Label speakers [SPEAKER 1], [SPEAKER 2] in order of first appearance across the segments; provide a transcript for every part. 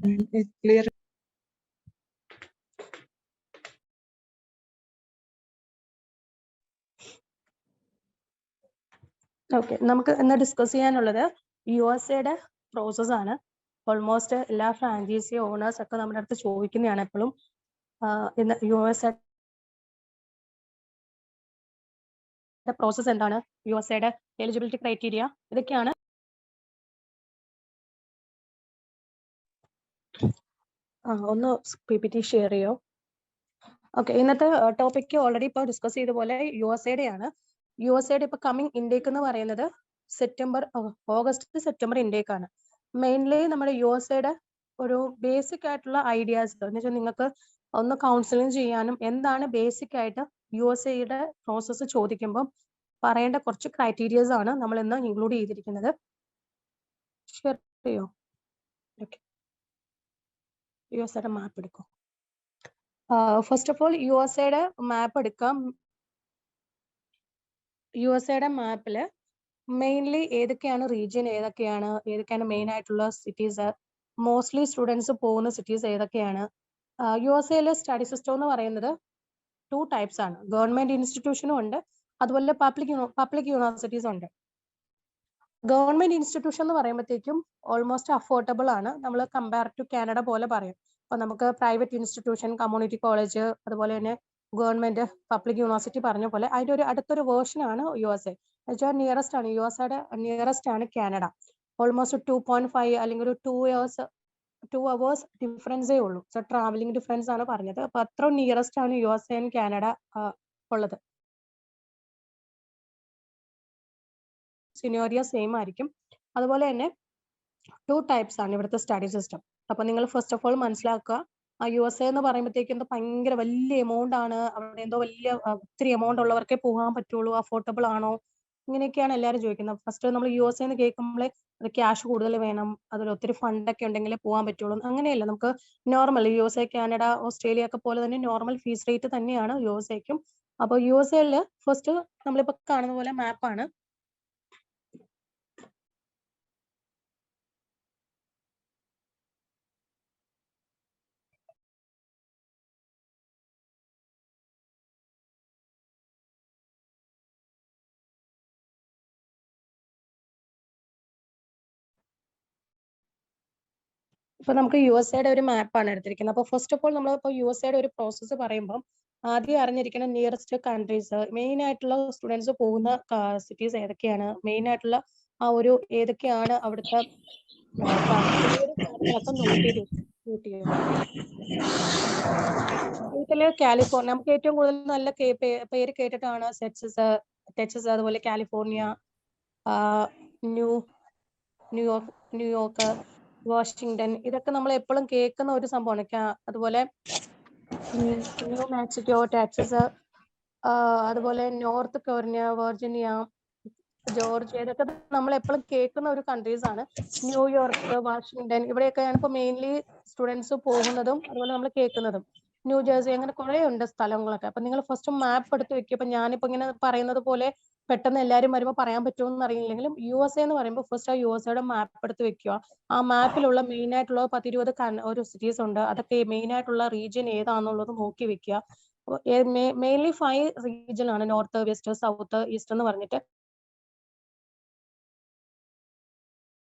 [SPEAKER 1] Clear. Okay, നമുക്ക് ഇന്ന് discuss ചെയ്യാനുള്ളത് USA പ്രോസസ് ആണ്. ഓൾമോസ്റ്റ് എല്ലാ ഫ്രാഞ്ചൈസി ഓണേഴ്സ് ഒക്കെ നമ്മുടെ അടുത്ത് ചോദിക്കുന്നതാണ് എപ്പോഴും. ഇന്ന് USA പ്രോസസ് എന്താണ്, USA എലിജിബിലിറ്റി ക്രൈറ്റീരിയ, ഇതൊക്കെയാണ്. ഒന്ന് PPT ഷെയർ ചെയ്യോ? ഓക്കെ, ഇന്നത്തെ ടോപ്പിക്ക് ഓൾറെഡി ഇപ്പോൾ ഡിസ്കസ് ചെയ്ത പോലെ USA ആണ്. USA ഇപ്പൊ കമ്മിങ് ഇൻടേക്ക് എന്ന് പറയുന്നത് ഓഗസ്റ്റ് സെപ്റ്റംബർ ഇൻടേക്ക് ആണ്. മെയിൻലി നമ്മുടെ USA ഒരു ബേസിക് ആയിട്ടുള്ള ഐഡിയാസ് എന്ന് വെച്ചാൽ നിങ്ങൾക്ക് ഒന്ന് കൗൺസിലിംഗ് ചെയ്യാനും എന്താണ് ബേസിക് ആയിട്ട് USA പ്രോസസ്സ് ചോദിക്കുമ്പോൾ പറയേണ്ട കുറച്ച് ക്രൈറ്റീരിയസ് ആണ് നമ്മൾ ഇന്ന് ഇൻക്ലൂഡ് ചെയ്തിരിക്കുന്നത്. ഷെയർ ചെയ്യോ? ഓക്കെ, USA മാപ്പ് എടുക്കും. ഫസ്റ്റ് ഓഫ് ഓൾ USA മാപ്പ് എടുക്കാം. USA മാപ്പില് മെയിൻലി ഏതൊക്കെയാണ് റീജിയൻ, ഏതൊക്കെയാണ് മെയിൻ ആയിട്ടുള്ള സിറ്റീസ്, മോസ്റ്റ്ലി സ്റ്റുഡൻസ് പോകുന്ന സിറ്റീസ് ഏതൊക്കെയാണ്. USA സ്റ്റഡി സിസ്റ്റം എന്ന് പറയുന്നത് 2 ടൈപ്സ് ആണ്. ഗവൺമെന്റ് ഇൻസ്റ്റിറ്റ്യൂഷനും ഉണ്ട്, അതുപോലെ പബ്ലിക് യൂണിവേഴ്സിറ്റീസ് ഉണ്ട്. ഗവൺമെന്റ് ഇൻസ്റ്റിറ്റ്യൂഷൻ എന്ന് പറയുമ്പോഴത്തേക്കും ഓൾമോസ്റ്റ് അഫോർഡബിൾ ആണ്. നമ്മൾ കമ്പയർ ടു കാനഡ പോലെ പറയും. അപ്പൊ നമുക്ക് പ്രൈവറ്റ് ഇൻസ്റ്റിറ്റ്യൂഷൻ, കമ്മ്യൂണിറ്റി കോളേജ്, അതുപോലെ തന്നെ ഗവൺമെന്റ് പബ്ലിക് യൂണിവേഴ്സിറ്റി പറഞ്ഞ പോലെ അതിന്റെ ഒരു അടുത്തൊരു വേർഷൻ ആണ് USA. എന്നുവെച്ചാൽ നിയറസ്റ്റ് ആണ്, USA നിയറസ്റ്റ് ആണ് കാനഡ. ഓൾമോസ്റ്റ് 2.5 അല്ലെങ്കിൽ ഒരു 2 hours ഡിഫറൻസേ ഉള്ളൂ. സോ ട്രാവലിംഗ് ഡിഫറൻസ് ആണ് പറഞ്ഞത്. അപ്പൊ അത്ര നിയറസ്റ്റ് ആണ് USA ആൻഡ് കാനഡ ഉള്ളത്. സിനോറിയ സെയിം ആയിരിക്കും. അതുപോലെ തന്നെ 2 ടൈപ്സ് ആണ് ഇവിടുത്തെ സ്റ്റഡി സിസ്റ്റം. അപ്പൊ നിങ്ങൾ ഫസ്റ്റ് ഓഫ് ഓൾ മനസ്സിലാക്കുക, USA എന്ന് പറയുമ്പോഴത്തേക്കും എന്തോ ഭയങ്കര വലിയ എമൗണ്ട് ആണ്, അവിടെ എന്തോ ഒത്തിരി എമൗണ്ട് ഉള്ളവർക്കേ പോകാൻ പറ്റുള്ളൂ, അഫോർഡബിൾ ആണോ, ഇങ്ങനെയൊക്കെയാണ് എല്ലാവരും ചോദിക്കുന്നത്. ഫസ്റ്റ് നമ്മൾ USA എന്ന് കേൾക്കുമ്പോഴേ അത് ക്യാഷ് കൂടുതൽ വേണം, അതിൽ ഒത്തിരി ഫണ്ടൊക്കെ ഉണ്ടെങ്കിലേ പോകാൻ പറ്റുള്ളൂ. അങ്ങനെയല്ല, നമുക്ക് നോർമൽ USA, കാനഡ, ഓസ്ട്രേലിയ ഒക്കെ പോലെ തന്നെ നോർമൽ ഫീസ് റേറ്റ് തന്നെയാണ് USA-ക്കും. അപ്പോൾ USA ഫസ്റ്റ് നമ്മളിപ്പോ കാണുന്ന പോലെ മാപ്പാണ്. ഇപ്പൊ നമുക്ക് USA ഒരു മാപ്പാണ് എടുത്തിരിക്കുന്നത്. അപ്പൊ ഫസ്റ്റ് ഓഫ് ഓൾ നമ്മൾ ഇപ്പോൾ USA ഒരു പ്രോസസ്സ് പറയുമ്പോൾ ആദ്യം അറിഞ്ഞിരിക്കുന്ന നിയറസ്റ്റ് കൺട്രീസ്, മെയിൻ ആയിട്ടുള്ള സ്റ്റുഡൻസ് പോകുന്ന സിറ്റീസ് ഏതൊക്കെയാണ്, മെയിൻ ആയിട്ടുള്ള ഏതൊക്കെയാണ് അവിടുത്തെ കാര്യങ്ങളൊക്കെ നോട്ട് ചെയ്യും. ഇതില് കാലിഫോർണിയ നമുക്ക് ഏറ്റവും കൂടുതൽ നല്ല പേര് കേട്ടിട്ടാണ് ടെക്സസ്, അതുപോലെ കാലിഫോർണിയ, ന്യൂയോർക്ക്, വാഷിങ്ടൺ, ഇതൊക്കെ നമ്മൾ എപ്പോഴും കേൾക്കുന്ന ഒരു സംഭവമാണ്. അതുപോലെ ന്യൂ മെക്സിക്കോ, ടെക്സസ്, അതുപോലെ നോർത്ത് കരോലിന, വെർജീനിയ, ജോർജിയ, ഇതൊക്കെ നമ്മൾ എപ്പോഴും കേൾക്കുന്ന ഒരു കൺട്രീസ് ആണ്. ന്യൂയോർക്ക്, വാഷിങ്ടൺ, ഇവിടെയൊക്കെയാണ് ഇപ്പൊ മെയിൻലി സ്റ്റുഡൻസ് പോകുന്നതും അതുപോലെ നമ്മൾ കേൾക്കുന്നതും. ന്യൂജേഴ്സി, അങ്ങനെ കുറെ ഉണ്ട് സ്ഥലങ്ങളൊക്കെ. അപ്പൊ നിങ്ങൾ ഫസ്റ്റ് മാപ്പ് എടുത്ത് വെക്കുക. അപ്പൊ ഞാനിപ്പോ ഇങ്ങനെ പറയുന്നത് പോലെ പെട്ടെന്ന് എല്ലാവരും വരുമ്പോൾ പറയാൻ പറ്റുമെന്ന് അറിയില്ലെങ്കിലും USA എന്ന് പറയുമ്പോൾ ഫസ്റ്റ് USA മാപ്പ് എടുത്ത് വെക്കുക. ആ മാപ്പിലുള്ള മെയിൻ ആയിട്ടുള്ള 10-20 ഒരു സിറ്റീസ് ഉണ്ട്. അതൊക്കെ മെയിൻ ആയിട്ടുള്ള റീജിയൻ ഏതാണെന്നുള്ളത് നോക്കി വെക്കുക. മെയിൻലി 5 റീജിയൻ ആണ്, നോർത്ത്, വെസ്റ്റ്, സൗത്ത്, ഈസ്റ്റ് എന്ന് പറഞ്ഞിട്ട്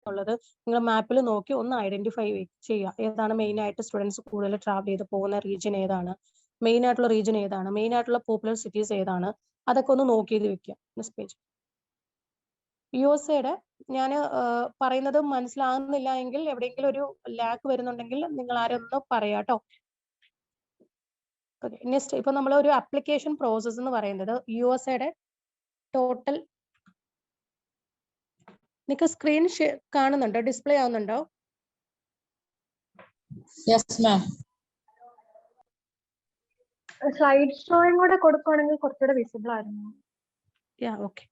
[SPEAKER 1] ഉള്ളത്. നിങ്ങൾ മാപ്പിൽ നോക്കി ഒന്ന് ഐഡന്റിഫൈ ചെയ്യുക, ഏതാണ് മെയിൻ ആയിട്ട് സ്റ്റുഡൻസ് കൂടുതൽ ട്രാവൽ ചെയ്ത് പോകുന്ന റീജിയൻ ഏതാണ്, മെയിൻ ആയിട്ടുള്ള റീജിയൻ ഏതാണ്, മെയിൻ ആയിട്ടുള്ള പോപ്പുലർ സിറ്റീസ് ഏതാണ്, അതൊക്കെ ഒന്ന് നോക്കി ചെയ്ത് വെക്കുക. Next page. USA ഞാൻ പറയുന്നത് മനസ്സിലാകുന്നില്ല എങ്കിൽ, എവിടെയെങ്കിലും ഒരു ലാഗ് വരുന്നുണ്ടെങ്കിൽ നിങ്ങൾ ആരൊന്ന് പറയാട്ടോ. നെക്സ്റ്റ്, ഇപ്പൊ നമ്മൾ ഒരു ആപ്ലിക്കേഷൻ പ്രോസസ് എന്ന് പറയുന്നത് USA ടോട്ടൽ, നിങ്ങൾക്ക് സ്ക്രീൻ കാണുന്നുണ്ടോ, ഡിസ്പ്ലേ ആവുന്നുണ്ടോ?
[SPEAKER 2] സ്ലൈഡ് ഷോയും കൂടെ കൊടുക്കുകയാണെങ്കിൽ കുറച്ചുകൂടെ വിസിബിൾ ആയിരുന്നു.
[SPEAKER 1] ഓക്കെ.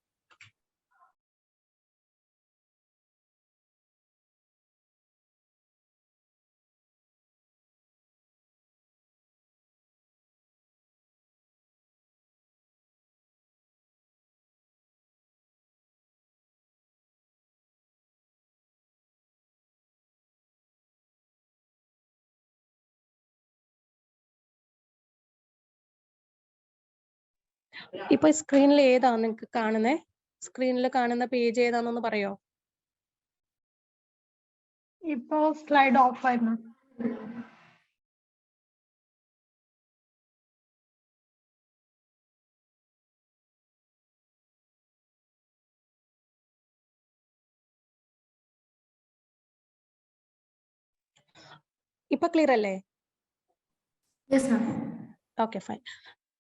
[SPEAKER 1] ഇപ്പൊ സ്ക്രീനിൽ ഏതാ നിങ്ങൾക്ക് കാണുന്നേ? സ്ക്രീനിൽ കാണുന്ന പേജ് ഏതാണെന്നൊന്ന് പറയോ?
[SPEAKER 2] ഇപ്പൊ സ്ലൈഡ് ഓഫ് ആയിരുന്നു.
[SPEAKER 1] ഇപ്പൊ ക്ലിയർ അല്ലേ?
[SPEAKER 3] Yes ma'am.
[SPEAKER 1] Okay fine.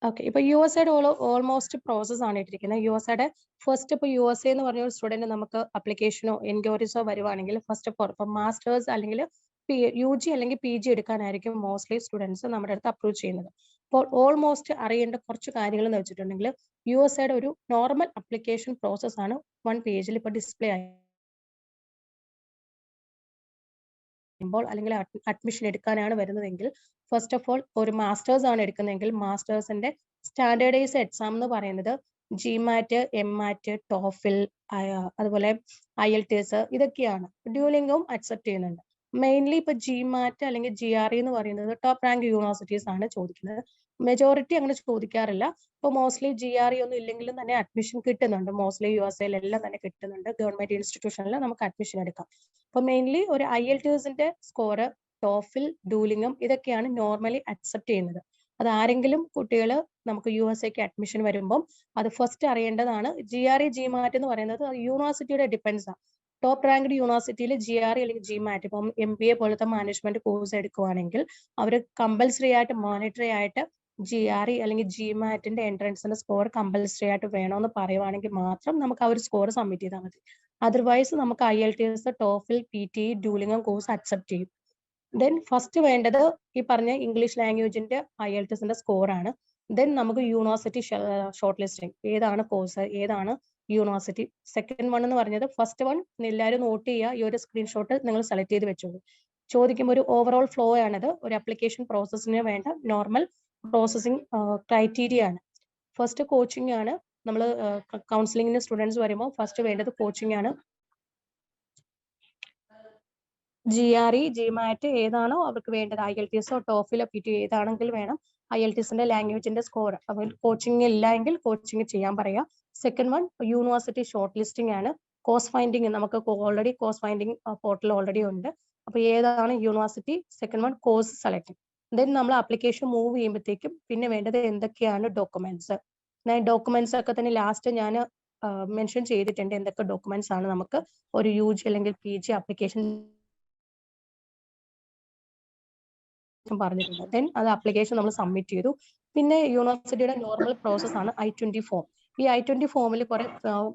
[SPEAKER 1] Okay, ഇപ്പൊ യു എസ് എയുടെ ഓൾമോസ്റ്റ് പ്രോസസ് ആണ് ഇട്ടിരിക്കുന്നത്. യു എസ് എയുടെ ഫസ്റ്റ് ഇപ്പൊ യു എസ് എ എന്ന് പറഞ്ഞ ഒരു സ്റ്റുഡന്റ് നമുക്ക് അപ്ലിക്കേഷനോ എൻക്വയറീസോ വരുവാണെങ്കിൽ ഫസ്റ്റ് ഓഫ് ഓൾ ഇപ്പൊ മാസ്റ്റേഴ്സ് അല്ലെങ്കിൽ യു ജി അല്ലെങ്കിൽ പി ജി എടുക്കാനായിരിക്കും മോസ്റ്റ്ലി സ്റ്റുഡൻസ് നമ്മുടെ അടുത്ത് അപ്രോച്ച് ചെയ്യുന്നത്. അപ്പോൾ ഓൾമോസ്റ്റ് അറിയേണ്ട കുറച്ച് കാര്യങ്ങൾ എന്ന് വെച്ചിട്ടുണ്ടെങ്കിൽ യു എസ് എയുടെ ഒരു നോർമൽ അപ്ലിക്കേഷൻ പ്രോസസ് ആണ് 1 പേജിൽ ഇപ്പൊ ഡിസ്പ്ലേ ആയി അല്ലെങ്കിൽ അഡ്മിഷൻ എടുക്കാനാണ് വരുന്നതെങ്കിൽ ഫസ്റ്റ് ഓഫ് ഓൾ ഒരു മാസ്റ്റേഴ്സ് ആണ് എടുക്കുന്നതെങ്കിൽ മാസ്റ്റേഴ്സിന്റെ സ്റ്റാൻഡേർഡൈസ് എക്സാം എന്ന് പറയുന്നത് ജിമാറ്റ്, എംമാറ്റ്, ടോഫിൽ, അതുപോലെ IELTS ഇതൊക്കെയാണ്. ഡ്യൂലിംഗും അക്സെപ്റ്റ് ചെയ്യുന്നുണ്ട്. മെയിൻലി ഇപ്പൊ ജിമാറ്റ് അല്ലെങ്കിൽ GRE എന്ന് പറയുന്നത് ടോപ്പ് റാങ്ക് യൂണിവേഴ്സിറ്റീസ് ആണ് ചോദിക്കുന്നത്. മെജോറിറ്റി അങ്ങനെ ചോദിക്കാറില്ല. ഇപ്പൊ മോസ്റ്റ്ലി GRE ഒന്നും ഇല്ലെങ്കിലും തന്നെ അഡ്മിഷൻ കിട്ടുന്നുണ്ട്. മോസ്റ്റ്ലി USA എല്ലാം തന്നെ കിട്ടുന്നുണ്ട്. ഗവൺമെന്റ് ഇൻസ്റ്റിറ്റ്യൂഷനിൽ നമുക്ക് അഡ്മിഷൻ എടുക്കാം. അപ്പൊ മെയിൻലി ഒരു IELTSന്റെ സ്കോർ, ടോഫിൽ, ഡൂലിംഗും ഇതൊക്കെയാണ് നോർമലി അക്സെപ്റ്റ് ചെയ്യുന്നത്. അത് ആരെങ്കിലും കുട്ടികൾ നമുക്ക് USA അഡ്മിഷൻ വരുമ്പോൾ അത് ഫസ്റ്റ് അറിയേണ്ടതാണ്. GRE, GMAT എന്ന് പറയുന്നത് യൂണിവേഴ്സിറ്റിയുടെ ഡിപ്പെൻസ് ആണ്. ടോപ്പ് റാങ്ക്ഡ് യൂണിവേഴ്സിറ്റിയിൽ GRE അല്ലെങ്കിൽ GMAT ഇപ്പം MBA പോലത്തെ മാനേജ്മെന്റ് കോഴ്സ് എടുക്കുവാണെങ്കിൽ അവർ കമ്പൽസറി ആയിട്ട് മോണിറ്ററി ആയിട്ട് GRE അല്ലെങ്കിൽ GMATന്റെ എൻട്രൻസിന്റെ സ്കോർ കമ്പൽസറി ആയിട്ട് വേണമെന്ന് പറയുവാണെങ്കിൽ മാത്രം നമുക്ക് ആ ഒരു സ്കോർ സബ്മിറ്റ് ചെയ്താൽ മതി. അതർവൈസ് നമുക്ക് IELTS, ടോഫിൽ, PTE, ഡ്യൂലിംഗും കോഴ്സ് അക്സെപ്റ്റ് ചെയ്യും. ദെൻ ഫസ്റ്റ് വേണ്ടത് ഈ പറഞ്ഞ ഇംഗ്ലീഷ് ലാംഗ്വേജിന്റെ IELTSന്റെ സ്കോർ ആണ്. ദെൻ നമുക്ക് യൂണിവേഴ്സിറ്റി ഷോർട്ട് ലിസ്റ്റിംഗ്, ഏതാണ് കോഴ്സ്, ഏതാണ് യൂണിവേഴ്സിറ്റി. സെക്കൻഡ് വൺ എന്ന് പറഞ്ഞത് ഫസ്റ്റ് വൺ എല്ലാവരും നോട്ട് ചെയ്യുക. ഈ ഒരു സ്ക്രീൻഷോട്ട് നിങ്ങൾ സെലക്ട് ചെയ്ത് വെച്ചോളൂ. ചോദിക്കുമ്പോൾ ഒരു ഓവറോൾ ഫ്ലോ ആണത്. ഒരു അപ്ലിക്കേഷൻ പ്രോസസ്സിന് വേണ്ട നോർമൽ പ്രോസസ്സിംഗ് ക്രൈറ്റീരിയ ആണ്. ഫസ്റ്റ് കോച്ചിങ് ആണ്. നമ്മൾ കൗൺസിലിംഗിന് സ്റ്റുഡൻസ് വരുമ്പോൾ ഫസ്റ്റ് വേണ്ടത് കോച്ചിങ് ആണ്. GRE, GMAT ഏതാണോ അവർക്ക് വേണ്ടത്, IELTS, ടോഫിലോ, PTE ഏതാണെങ്കിൽ വേണം. IELTSന്റെ ലാംഗ്വേജിന്റെ സ്കോർ. അപ്പോൾ കോച്ചിങ് ഇല്ല എങ്കിൽ കോച്ചിങ് ചെയ്യാൻ പറയാം. Second one university short listing ആണ്. കോഴ്സ് ഫൈൻഡിങ് നമുക്ക് already course finding portal already ഉണ്ട്. അപ്പൊ ഏതാണ് university, second one course select. Then നമ്മൾ അപ്ലിക്കേഷൻ മൂവ് ചെയ്യുമ്പോഴത്തേക്കും പിന്നെ വേണ്ടത് എന്തൊക്കെയാണ് ഡോക്യുമെന്റ്സ്. ഡോക്യുമെന്റ്സ് ഒക്കെ തന്നെ ലാസ്റ്റ് ഞാൻ മെൻഷൻ ചെയ്തിട്ടുണ്ട് എന്തൊക്കെ ഡോക്യുമെന്റ്സ് ആണ് നമുക്ക് ഒരു UG അല്ലെങ്കിൽ PG അപ്ലിക്കേഷൻ പറഞ്ഞിട്ടുണ്ട്. ദെൻ അത് അപ്ലിക്കേഷൻ നമ്മൾ സബ്മിറ്റ് ചെയ്തു. പിന്നെ യൂണിവേഴ്സിറ്റിയുടെ നോർമൽ പ്രോസസ് ആണ് I-20 ഫോം. ഈ I-20 ഫോമിൽ കുറെ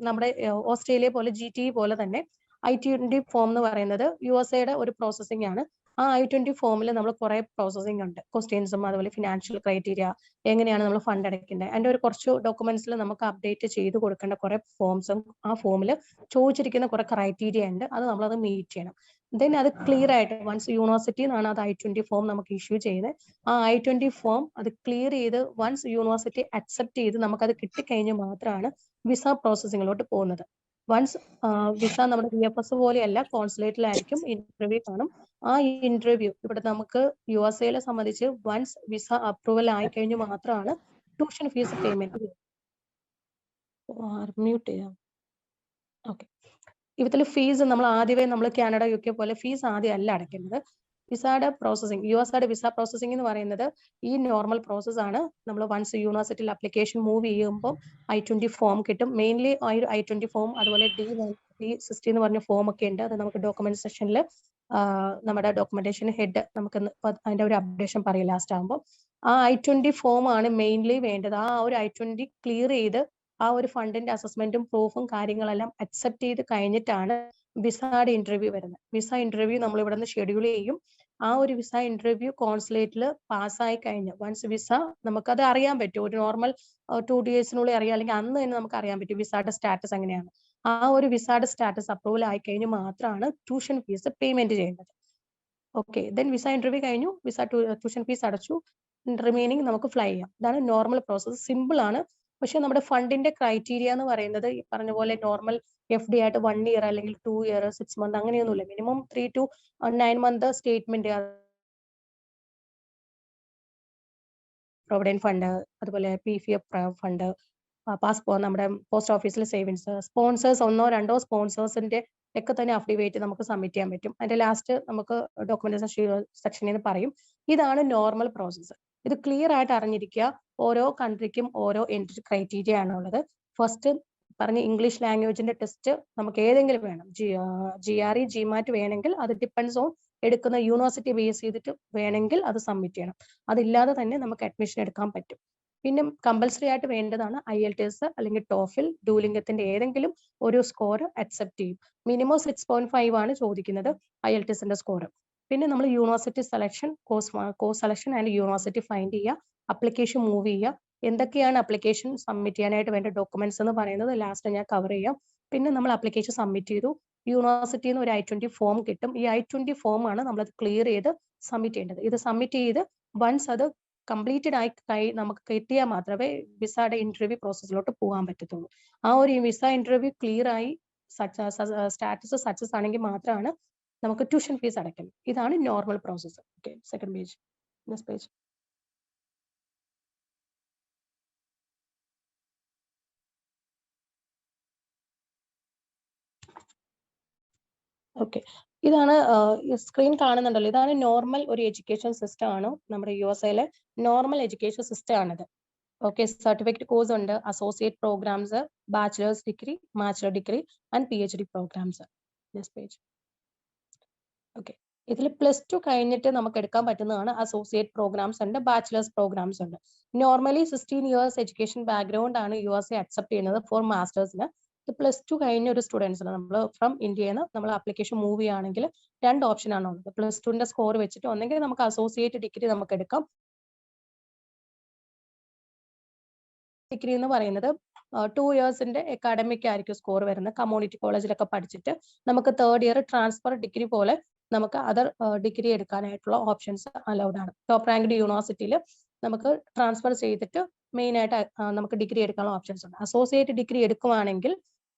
[SPEAKER 1] നമ്മുടെ ഓസ്ട്രേലിയ പോലെ GTE പോലെ തന്നെ I-20 ഫോം എന്ന് പറയുന്നത് USA ഒരു പ്രോസസ്സിംഗ് ആണ്. ആ I-20 ഫോമിൽ നമ്മൾ കുറെ പ്രോസസ്സിംഗ് ഉണ്ട്. ക്വസ്റ്റ്യൻസും അതുപോലെ ഫിനാൻഷ്യൽ ക്രൈറ്റീരിയ, എങ്ങനെയാണ് നമ്മൾ ഫണ്ട് അടയ്ക്കേണ്ടത്, അതിന്റെ ഒരു കുറച്ച് ഡോക്യുമെന്റ്സിൽ നമുക്ക് അപ്ഡേറ്റ് ചെയ്ത് കൊടുക്കേണ്ട കുറെ ഫോംസും ആ ഫോമിൽ ചോദിച്ചിരിക്കുന്ന കുറെ ക്രൈറ്റീരിയ ഉണ്ട്. അത് നമ്മളത് മീറ്റ് ചെയ്യണം. ദെൻ അത് ക്ലിയർ ആയിട്ട് വൺസ് യൂണിവേഴ്സിറ്റിയിൽ നിന്നാണ് അത് I-20 ഫോം നമുക്ക് ഇഷ്യൂ ചെയ്യുന്നത്. ആ I-20 ഫോം അത് ക്ലിയർ ചെയ്ത് വൺസ് യൂണിവേഴ്സിറ്റി അക്സെപ്റ്റ് ചെയ്ത് നമുക്കത് കിട്ടിക്കഴിഞ്ഞ് മാത്രമാണ് വിസ പ്രോസസ്സിങ്ങിലോട്ട് പോകുന്നത്. വൺസ് വിസ നമ്മുടെ VFS പോലെയല്ല, കോൺസുലേറ്റിലായിരിക്കും ഇന്റർവ്യൂ കാണും. ആ ഇന്റർവ്യൂ ഇവിടെ നമുക്ക് USA സംബന്ധിച്ച് വൺസ് വിസ അപ്രൂവൽ ആയി കഴിഞ്ഞ് മാത്രമാണ് ട്യൂഷൻ ഫീസ് പേയ്മെന്റ്. മ്യൂട്ട് ചെയ്യാം. ഓക്കെ, ഇവത്തില് ഫീസ് നമ്മൾ ആദ്യമേ നമ്മൾ കാനഡ UK പോലെ ഫീസ് ആദ്യം അല്ല അടയ്ക്കുന്നത്. വിസയുടെ പ്രോസസ്സിംഗ്, USA വിസ പ്രോസസ്സിംഗ് എന്ന് പറയുന്നത് ഈ നോർമൽ പ്രോസസ് ആണ്. നമ്മൾ വൺസ് യൂണിവേഴ്സിറ്റിയിൽ അപ്ലിക്കേഷൻ മൂവ് ചെയ്യുമ്പോൾ I-20 ഫോം കിട്ടും. മെയിൻലി I-20 ഫോം, അതുപോലെ D60 എന്ന് പറഞ്ഞ ഫോം ഒക്കെ ഉണ്ട്. അത് നമുക്ക് ഡോക്യുമെന്റ് സെക്ഷനിൽ നമ്മുടെ ഡോക്യുമെന്റേഷൻ ഹെഡ് നമുക്ക് അതിന്റെ ഒരു അപ്ഡേഷൻ പറയും ലാസ്റ്റ് ആകുമ്പോൾ. ആ I-20 ഫോം ആണ് മെയിൻലി വേണ്ടത്. ആ ഒരു I-20 ക്ലിയർ ചെയ്ത് ആ ഒരു ഫണ്ടിന്റെ അസസ്മെന്റും പ്രൂഫും കാര്യങ്ങളെല്ലാം അക്സെപ്റ്റ് ചെയ്ത് കഴിഞ്ഞിട്ടാണ് വിസയുടെ ഇന്റർവ്യൂ വരുന്നത്. വിസ ഇന്റർവ്യൂ നമ്മൾ ഇവിടെ നിന്ന് ഷെഡ്യൂൾ ചെയ്യും. ആ ഒരു വിസ ഇന്റർവ്യൂ കോൺസുലേറ്റിൽ പാസ്സായി കഴിഞ്ഞ് വൺസ് വിസ നമുക്കത് അറിയാൻ പറ്റും. ഒരു നോർമൽ 2 ഡേയ്സിനുള്ളിൽ അറിയാം, അല്ലെങ്കിൽ അന്ന് തന്നെ നമുക്ക് അറിയാൻ പറ്റും വിസയുടെ സ്റ്റാറ്റസ് എങ്ങനെയാണ്. ആ ഒരു വിസയുടെ സ്റ്റാറ്റസ് അപ്രൂവൽ ആയി കഴിഞ്ഞ് മാത്രമാണ് ട്യൂഷൻ ഫീസ് പേയ്മെന്റ് ചെയ്യേണ്ടത്. ഓക്കെ, ദെൻ വിസ ഇന്റർവ്യൂ കഴിഞ്ഞു, വിസ ട്യൂഷൻ ഫീസ് അടച്ചു, റിമൈനിങ് നമുക്ക് ഫ്ലൈ ചെയ്യാം. ഇതാണ് നോർമൽ പ്രോസസ്. സിമ്പിൾ ആണ്. പക്ഷെ നമ്മുടെ ഫണ്ടിന്റെ ക്രൈറ്റീരിയ എന്ന് പറയുന്നത് ഈ പറഞ്ഞ പോലെ നോർമൽ FD ആയിട്ട് 1 ഇയർ അല്ലെങ്കിൽ 2 ഇയർ 6 മന്ത് അങ്ങനെയൊന്നുമില്ല. Minimum 3 to 9 month statement, provident fund, അതുപോലെ PFF ഫണ്ട്, നമ്മുടെ പോസ്റ്റ് ഓഫീസിലെ സേവിങ്സ്, സ്പോൺസേഴ്സ് 1-2 സ്പോൺസേഴ്സിന്റെ ഒക്കെ തന്നെ അഫിഡേവിറ്റ് നമുക്ക് സബ്മിറ്റ് ചെയ്യാൻ പറ്റും. അതിന്റെ ലാസ്റ്റ് നമുക്ക് ഡോക്യുമെന്റേഷൻ സെക്ഷനിൽ നിന്ന് പറയും. ഇതാണ് നോർമൽ പ്രോസസ്സ്. ഇത് ക്ലിയർ ആയിട്ട് അറിഞ്ഞിരിക്കുക. ഓരോ കൺട്രിക്കും ഓരോ എൻട്രി ക്രൈറ്റീരിയ ആണുള്ളത്. ഫസ്റ്റ് പറഞ്ഞ ഇംഗ്ലീഷ് ലാംഗ്വേജിന്റെ ടെസ്റ്റ് നമുക്ക് ഏതെങ്കിലും വേണം. GRE GMAT വേണമെങ്കിൽ അത് ഡിപ്പെൻഡ്സ് ഓൺ എടുക്കുന്ന യൂണിവേഴ്സിറ്റി ബേസ് ചെയ്തിട്ട് വേണമെങ്കിൽ അത് സബ്മിറ്റ് ചെയ്യണം. അതില്ലാതെ തന്നെ നമുക്ക് അഡ്മിഷൻ എടുക്കാൻ പറ്റും. പിന്നെ കമ്പൽസറി ആയിട്ട് വേണ്ടതാണ് IELTS അല്ലെങ്കിൽ ടോഫിൽ, ഡൂലിംഗത്തിന്റെ ഏതെങ്കിലും ഒരു സ്കോർ അക്സെപ്റ്റ് ചെയ്യും. മിനിമം 6.5 ആണ് ചോദിക്കുന്നത് IELTSന്റെ സ്കോർ. പിന്നെ നമ്മൾ university selection, course selection and university find ചെയ്യുക, അപ്ലിക്കേഷൻ മൂവ് ചെയ്യുക. എന്തൊക്കെയാണ് അപ്ലിക്കേഷൻ സബ്മിറ്റ് ചെയ്യാനായിട്ട് വേണ്ട ഡോക്യുമെന്റ്സ് എന്ന് പറയുന്നത് ലാസ്റ്റ് ഞാൻ കവർ ചെയ്യാം. പിന്നെ നമ്മൾ അപ്ലിക്കേഷൻ സബ്മിറ്റ് ചെയ്തു, യൂണിവേഴ്സിറ്റിയിൽ നിന്ന് ഒരു I-20 ഫോം കിട്ടും. ഈ I-20 ഫോം ആണ് നമ്മൾ ക്ലിയർ ചെയ്ത് സബ്മിറ്റ് ചെയ്യേണ്ടത്. ഇത് സബ്മിറ്റ് ചെയ്ത് വൺസ് അത് കംപ്ലീറ്റഡ് ആയി നമുക്ക് കിട്ടിയാൽ മാത്രമേ വിസയുടെ ഇന്റർവ്യൂ പ്രോസസ്സിലോട്ട് പോകാൻ പറ്റത്തുള്ളൂ. ആ ഒരു വിസ ഇന്റർവ്യൂ ക്ലിയർ ആയി സ്റ്റാറ്റസ് സക്സസ് ആണെങ്കിൽ മാത്രമാണ് നമുക്ക് ട്യൂഷൻ ഫീസ് അടയ്ക്കുന്നത്. ഇതാണ് normal process. Okay, second page, next page. Okay, ഇതാണ് സ്ക്രീൻ കാണുന്നുണ്ടല്ലോ. ഇതാണ് നോർമൽ ഒരു എഡ്യൂക്കേഷൻ സിസ്റ്റം ആണ്. നമ്മുടെ USA നോർമൽ എഡ്യൂക്കേഷൻ സിസ്റ്റം ആണിത്. ഓക്കെ, സർട്ടിഫിക്കറ്റ് കോഴ്സ് ഉണ്ട്, associate programs, bachelors degree, master degree and PhD programs. Next page. Okay, ഇതിൽ +2 കഴിഞ്ഞിട്ട് നമുക്ക് എടുക്കാൻ പറ്റുന്നതാണ് അസോസിയേറ്റ് പ്രോഗ്രാംസ് ഉണ്ട്, ബാച്ചിലേഴ്സ് പ്രോഗ്രാംസ് ഉണ്ട്. നോർമലി 16 ഇയേഴ്സ് എഡ്യൂക്കേഷൻ ബാക്ക്ഗ്രൗണ്ട് ആണ് USA അക്സെപ്റ്റ് ചെയ്യുന്നത് ഫോർ മാസ്റ്റേഴ്സിന്. +2 കഴിഞ്ഞ ഒരു സ്റ്റുഡൻസിന് നമ്മൾ ഫ്രം ഇന്ത്യയിൽ നിന്ന് നമ്മൾ ആപ്ലിക്കേഷൻ മൂവ് ചെയ്യുകയാണെങ്കിൽ 2 ഓപ്ഷൻ ആണ് ഉള്ളത്. +2ന്റെ സ്കോർ വെച്ചിട്ട് ഒന്നെങ്കിൽ നമുക്ക് അസോസിയേറ്റ് ഡിഗ്രി നമുക്ക് എടുക്കാം. ഡിഗ്രി എന്ന് പറയുന്നത് 2 ഇയേഴ്സിന്റെ അക്കാഡമിക് ആയിരിക്കും സ്കോർ വരുന്നത്. കമ്മ്യൂണിറ്റി കോളേജിലൊക്കെ പഠിച്ചിട്ട് നമുക്ക് 3rd ഇയർ ട്രാൻസ്ഫർ ഡിഗ്രി പോലെ നമുക്ക് അതർ ഡിഗ്രി എടുക്കാനായിട്ടുള്ള ഓപ്ഷൻസ് അലൗഡ് ആണ്. ടോപ്പ് റാങ്ക്ഡ് യൂണിവേഴ്സിറ്റിയിൽ നമുക്ക് ട്രാൻസ്ഫർ ചെയ്തിട്ട് മെയിൻ ആയിട്ട് നമുക്ക് ഡിഗ്രി എടുക്കാനുള്ള ഓപ്ഷൻസ് ഉണ്ട്. അസോസിയേറ്റ് ഡിഗ്രി എടുക്കുവാണെങ്കിൽ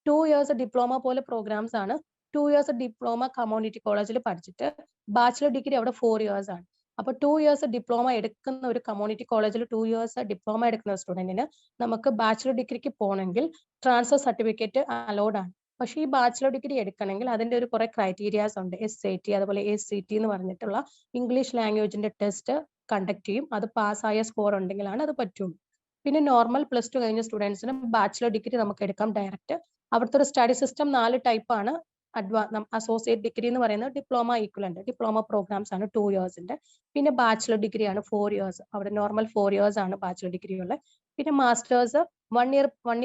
[SPEAKER 1] 2 ഇയേഴ്സ് ഡിപ്ലോമ പോലെ പ്രോഗ്രാംസ് ആണ്. 2 ഇയേഴ്സ് ഡിപ്ലോമ കമ്മ്യൂണിറ്റി കോളേജിൽ പഠിച്ചിട്ട് ബാച്ചിലർ ഡിഗ്രി അവിടെ 4 ഇയേഴ്സ് ആണ്. അപ്പൊ 2 ഇയേഴ്സ് ഡിപ്ലോമ എടുക്കുന്ന ഒരു കമ്മ്യൂണിറ്റി കോളേജിൽ 2 ഇയേഴ്സ് ഡിപ്ലോമ എടുക്കുന്ന സ്റ്റുഡന്റിന് നമുക്ക് ബാച്ചിലർ ഡിഗ്രിക്ക് പോകണമെങ്കിൽ ട്രാൻസ്ഫർ സർട്ടിഫിക്കറ്റ് അലൗഡ് ആണ്. പക്ഷേ ഈ ബാച്ചിലർ ഡിഗ്രി എടുക്കണമെങ്കിൽ അതിന്റെ ഒരു കുറെ ക്രൈറ്റീരിയാസ് ഉണ്ട്. SAT അതുപോലെ ACT എന്ന് പറഞ്ഞിട്ടുള്ള ഇംഗ്ലീഷ് ലാംഗ്വേജിന്റെ ടെസ്റ്റ് കണ്ടക്ട് ചെയ്യും. അത് പാസ്സായ സ്കോർ ഉണ്ടെങ്കിലാണ് അത് പറ്റുള്ളൂ. പിന്നെ നോർമൽ +2 കഴിഞ്ഞ സ്റ്റുഡൻസിന് ബാച്ചിലർ ഡിഗ്രി നമുക്ക് എടുക്കാം ഡയറക്റ്റ്. അവിടുത്തെ ഒരു സ്റ്റഡി സിസ്റ്റം 4 ടൈപ്പ് ആണ്. അസോസിയേറ്റ് ഡിഗ്രി എന്ന് പറയുന്നത് ഡിപ്ലോമ ഈക്വലന്റ് ഡിപ്ലോമ പ്രോഗ്രാംസ് ആണ് 2 ഇയേഴ്സിന്റെ. പിന്നെ ബാച്ചിലർ ഡിഗ്രി ആണ് 4 ഇയേഴ്സ്. അവിടെ നോർമൽ 4 ഇയേഴ്സ് ആണ് ബാച്ചിലർ ഡിഗ്രി ഉള്ളത്. പിന്നെ മാസ്റ്റേഴ്സ് 1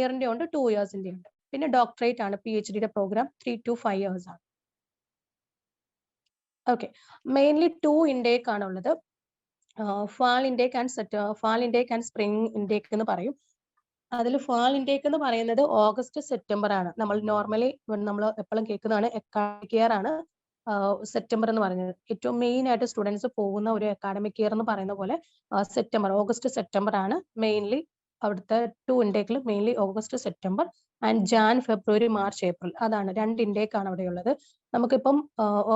[SPEAKER 1] ഇയറിന്റെ ഉണ്ട്, 2 ഇയേഴ്സിന്റെ ഉണ്ട്. പിന്നെ ഡോക്ടറേറ്റ് ആണ് PhDയുടെ പ്രോഗ്രാം 3 to 5 ഇയേഴ്സ് ആണ്. ഓക്കെ, മെയിൻലി 2 ഇൻടേക്ക് ആണ് ഉള്ളത്. Fall intake and spring intake എന്ന് പറയും. അതിൽ ഫാൾ ഇൻടേക്ക് എന്ന് പറയുന്നത് ഓഗസ്റ്റ് സെപ്റ്റംബർ ആണ്. നമ്മൾ നോർമലി നമ്മൾ എപ്പോഴും കേൾക്കുന്നതാണ് അക്കാഡമിക് ഇയർ ആണ് സെപ്റ്റംബർ എന്ന് പറയുന്നത്. ഏറ്റവും മെയിൻ ആയിട്ട് സ്റ്റുഡൻസ് പോകുന്ന ഒരു അക്കാഡമിക് ഇയർ എന്ന് പറയുന്ന പോലെ ഓഗസ്റ്റ് സെപ്റ്റംബർ ആണ് മെയിൻലി അവിടുത്തെ 2 ഇൻടേക്കിൽ. Mainly August September and Jan February March April, അതാണ് 2 ഇൻടേക്ക് ആണ് അവിടെ ഉള്ളത്. നമുക്കിപ്പം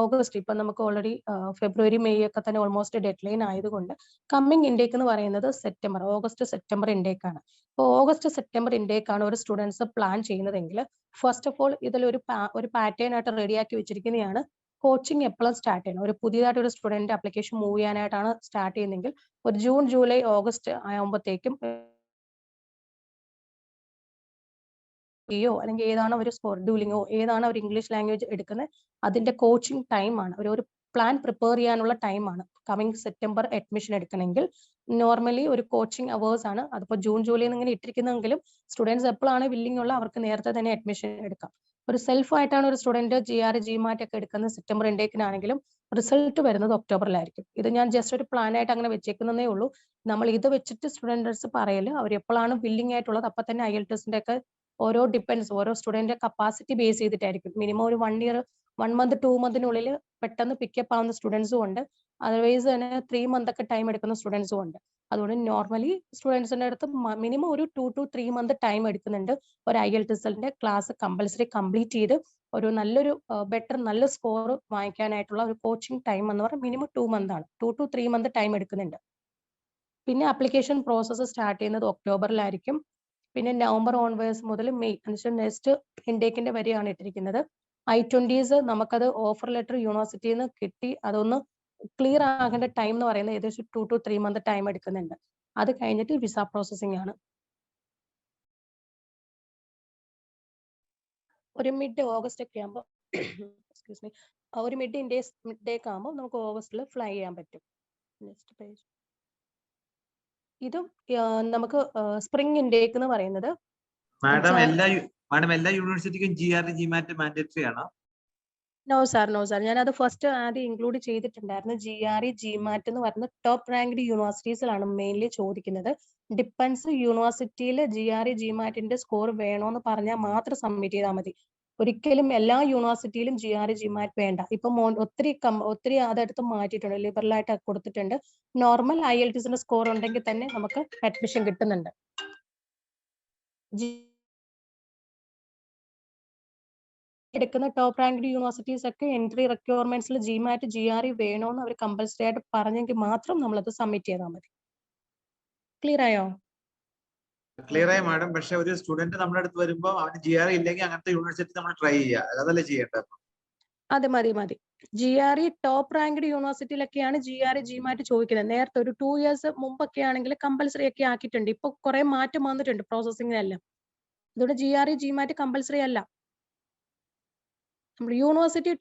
[SPEAKER 1] ഓഗസ്റ്റ് ഇപ്പം നമുക്ക് ഓൾറെഡി ഫെബ്രുവരി മെയ് ഒക്കെ തന്നെ ഓൾമോസ്റ്റ് ഡെഡ് ലൈൻ ആയതുകൊണ്ട് കമ്മിങ് ഇൻടേക്ക് എന്ന് പറയുന്നത് ഓഗസ്റ്റ് സെപ്റ്റംബർ ഇൻടേക്ക് ആണ്. ഇപ്പോൾ ഓഗസ്റ്റ് സെപ്റ്റംബർ ഇൻടേക്ക് ആണ് ഒരു സ്റ്റുഡൻസ് പ്ലാൻ ചെയ്യുന്നതെങ്കിൽ ഫസ്റ്റ് ഓഫ് ഓൾ ഇതിലൊരു പാറ്റേൺ ആയിട്ട് റെഡിയാക്കി വെച്ചിരിക്കുന്നതാണ്. കോച്ചിങ് എപ്പോഴും സ്റ്റാർട്ട് ചെയ്യണം. ഒരു പുതിയതായിട്ട് ഒരു സ്റ്റുഡന്റ് ആപ്ലിക്കേഷൻ മൂവ് ചെയ്യാനായിട്ടാണ് സ്റ്റാർട്ട് ചെയ്യുന്നതെങ്കിൽ ഒരു ജൂൺ ജൂലൈ ഓഗസ്റ്റ് ആകുമ്പോഴത്തേക്കും അല്ലെങ്കിൽ ഏതാണ് ഒരു ഡൂലിങ്ങോ ഏതാണ് ഒരു ഇംഗ്ലീഷ് ലാംഗ്വേജ് എടുക്കുന്നത് അതിന്റെ കോച്ചിങ് ടൈം ആണ്. ഒരു പ്ലാൻ പ്രിപ്പയർ ചെയ്യാനുള്ള ടൈമാണ്. കമ്മിങ് സെപ്റ്റംബർ അഡ്മിഷൻ എടുക്കണമെങ്കിൽ നോർമലി ഒരു കോച്ചിങ് അവേഴ്സ് ആണ്. അതിപ്പോൾ ജൂൺ ജൂലൈ ഇങ്ങനെ ഇട്ടിരിക്കുന്നെങ്കിലും സ്റ്റുഡൻസ് എപ്പോഴാണ് വില്ലിംഗ് ഉള്ള അവർക്ക് നേരത്തെ തന്നെ അഡ്മിഷൻ എടുക്കാം. ഒരു സെൽഫ് ആയിട്ടാണ് ഒരു സ്റ്റുഡന്റ് GRE GMAT ഒക്കെ എടുക്കുന്നത് സെപ്റ്റംബർ ഇൻടേക്കിനാണെങ്കിലും റിസൾട്ട് വരുന്നത് ഒക്ടോബറിലായിരിക്കും. ഇത് ഞാൻ ജസ്റ്റ് ഒരു പ്ലാൻ ആയിട്ട് അങ്ങനെ വെച്ചേക്കുന്നതേ ഉള്ളൂ. നമ്മൾ ഇത് വെച്ചിട്ട് സ്റ്റുഡൻസ് പറയല് അവർ എപ്പോഴാണ് വില്ലിംഗ് ആയിട്ടുള്ളത് അപ്പൊ തന്നെ IELTSന്റെ ഒക്കെ ഓരോ സ്റ്റുഡന്റ് കപ്പാസിറ്റി ബേസ് ചെയ്തിട്ടായിരിക്കും. മിനിമം ഒരു 1 ഇയർ 1 മന്ത് 2 മന്തിനുള്ളിൽ പെട്ടെന്ന് പിക്കപ്പ് ആവുന്ന സ്റ്റുഡൻസും ഉണ്ട്. അതർവൈസ് തന്നെ 3 മന്ത് ഒക്കെ ടൈം എടുക്കുന്ന സ്റ്റുഡൻസും ഉണ്ട്. അതുകൊണ്ട് നോർമലി സ്റ്റുഡൻസിന്റെ അടുത്ത് മിനിമം ഒരു 2 to 3 മന്ത് ടൈം എടുക്കുന്നുണ്ട് ഒരു IELTSന്റെ ക്ലാസ് കമ്പൽസറി കംപ്ലീറ്റ് ചെയ്ത് ഒരു നല്ലൊരു നല്ല സ്കോർ വാങ്ങിക്കാനായിട്ടുള്ള ഒരു കോച്ചിങ് ടൈം എന്ന് പറയുന്നത് മിനിമം 2 മന്ത് ആണ്. 2 to 3 മന്ത് ടൈം എടുക്കുന്നുണ്ട്. പിന്നെ ആപ്ലിക്കേഷൻ പ്രോസസ്സ് സ്റ്റാർട്ട് ചെയ്യുന്നത് ഒക്ടോബറിലായിരിക്കും. പിന്നെ നവംബർ ഓൺവേഴ്സ് മുതൽ മെയ് എന്നുവെച്ചാൽ നെക്സ്റ്റ് ഇൻടേക്കിന്റെ വരെയാണ് ഇട്ടിരിക്കുന്നത്. I-20s നമുക്കത് ഓഫർ ലെറ്റർ യൂണിവേഴ്സിറ്റിയിൽ നിന്ന് കിട്ടി അതൊന്ന് ക്ലിയർ ആകേണ്ട ടൈം എന്ന് പറയുന്നത് ഏകദേശം 2 to 3 month ടൈം എടുക്കുന്നുണ്ട്. അത് കഴിഞ്ഞിട്ട് വിസ പ്രോസസ്സിംഗ് ആണ്. ഒരു മിഡ് ഓഗസ്റ്റ് ഒക്കെ ആകുമ്പോൾ എക്സ്ക്യൂസ് മീ ഒരു മിഡ് ഡേക്ക് ആകുമ്പോൾ നമുക്ക് ഓഗസ്റ്റിൽ ഫ്ലൈ ചെയ്യാൻ പറ്റും. Next page. ഇതും നമുക്ക് സ്പ്രിംഗ് ഇൻടേക്ക് എന്ന് പറയുന്നത്
[SPEAKER 4] മാഡം എല്ലാ യൂണിവേഴ്സിറ്റിക്കും GRE GMAT മാൻഡേറ്ററി ആണോ?
[SPEAKER 1] നോ സാർ ഞാനത് ഫസ്റ്റ് ആദ്യം ഇൻക്ലൂഡ് ചെയ്തിട്ടുണ്ടായിരുന്നു. GRE GMAT എന്ന് പറയുന്ന ടോപ്പ് റാങ്ക്ഡ് യൂണിവേഴ്സിറ്റീസിലാണ് മെയിൻലി ചോദിക്കുന്നത്. ഡിപ്പെൻസ് യൂണിവേഴ്സിറ്റിയിൽ GRE GMATന്റെ സ്കോർ വേണോന്ന് പറഞ്ഞാൽ മാത്രം സബ്മിറ്റ് ചെയ്താൽ മതി. ഒരിക്കലും എല്ലാ യൂണിവേഴ്സിറ്റിയിലും GRE GMAT വേണ്ട. ഇപ്പൊ ഒത്തിരി അതെടുത്ത് മാറ്റിയിട്ടുണ്ട്, ലിബറൽ ആയിട്ട് കൊടുത്തിട്ടുണ്ട്. നോർമൽ IELTSന്റെ സ്കോർ ഉണ്ടെങ്കിൽ തന്നെ നമുക്ക് അഡ്മിഷൻ കിട്ടുന്നുണ്ട്. എടുക്കുന്ന ടോപ്പ് റാങ്ക്ഡ് യൂണിവേഴ്സിറ്റീസ് ഒക്കെ എൻട്രി റിക്വയർമെന്റ്സിൽ GMAT GRE വേണോന്ന് അവർ കമ്പൽസറി ആയിട്ട് പറഞ്ഞെങ്കിൽ മാത്രം നമ്മളത് സബ്മിറ്റ് ചെയ്താൽ മതി. ക്ലിയർ ആയോ?
[SPEAKER 4] ക്ലിയർ ആയി മാഡം. പക്ഷെ ഒരു സ്റ്റുഡന്റ് നമ്മുടെ അടുത്ത് വരുമ്പോൾ അവന് GRE ഇല്ലെങ്കിൽ അങ്ങനത്തെ യൂണിവേഴ്സിറ്റി നമ്മൾ ട്രൈ ചെയ്യുക, അതല്ലേ ചെയ്യേണ്ടത്?
[SPEAKER 1] അതെ മതി. GRE ടോപ്പ് റാങ്ക്ഡ് യൂണിവേഴ്സിറ്റിയിലൊക്കെയാണ് GRE GMAT ചോദിക്കുന്നത്. നേരത്തെ ഒരു 2 years മുമ്പൊക്കെ ആണെങ്കിൽ കമ്പൽസറി ഒക്കെ ആക്കിയിട്ടുണ്ട്. ഇപ്പൊ കുറെ മാറ്റം വന്നിട്ടുണ്ട് പ്രോസസ്സിങ്ങിനെല്ലാം. അതുകൊണ്ട് GRE GMAT കമ്പൽസറി അല്ല. നമ്മുടെ യൂണിവേഴ്സിറ്റി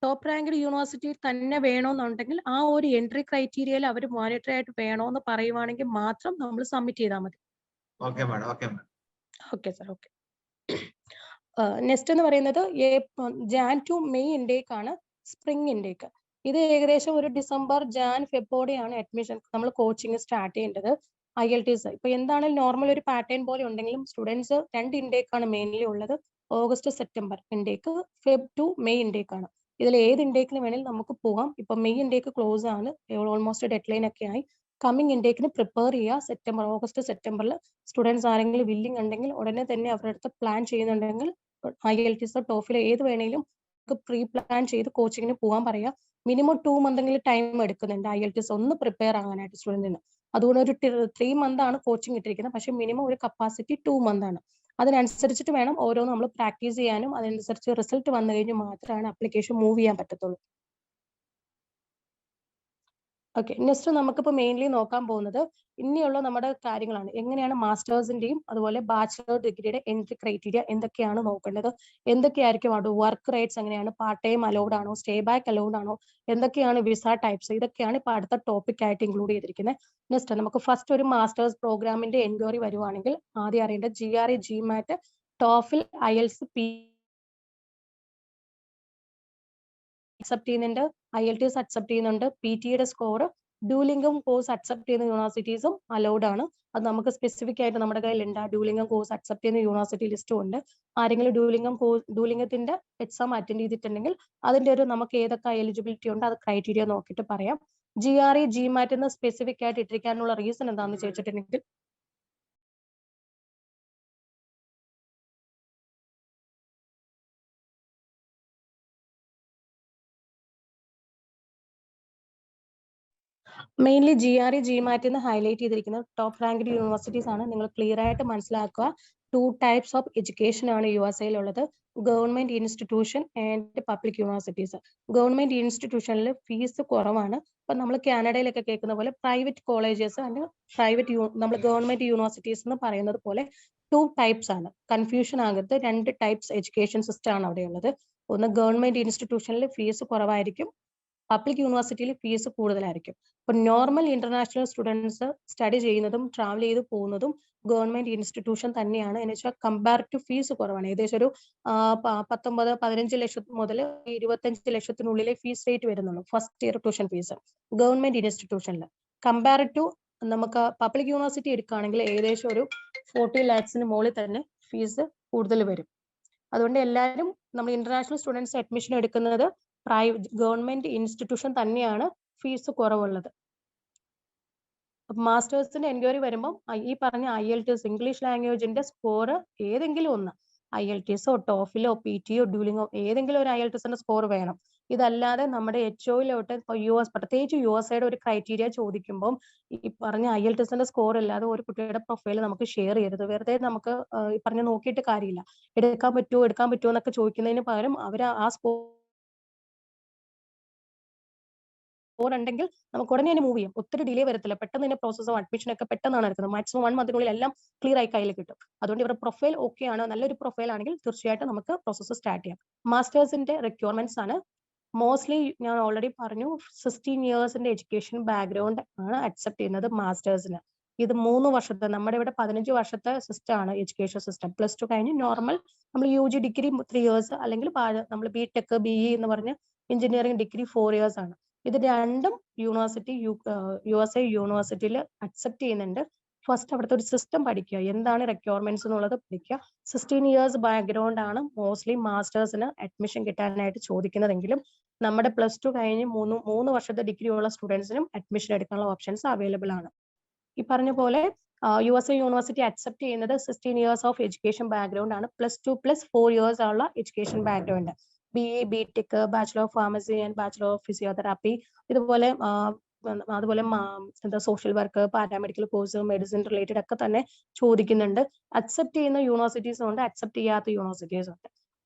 [SPEAKER 1] ടോപ്പ് റാങ്ക്ഡ് യൂണിവേഴ്സിറ്റി തന്നെ വേണമെന്നുണ്ടെങ്കിൽ ആ ഒരു എൻട്രി ക്രൈറ്റീരിയയിൽ അവർ മോണിറ്ററി ആയിട്ട് വേണോന്ന് പറയുവാണെങ്കിൽ മാത്രം നമ്മൾ സബ്മിറ്റ് ചെയ്താൽ മതി.
[SPEAKER 4] Okay madam.
[SPEAKER 1] Okay sir. Okay. Next എന്ന് പറയുന്നത് ജാൻ ടു മെയ് ഇൻടേക്ക് ആണ് സ്പ്രിംഗ് ഇൻടേക്ക്. ഇത് ഏകദേശം ഒരു ഡിസംബർ ജാൻ ഫെബ്രുവരിയാണ് അഡ്മിഷൻ നമ്മൾ കോച്ചിങ് സ്റ്റാർട്ട് ചെയ്യേണ്ടത്. IELTS ഇപ്പൊ എന്താണെങ്കിലും നോർമൽ ഒരു പാറ്റേൺ പോലെ ഉണ്ടെങ്കിലും സ്റ്റുഡൻസ് 2 ഇൻടേക്ക് ആണ് മെയിൻലി ഉള്ളത്. August September intake, Feb to May intake ആണ്. ഇതിൽ ഏത് ഇൻടേക്കിന് വേണമെങ്കിലും നമുക്ക് പോകാം. ഇപ്പൊ മെയ് ഇൻടേക്ക് ക്ലോസ് ആണ്, ഓൾമോസ്റ്റ് ഡെഡ് ലൈൻ ഒക്കെ ആയി. കമ്മിങ് ഇൻടേക്കിന് പ്രിപ്പയർ ചെയ്യുക. ഓഗസ്റ്റ് സെപ്റ്റംബറിൽ സ്റ്റുഡൻസ് ആരെങ്കിലും വില്ലിംഗ് ഉണ്ടെങ്കിൽ ഉടനെ തന്നെ അവരുടെ അടുത്ത് പ്ലാൻ ചെയ്യുന്നുണ്ടെങ്കിൽ IELTS TOEFL ഏത് വേണമെങ്കിലും പ്രീ പ്ലാൻ ചെയ്ത് കോച്ചിങ്ങിന് പോകാൻ പറയാം. മിനിമം 2 month ടൈം എടുക്കുന്നുണ്ട് IELTS ഒന്ന് പ്രിപ്പയർ ആകാനായിട്ട് സ്റ്റുഡന്റിന്. അതുകൊണ്ട് ഒരു 3 month ആണ് കോച്ചിങ് ഇട്ടിരിക്കുന്നത്. പക്ഷെ മിനിമം ഒരു കപ്പാസിറ്റി 2 month ആണ്. അതിനനുസരിച്ചിട്ട് വേണം ഓരോന്ന് നമ്മൾ പ്രാക്ടീസ് ചെയ്യാനും. അതനുസരിച്ച് റിസൾട്ട് വന്നു കഴിഞ്ഞ് മാത്രമാണ് ആപ്ലിക്കേഷൻ മൂവ് ചെയ്യാൻ പറ്റത്തുള്ളൂ. ഓക്കെ. നെക്സ്റ്റ് നമുക്കിപ്പോൾ മെയിൻലി നോക്കാൻ പോകുന്നത് ഇനിയുള്ള നമ്മുടെ കാര്യങ്ങളാണ്. എങ്ങനെയാണ് മാസ്റ്റേഴ്സിന്റെയും അതുപോലെ ബാച്ചിലർ ഡിഗ്രിയുടെ എൻട്രി ക്രൈറ്റീരിയ എന്തൊക്കെയാണ് നോക്കേണ്ടത്, എന്തൊക്കെയായിരിക്കും അവിടെ വർക്ക് റേറ്റ്സ്, എങ്ങനെയാണ് പാർട്ട് ടൈം അലൗഡ് ആണോ, സ്റ്റേ ബാക്ക് അലൗഡ് ആണോ, എന്തൊക്കെയാണ് വിസ ടൈപ്സ്, ഇതൊക്കെയാണ് ഇപ്പൊ അടുത്ത ടോപ്പിക് ആയിട്ട് ഇൻക്ലൂഡ് ചെയ്തിരിക്കുന്നത്. നെക്സ്റ്റ് നമുക്ക് ഫസ്റ്റ് ഒരു മാസ്റ്റേഴ്സ് പ്രോഗ്രാമിന്റെ എൻക്വയറി വരുവാണെങ്കിൽ ആദ്യം അറിയേണ്ടത് GRE GMAT TOEFL IELTS accept ചെയ്യുന്നുണ്ട്, IELTS അക്സെപ്റ്റ് ചെയ്യുന്നുണ്ട്, PTയുടെ സ്കോർ, ഡ്യൂലിംഗം കോഴ്സ് അക്സെപ്റ്റ് ചെയ്യുന്ന യൂണിവേഴ്സിറ്റീസും അലൗഡ് ആണ്. അത് നമുക്ക് സ്പെസിഫിക് ആയിട്ട് നമ്മുടെ കയ്യിലുണ്ട്. ഡ്യൂലിംഗം കോഴ്സ് അക്സെപ്റ്റ് ചെയ്യുന്ന യൂണിവേഴ്സിറ്റി ലിസ്റ്റും ഉണ്ട്. ആരെങ്കിലും ഡ്യൂലിംഗത്തിന്റെ എക്സാം അറ്റൻഡ് ചെയ്തിട്ടുണ്ടെങ്കിൽ അതിന്റെ ഒരു നമുക്ക് ഏതൊക്കെ എലിജിബിലിറ്റി ഉണ്ട് അത് ക്രൈറ്റീരിയ നോക്കിയിട്ട് പറയാം. GRE GMAT എന്ന് സ്പെസിഫിക് ആയിട്ട് ഇട്ടിരിക്കാനുള്ള റീസൺ എന്താണെന്ന് ചോദിച്ചിട്ടുണ്ടെങ്കിൽ മെയിൻലി GRE GMAT എന്ന് ഹൈലൈറ്റ് ചെയ്തിരിക്കുന്നത് ടോപ്പ് റാങ്ക്ഡ് യൂണിവേഴ്സിറ്റീസ് ആണ്. നിങ്ങൾ ക്ലിയർ ആയിട്ട് മനസ്സിലാക്കുക. 2 types ഓഫ് എഡ്യൂക്കേഷൻ ആണ് USA ഉള്ളത്. Government institution and public universities. ഗവൺമെന്റ് ഇൻസ്റ്റിറ്റ്യൂഷനിൽ ഫീസ് കുറവാണ്. ഇപ്പൊ നമ്മൾ കാനഡയിലൊക്കെ കേൾക്കുന്ന പോലെ പ്രൈവറ്റ് കോളേജസ് ആൻഡ് നമ്മൾ ഗവൺമെന്റ് യൂണിവേഴ്സിറ്റീസ് എന്ന് പറയുന്നത് പോലെ 2 types ആണ്. കൺഫ്യൂഷൻ ആകരുത്. 2 types എഡ്യൂക്കേഷൻ സിസ്റ്റം ആണ് അവിടെ ഉള്ളത്. ഒന്ന് ഗവൺമെന്റ് ഇൻസ്റ്റിറ്റ്യൂഷനിൽ ഫീസ് കുറവായിരിക്കും, പബ്ലിക് യൂണിവേഴ്സിറ്റിയിൽ ഫീസ് കൂടുതലായിരിക്കും. ഇപ്പൊ നോർമൽ ഇന്റർനാഷണൽ സ്റ്റുഡൻസ് സ്റ്റഡി ചെയ്യുന്നതും ട്രാവൽ ചെയ്ത് പോകുന്നതും ഗവൺമെന്റ് ഇൻസ്റ്റിറ്റ്യൂഷൻ തന്നെയാണ്. എന്ന് വെച്ചാൽ കമ്പയർ ടു ഫീസ് കുറവാണ്. ഏകദേശം ഒരു 15 ലക്ഷം മുതൽ 25 ലക്ഷത്തിനുള്ളിലെ ഫീസ് റേറ്റ് വരുന്നുള്ളൂ first year tuition fees government ഇൻസ്റ്റിറ്റ്യൂഷനിൽ. കമ്പയർ ടു നമുക്ക് പബ്ലിക് യൂണിവേഴ്സിറ്റി എടുക്കുകയാണെങ്കിൽ ഏകദേശം ഒരു 40 lakhs മുകളിൽ തന്നെ ഫീസ് കൂടുതൽ വരും. അതുകൊണ്ട് എല്ലാവരും നമ്മൾ ഇന്റർനാഷണൽ സ്റ്റുഡൻസ് അഡ്മിഷൻ എടുക്കുന്നത് പ്രൈവറ്റ് ഗവൺമെന്റ് ഇൻസ്റ്റിറ്റ്യൂഷൻ തന്നെയാണ് ഫീസ് കുറവുള്ളത്. മാസ്റ്റേഴ്സിന്റെ എൻക്വയറി വരുമ്പോൾ ഈ പറഞ്ഞ IELTS ഇംഗ്ലീഷ് ലാംഗ്വേജിന്റെ സ്കോർ ഏതെങ്കിലും ഒന്ന് IELTSോ TOEFLോ PTയോ ഡ്യൂലിംഗോ ഏതെങ്കിലും ഒരു IELTSന്റെ സ്കോർ വേണം. ഇതല്ലാതെ നമ്മുടെ HOയിലോട്ട് പ്രത്യേകിച്ച് USA ഒരു ക്രൈറ്റീരിയ ചോദിക്കുമ്പോൾ ഈ പറഞ്ഞ IELTSന്റെ സ്കോർ ഇല്ലാതെ ഒരു കുട്ടിയുടെ പ്രൊഫൈൽ നമുക്ക് ഷെയർ ചെയ്യരുത്. വെറുതെ നമുക്ക് ഈ പറഞ്ഞ നോക്കിയിട്ട് കാര്യമില്ല. എടുക്കാൻ പറ്റുമോ എന്നൊക്കെ ചോദിക്കുന്നതിന് പകരം അവർ ആ സ്കോർ ഉണ്ടെങ്കിൽ നമുക്ക് ഉടനെ തന്നെ മൂവ് ചെയ്യാം. ഒത്തിരി ഡിലേ വരത്തില്ല. പെട്ടെന്ന് തന്നെ പ്രോസസ്സും അഡ്മിഷൻ ഒക്കെ പെട്ടെന്നാണ് നടക്കുന്നത്. മാക്സിമം 1 മന്തിനുള്ളിൽ എല്ലാം ക്ലിയർ ആയി കയ്യിൽ കിട്ടും. അതുകൊണ്ട് ഇവരുടെ പ്രൊഫൈൽ ഓക്കെ ആണ്, നല്ലൊരു പ്രൊഫൈൽ ആണെങ്കിൽ തീർച്ചയായിട്ടും നമുക്ക് പ്രോസസ്സ് സ്റ്റാർട്ട് ചെയ്യാം. മാസ്റ്റേഴ്സിന്റെ റിക്വയർമെന്റ്സ് ആണ് മോസ്റ്റ്ലി ഞാൻ ഓൾറെഡി പറഞ്ഞു 16 ഇയേഴ്സിന്റെ എഡ്യൂക്കേഷൻ ബാക്ക്ഗ്രൗണ്ട് ആണ് അക്സെപ്റ്റ് ചെയ്യുന്നത് മാസ്റ്റേഴ്സിന്. ഇത് 3 വർഷത്തെ, നമ്മുടെ ഇവിടെ 15 വർഷത്തെ സിസ്റ്റം ആണ് എഡ്യൂക്കേഷൻ സിസ്റ്റം. പ്ലസ് 2 കഴിഞ്ഞ് നോർമൽ നമ്മൾ UG ഡിഗ്രി 3 ഇയേഴ്സ് അല്ലെങ്കിൽ നമ്മൾ BTech BE എന്ന് പറഞ്ഞ് എഞ്ചിനീയറിംഗ് ഡിഗ്രി 4 ഇയേഴ്സ് ആണ്. ഇത് രണ്ടും യൂണിവേഴ്സിറ്റി USA യൂണിവേഴ്സിറ്റിയിൽ അക്സെപ്റ്റ് ചെയ്യുന്നുണ്ട്. ഫസ്റ്റ് അവിടുത്തെ ഒരു സിസ്റ്റം പഠിക്കുക, എന്താണ് റിക്വയർമെന്റ്സ് എന്നുള്ളത് പഠിക്കുക. 16 ഇയേഴ്സ് ബാക്ക്ഗ്രൗണ്ട് ആണ് മോസ്റ്റ്ലി മാസ്റ്റേഴ്സിന് അഡ്മിഷൻ കിട്ടാനായിട്ട് ചോദിക്കുന്നതെങ്കിലും നമ്മുടെ പ്ലസ് 2 കഴിഞ്ഞ് 3 വർഷത്തെ ഡിഗ്രി ഉള്ള സ്റ്റുഡൻസിനും അഡ്മിഷൻ എടുക്കാനുള്ള ഓപ്ഷൻസ് അവൈലബിൾ ആണ്. ഈ പറഞ്ഞ പോലെ USA യൂണിവേഴ്സിറ്റി അക്സെപ്റ്റ് ചെയ്യുന്നത് 16 ഇയേഴ്സ് ഓഫ് എഡ്യൂക്കേഷൻ ബാക്ക്ഗ്രൗണ്ട് ആണ്. പ്ലസ് 2 + 4 ഇയേഴ്സ് ഉള്ള education background. BE, BTech, bachelor of pharmacy and bachelor of physiotherapy, അതുപോലെ എന്താ social work, paramedical course, medicine related ഒക്കെ തന്നെ ചോദിക്കുന്നുണ്ട്. അക്സെപ്റ്റ് ചെയ്യുന്ന യൂണിവേഴ്സിറ്റീസ് ഉണ്ട്, അക്സെപ്റ്റ് ചെയ്യാത്ത യൂണിവേഴ്സിറ്റീസ് ഉണ്ട്.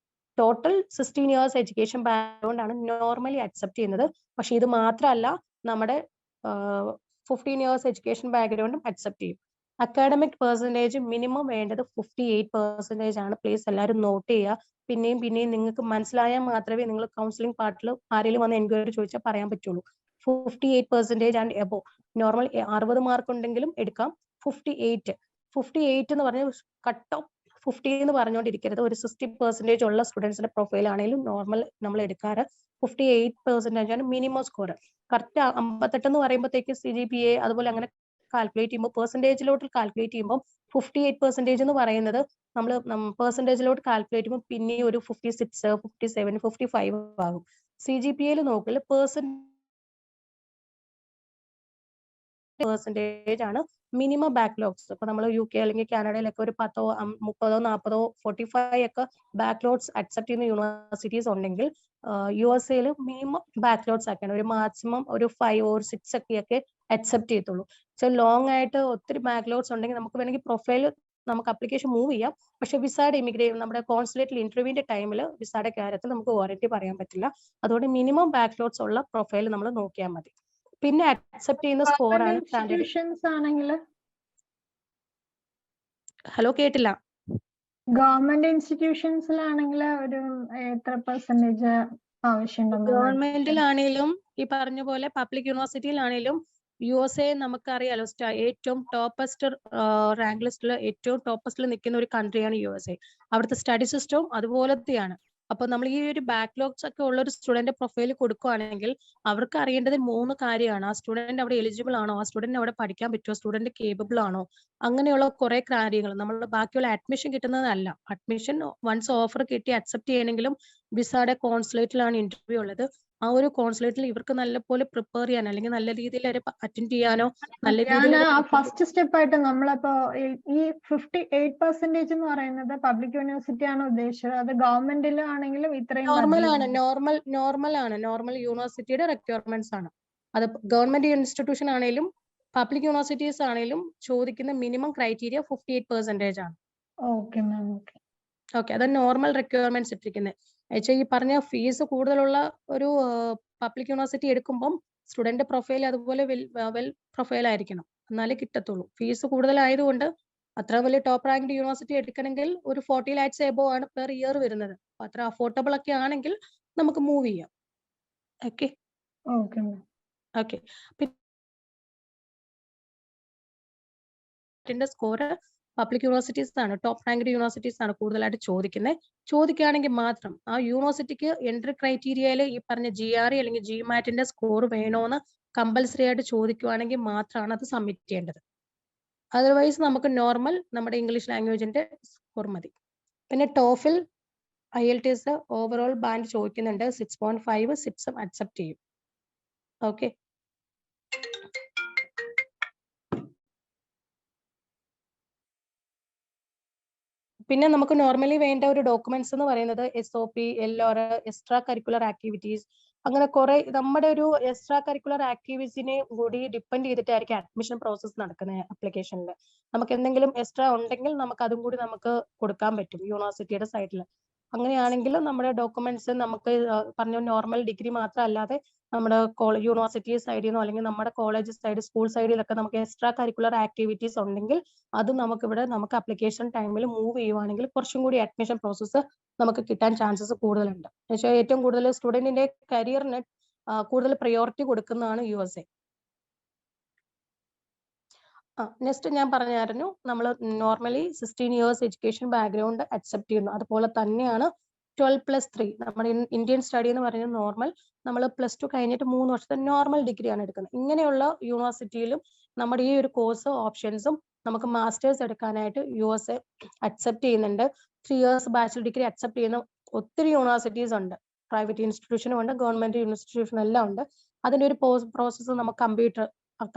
[SPEAKER 1] ടോട്ടൽ 16 ഇയേഴ്സ് എഡ്യൂക്കേഷൻ ബാക്ക്ഗ്രൗണ്ട് ആണ് നോർമലി അക്സെപ്റ്റ് ചെയ്യുന്നത്. പക്ഷെ ഇത് മാത്രമല്ല, നമ്മുടെ 15 ഇയേഴ്സ് എഡ്യൂക്കേഷൻ ബാക്ക്ഗ്രൗണ്ടും അക്സെപ്റ്റ് ചെയ്യും. അക്കാഡമിക് പെർസെൻറ്റേജ് മിനിമം വേണ്ടത് 58% ആണ്. പ്ലീസ് എല്ലാവരും നോട്ട് ചെയ്യുക. പിന്നെയും നിങ്ങൾക്ക് മനസ്സിലായാൽ മാത്രമേ നിങ്ങൾ കൗൺസിലിംഗ് പാർട്ടിൽ ആരെങ്കിലും വന്ന് എൻക്വയറി ചോദിച്ചാൽ പറയാൻ പറ്റുള്ളൂ. 58% ആൻഡ് എബോ. നോർമൽ 60 മാർക്ക് ഉണ്ടെങ്കിലും എടുക്കാം. 58 എന്ന് പറഞ്ഞാൽ കട്ട് ഓഫ് 50 എന്ന് പറഞ്ഞുകൊണ്ടിരിക്കരുത്. ഒരു 60% ഉള്ള സ്റ്റുഡൻസിന്റെ പ്രൊഫൈൽ ആണെങ്കിലും നോർമൽ നമ്മൾ എടുക്കാറ് 58% ആണ് മിനിമം സ്കോർ. കറക്റ്റ് 58 എന്ന് പറയുമ്പോഴത്തേക്ക് CGPA അതുപോലെ അങ്ങനെ കാൽക്കുലേറ്റ് ചെയ്യുമ്പോൾ പെർസെൻറ്റേജിലോട്ട് കാൽക്കുലേറ്റ് ചെയ്യുമ്പോൾ 58% എന്ന് പറയുന്നത് നമ്മൾ പെർസെൻറ്റേജിലോട്ട് കാൽക്കുലേറ്റ് ചെയ്യുമ്പോൾ പിന്നെ ഒരു 56, 57, 55 ആകും. CGPA നോക്കൽ പെർസെൻറ്റേജ് ആണ് മിനിമം ബാക്ക്ലോഗ്സ്. ഇപ്പൊ നമ്മൾ UK അല്ലെങ്കിൽ കാനഡയിലൊക്കെ ഒരു 10, 30, 40, 45 ഒക്കെ ബാക്ക്ലോഗ്സ് അക്സെപ്റ്റ് ചെയ്യുന്ന യൂണിവേഴ്സിറ്റീസ് ഉണ്ടെങ്കിൽ USA മിനിമം ബാക്ക്ലോഗ്സ് ആക്കാണ്. ഒരു മാക്സിമം ഒരു 5 or 6 ഒക്കെ അക്സെപ്റ്റ് ചെയ്യത്തുള്ളൂ. സോ ലോങ് ആയിട്ട് ഒത്തിരി ബാക്ക്ലോഗ്സ് ഉണ്ടെങ്കിൽ നമുക്ക് വേണമെങ്കിൽ പ്രൊഫൈൽ നമുക്ക് അപ്ലിക്കേഷൻ മൂവ് ചെയ്യാം. പക്ഷെ വിസയുടെ നമ്മുടെ കോൺസുലേറ്റിൽ ഇന്റർവ്യൂവിന്റെ ടൈമിൽ വിസയുടെ കാര്യത്തിൽ നമുക്ക് വാറന്റി പറയാൻ പറ്റില്ല. അതുകൊണ്ട് മിനിമം ബാക്ക്ലോഗ്സ് ഉള്ള പ്രൊഫൈൽ നമ്മൾ നോക്കിയാൽ മതി. പിന്നെ അക്സെപ്റ്റ് ചെയ്യുന്ന സ്കോർ ആണ്
[SPEAKER 2] ഇൻസ്റ്റിറ്റ്യൂഷൻസ് ആണെങ്കിൽ
[SPEAKER 1] ഹലോ കേട്ടില്ല.
[SPEAKER 2] ഗവൺമെന്റ് ഇൻസ്റ്റിറ്റ്യൂഷൻസിലാണെങ്കിൽ ഒരു എത്ര പെർസെന്റേജ് ആവശ്യമുണ്ടെന്ന്
[SPEAKER 1] ഗവൺമെന്റിലാണെങ്കിലും ഈ പറഞ്ഞ പോലെ പബ്ലിക് യൂണിവേഴ്സിറ്റിയിലാണെങ്കിലും USA നമുക്കറിയാലോ ഏറ്റവും ടോപ്പസ്റ്റ് റാങ്ക് ലിസ്റ്റിൽ ഏറ്റവും ടോപ്പസ്റ്റിൽ നിൽക്കുന്ന ഒരു കൺട്രിയാണ് USA. അവിടുത്തെ സ്റ്റഡി സിസ്റ്റവും അതുപോലത്തെയാണ്. അപ്പൊ നമ്മൾ ഈ ഒരു ബാക്ക്ലോഗ്സ് ഒക്കെ ഉള്ള ഒരു സ്റ്റുഡന്റ് പ്രൊഫൈൽ കൊടുക്കുകയാണെങ്കിൽ അവർക്ക് അറിയേണ്ടത് 3 കാര്യമാണ്. ആ സ്റ്റുഡന്റ് അവിടെ എലിജിബിൾ ആണോ, ആ സ്റ്റുഡന്റ് അവിടെ പഠിക്കാൻ പറ്റുമോ, സ്റ്റുഡന്റ് കേപ്പബിൾ ആണോ, അങ്ങനെയുള്ള കുറെ കാര്യങ്ങൾ. നമ്മൾ ബാക്കിയുള്ള അഡ്മിഷൻ കിട്ടുന്നതല്ല. അഡ്മിഷൻ വൺസ് ഓഫർ കിട്ടി അക്സെപ്റ്റ് ചെയ്യണമെങ്കിലും വിസയുടെ കോൺസുലേറ്റിലാണ് ഇന്റർവ്യൂ ഉള്ളത്. ആ ഒരു കോൺസുലേറ്റിൽ ഇവർക്ക് നല്ലപോലെ പ്രിപ്പയർ ചെയ്യാൻ അല്ലെങ്കിൽ നല്ല രീതിയിൽ അറ്റൻഡ് ചെയ്യാനോ നല്ല രീതിയിൽ
[SPEAKER 2] ഫസ്റ്റ് സ്റ്റെപ്പ് ആയിട്ട് നമ്മളിപ്പോ ഈ 58% എന്ന് പറയുന്നത് പബ്ലിക് യൂണിവേഴ്സിറ്റി ആണ് ഉദ്ദേശിച്ചത്. അത് ഗവൺമെന്റിലാണെങ്കിലും ഇത്രയും
[SPEAKER 1] നോർമൽ യൂണിവേഴ്സിറ്റിയുടെ റിക്വയർമെന്റ്സ് ആണ്. അത് ഗവൺമെന്റ് ഇൻസ്റ്റിറ്റ്യൂഷൻ ആണെങ്കിലും പബ്ലിക് യൂണിവേഴ്സിറ്റീസ് ആണെങ്കിലും ചോദിക്കുന്ന മിനിമം ക്രൈറ്റീരിയ 58% ആണ്. ഓക്കെ, അത് നോർമൽ റിക്വയർമെന്റ്സ് ഇട്ടിരിക്കുന്നത്. ഈ പറഞ്ഞ ഫീസ് കൂടുതലുള്ള ഒരു പബ്ലിക് യൂണിവേഴ്സിറ്റി എടുക്കുമ്പോൾ സ്റ്റുഡന്റ് പ്രൊഫൈൽ അതുപോലെ വെൽ പ്രൊഫൈൽ ആയിരിക്കണം, എന്നാലേ കിട്ടത്തുള്ളൂ. ഫീസ് കൂടുതലായതുകൊണ്ട് അത്ര വലിയ ടോപ്പ് റാങ്ക്ഡ് യൂണിവേഴ്സിറ്റി എടുക്കണമെങ്കിൽ ഒരു 40 lakhs എബോ ആണ് പെർ ഇയർ വരുന്നത്. അപ്പൊ അത്ര അഫോർഡബിൾ ഒക്കെ ആണെങ്കിൽ നമുക്ക് മൂവ് ചെയ്യാം. ഓക്കെ. പിന്നെ സ്കോർ പബ്ലിക് യൂണിവേഴ്സിറ്റീസ് ആണ്, ടോപ്പ് റാങ്ക്ഡ് യൂണിവേഴ്സിറ്റീസ് ആണ് കൂടുതലായിട്ട് ചോദിക്കുകയാണെങ്കിൽ മാത്രം ആ യൂണിവേഴ്സിറ്റിക്ക് എൻട്രി ക്രൈറ്റീരിയയിൽ ഈ പറഞ്ഞ GRE അല്ലെങ്കിൽ GMATന്റെ സ്കോർ വേണോന്ന് കമ്പൽസറി ആയിട്ട് ചോദിക്കുവാണെങ്കിൽ മാത്രമാണ് അത് സബ്മിറ്റ് ചെയ്യേണ്ടത്. അതർവൈസ് നമുക്ക് നോർമൽ നമ്മുടെ ഇംഗ്ലീഷ് ലാംഗ്വേജിന്റെ സ്കോർ മതി. പിന്നെ ടോഫിൽ IELTS ഓവറോൾ ബാൻഡ് ചോദിക്കുന്നുണ്ട്. 6.5 സിപ്സും അക്സെപ്റ്റ് ചെയ്യും. ഓക്കെ. പിന്നെ നമുക്ക് നോർമലി വേണ്ട ഒരു ഡോക്യുമെന്റ്സ് എന്ന് പറയുന്നത് SOP, LOR, extra curricular activities, അങ്ങനെ കുറെ നമ്മുടെ ഒരു എക്സ്ട്രാ കരിക്കുലർ ആക്ടിവിറ്റീസിനെ കൂടി ഡിപ്പെൻഡ് ചെയ്തിട്ടായിരിക്കും അഡ്മിഷൻ പ്രോസസ്സ് നടക്കുന്നത് ആപ്ലിക്കേഷനിൽ. നമുക്ക് എന്തെങ്കിലും എക്സ്ട്രാ ഉണ്ടെങ്കിൽ നമുക്ക് അതും കൂടി നമുക്ക് കൊടുക്കാൻ പറ്റും യൂണിവേഴ്സിറ്റിയുടെ സൈഡിൽ. അങ്ങനെയാണെങ്കിൽ നമ്മുടെ ഡോക്യുമെന്റ്സ് നമുക്ക് പറഞ്ഞ നോർമൽ ഡിഗ്രി മാത്രമല്ലാതെ നമ്മുടെ യൂണിവേഴ്സിറ്റി സൈഡിൽ നിന്നോ അല്ലെങ്കിൽ നമ്മുടെ കോളേജ് സൈഡ് സ്കൂൾ സൈഡിലൊക്കെ നമുക്ക് എക്സ്ട്രാ കരിക്കുലർ ആക്ടിവിറ്റീസ് ഉണ്ടെങ്കിൽ അത് നമുക്ക് അപ്ലിക്കേഷൻ ടൈമിൽ മൂവ് ചെയ്യുവാണെങ്കിൽ കുറച്ചും കൂടി അഡ്മിഷൻ പ്രോസസ്സ് നമുക്ക് കിട്ടാൻ ചാൻസസ് കൂടുതലുണ്ട്. എന്നുവെച്ചാൽ ഏറ്റവും കൂടുതൽ സ്റ്റുഡന്റിന്റെ കരിയറിന് കൂടുതൽ പ്രയോറിറ്റി കൊടുക്കുന്നതാണ് USA. നെക്സ്റ്റ് ഞാൻ പറഞ്ഞായിരുന്നു, നമ്മൾ normally 16 years education background accept ചെയ്യുന്നു. അതുപോലെ തന്നെയാണ് 12+3 നമ്മുടെ ഇന്ത്യൻ സ്റ്റഡി എന്ന് പറയുന്നത് നോർമൽ. നമ്മൾ +2 കഴിഞ്ഞിട്ട് 3 വർഷത്തെ നോർമൽ ഡിഗ്രിയാണ് എടുക്കുന്നത്. ഇങ്ങനെയുള്ള യൂണിവേഴ്സിറ്റിയിലും നമ്മുടെ ഈ ഒരു കോഴ്സ് ഓപ്ഷൻസും നമുക്ക് മാസ്റ്റേഴ്സ് എടുക്കാനായിട്ട് USA അക്സെപ്റ്റ് ചെയ്യുന്നുണ്ട്. 3 years ബാച്ചിലർ ഡിഗ്രി അക്സെപ്റ്റ് ചെയ്യുന്ന ഒത്തിരി യൂണിവേഴ്സിറ്റീസ് ഉണ്ട്. പ്രൈവറ്റ് ഇൻസ്റ്റിറ്റ്യൂഷനും ഉണ്ട്, ഗവൺമെന്റ് ഇൻസ്റ്റിറ്റ്യൂഷൻ എല്ലാം ഉണ്ട്. അതിന്റെ ഒരു പ്രോസസ്സ് നമുക്ക്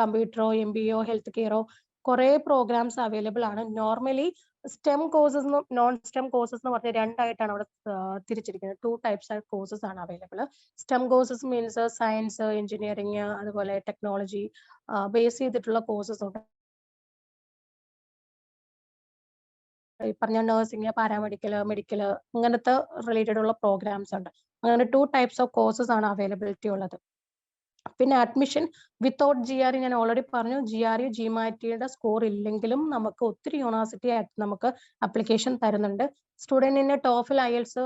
[SPEAKER 1] കമ്പ്യൂട്ടറോ MBA ഹെൽത്ത് കെയറോ കുറെ പ്രോഗ്രാംസ് അവൈലബിൾ ആണ്. Normally stem courses non stem courses എന്ന് പറഞ്ഞ രണ്ടായിട്ടാണ് അവിടെ തിരിച്ചിരിക്കുന്നത്. 2 types ഓഫ് കോഴ്സസ് ആണ് available. Stem courses means science, engineering, അതുപോലെ ടെക്നോളജി ബേസ് ചെയ്തിട്ടുള്ള കോഴ്സസ് ഉണ്ട്. ഈ പറഞ്ഞ നഴ്സിംഗ്, പാരാമെഡിക്കൽ, മെഡിക്കൽ അങ്ങനത്തെ റിലേറ്റഡ് ഉള്ള പ്രോഗ്രാംസ് ഉണ്ട്. അങ്ങനെ 2 types ഓഫ് കോഴ്സസ് ആണ് അവൈലബിലിറ്റി ഉള്ളത്. പിന്നെ അഡ്മിഷൻ വിത്തൗട്ട് GRE ഞാൻ ഓൾറെഡി പറഞ്ഞു. GRE GMATയുടെ സ്കോർ ഇല്ലെങ്കിലും നമുക്ക് ഒത്തിരി യൂണിവേഴ്സിറ്റി നമുക്ക് അപ്ലിക്കേഷൻ തരുന്നുണ്ട്. സ്റ്റുഡന്റിന് TOEFL IELTS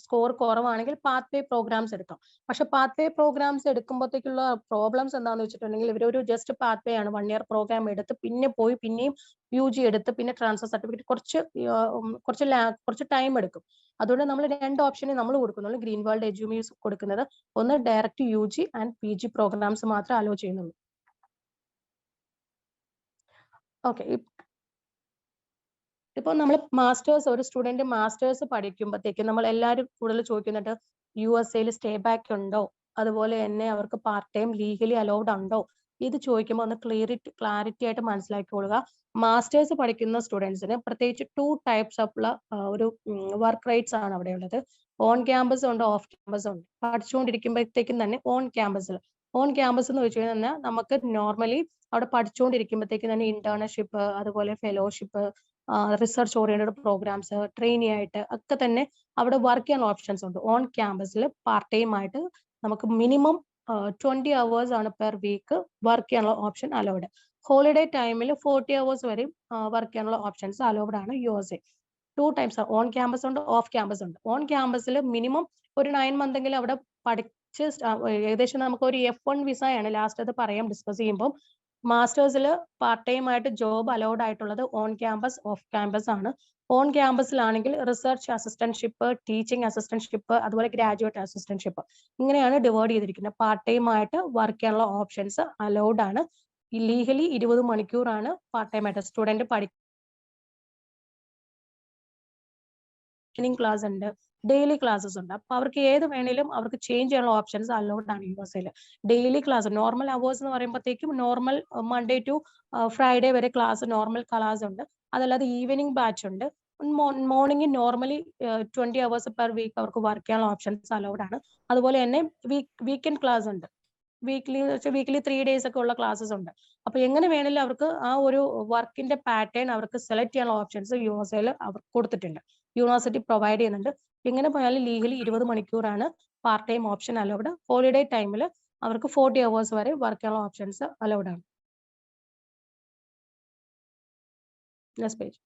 [SPEAKER 1] സ്കോർ കുറവാണെങ്കിൽ പാത്ത് വേ പ്രോഗ്രാംസ് എടുക്കാം. പക്ഷെ പാത്ത് വേ പ്രോഗ്രാംസ് എടുക്കുമ്പോഴത്തേക്കുള്ള പ്രോബ്ലംസ് എന്താണെന്ന് വെച്ചിട്ടുണ്ടെങ്കിൽ ഇവരൊരു ജസ്റ്റ് പാത്ത് വേ ആണ് 1 year പ്രോഗ്രാം എടുത്ത് പിന്നെയും UG എടുത്ത് പിന്നെ ട്രാൻസ്ഫർ സർട്ടിഫിക്കറ്റ് കുറച്ച് ടൈം എടുക്കും. അതുകൊണ്ട് നമ്മൾ 2 ഓപ്ഷനെ നമ്മൾ കൊടുക്കുന്നുള്ളൂ. ഗ്രീൻ വേൾഡ് എഡ്യൂമീസ് കൊടുക്കുന്നത് ഒന്ന് direct UG and PG programs മാത്രം അലോ ചെയ്യുന്നുള്ളൂ. ഓക്കെ, ഇപ്പോൾ നമ്മൾ ഒരു സ്റ്റുഡന്റ് മാസ്റ്റേഴ്സ് പഠിക്കുമ്പോഴത്തേക്കും നമ്മൾ എല്ലാവരും കൂടുതൽ ചോദിക്കുന്നുണ്ട് USA സ്റ്റേ ബാക്ക് ഉണ്ടോ, അതുപോലെ തന്നെ അവർക്ക് പാർട്ട് ടൈം ലീഗലി അലൗഡ് ഉണ്ടോ. ഇത് ചോദിക്കുമ്പോൾ ഒന്ന് ക്ലാരിറ്റി ആയിട്ട് മനസ്സിലാക്കിക്കൊള്ളുക. മാസ്റ്റേഴ്സ് പഠിക്കുന്ന സ്റ്റുഡൻസിന് പ്രത്യേകിച്ച് 2 types ഓഫ് ഒരു വർക്ക് റൈറ്റ്സ് ആണ് അവിടെ ഉള്ളത്. ഓൺ ക്യാമ്പസ് ഉണ്ട്, ഓഫ് ക്യാമ്പസ് ഉണ്ട്. പഠിച്ചുകൊണ്ടിരിക്കുമ്പോഴത്തേക്കും തന്നെ ഓൺ ക്യാമ്പസ് എന്ന് വെച്ച് കഴിഞ്ഞാൽ നമുക്ക് നോർമലി അവിടെ പഠിച്ചുകൊണ്ടിരിക്കുമ്പോഴത്തേക്കും തന്നെ ഇന്റേൺഷിപ്പ്, അതുപോലെ fellowship, research oriented programs, trainee ആയിട്ട് ഒക്കെ തന്നെ അവിടെ വർക്ക് ചെയ്യാൻ ഓപ്ഷൻസ് ഉണ്ട്. ഓൺ ക്യാമ്പസിൽ പാർട്ട് ടൈം ആയിട്ട് നമുക്ക് മിനിമം 20 hours ആണ് പെർ വീക്ക് വർക്ക് ചെയ്യാനുള്ള ഓപ്ഷൻ അലൗഡ്. ഹോളിഡേ ടൈമിൽ 40 hours വരെ വർക്ക് ചെയ്യാനുള്ള ഓപ്ഷൻസ് അലൗഡ് ആണ് USA. 2 types ഓൺ ക്യാമ്പസ് ഉണ്ട്, ഓഫ് ക്യാമ്പസ് ഉണ്ട്. ഓൺ ക്യാമ്പസിൽ മിനിമം ഒരു 9 month എങ്കിലും അവിടെ പഠിച്ച് ഏകദേശം നമുക്ക് ഒരു F1 വിസ ആണ് ലാസ്റ്റ് അത് പറയാം ഡിസ്കസ് ചെയ്യുമ്പോൾ. മാസ്റ്റേഴ്സിൽ പാർട്ട് ടൈം ആയിട്ട് ജോബ് അലൗഡ് ആയിട്ടുള്ളത് ഓൺ ക്യാമ്പസ്, ഓഫ് ക്യാമ്പസ് ആണ്. ഓൺ ക്യാമ്പസിലാണെങ്കിൽ റിസർച്ച് അസിസ്റ്റന്റ്ഷിപ്പ്, ടീച്ചിങ് അസിസ്റ്റന്റ്ഷിപ്പ്, അതുപോലെ ഗ്രാജുവേറ്റ് അസിസ്റ്റന്റ്ഷിപ്പ് ഇങ്ങനെയാണ് ഡിവൈഡ് ചെയ്തിരിക്കുന്നത്. പാർട്ട് ടൈം ആയിട്ട് വർക്ക് ചെയ്യാനുള്ള ഓപ്ഷൻസ് അലൗഡ് ആണ്. ലീഗലി 20 മണിക്കൂറാണ് പാർട്ട് ടൈം ആയിട്ട് സ്റ്റുഡന്റ് ക്ലാസ് ഉണ്ട്, ഡെയിലി ക്ലാസ്സസ് ഉണ്ട്. അപ്പൊ അവർക്ക് ഏത് വേണേലും അവർക്ക് ചേഞ്ച് ചെയ്യാനുള്ള ഓപ്ഷൻസ് അലൗഡ് ആണ് USA. Daily class normal hours എന്ന് പറയുമ്പോഴത്തേക്കും നോർമൽ മൺഡേ ടു ഫ്രൈഡേ വരെ നോർമൽ ക്ലാസ് ഉണ്ട്. അതല്ലാതെ ഈവനിങ് ബാച്ച് ഉണ്ട്. Morning normally 20 hours per week അവർക്ക് വർക്ക് ചെയ്യാനുള്ള ഓപ്ഷൻസ് അലൗഡ് ആണ്. അതുപോലെ തന്നെ വീക്കെൻഡ് ക്ലാസ് ഉണ്ട്. വീക്ക്ലി 3 days ഒക്കെ ഉള്ള ക്ലാസ്സസ് ഉണ്ട്. അപ്പൊ എങ്ങനെ വേണമെങ്കിലും അവർക്ക് ആ ഒരു വർക്കിന്റെ പാറ്റേൺ അവർക്ക് സെലക്ട് ചെയ്യാനുള്ള ഓപ്ഷൻസ് USA അവർക്ക് കൊടുത്തിട്ടുണ്ട്. യൂണിവേഴ്സിറ്റി പ്രൊവൈഡ് ചെയ്യുന്നുണ്ട്. എങ്ങനെ പോയാലും ലീഗലി 20 മണിക്കൂറാണ് part time option allowed. Holiday ടൈമിൽ അവർക്ക് 40 hours വരെ വർക്ക് ചെയ്യാനുള്ള ഓപ്ഷൻസ് അലൗഡ് ആണ്. Next page.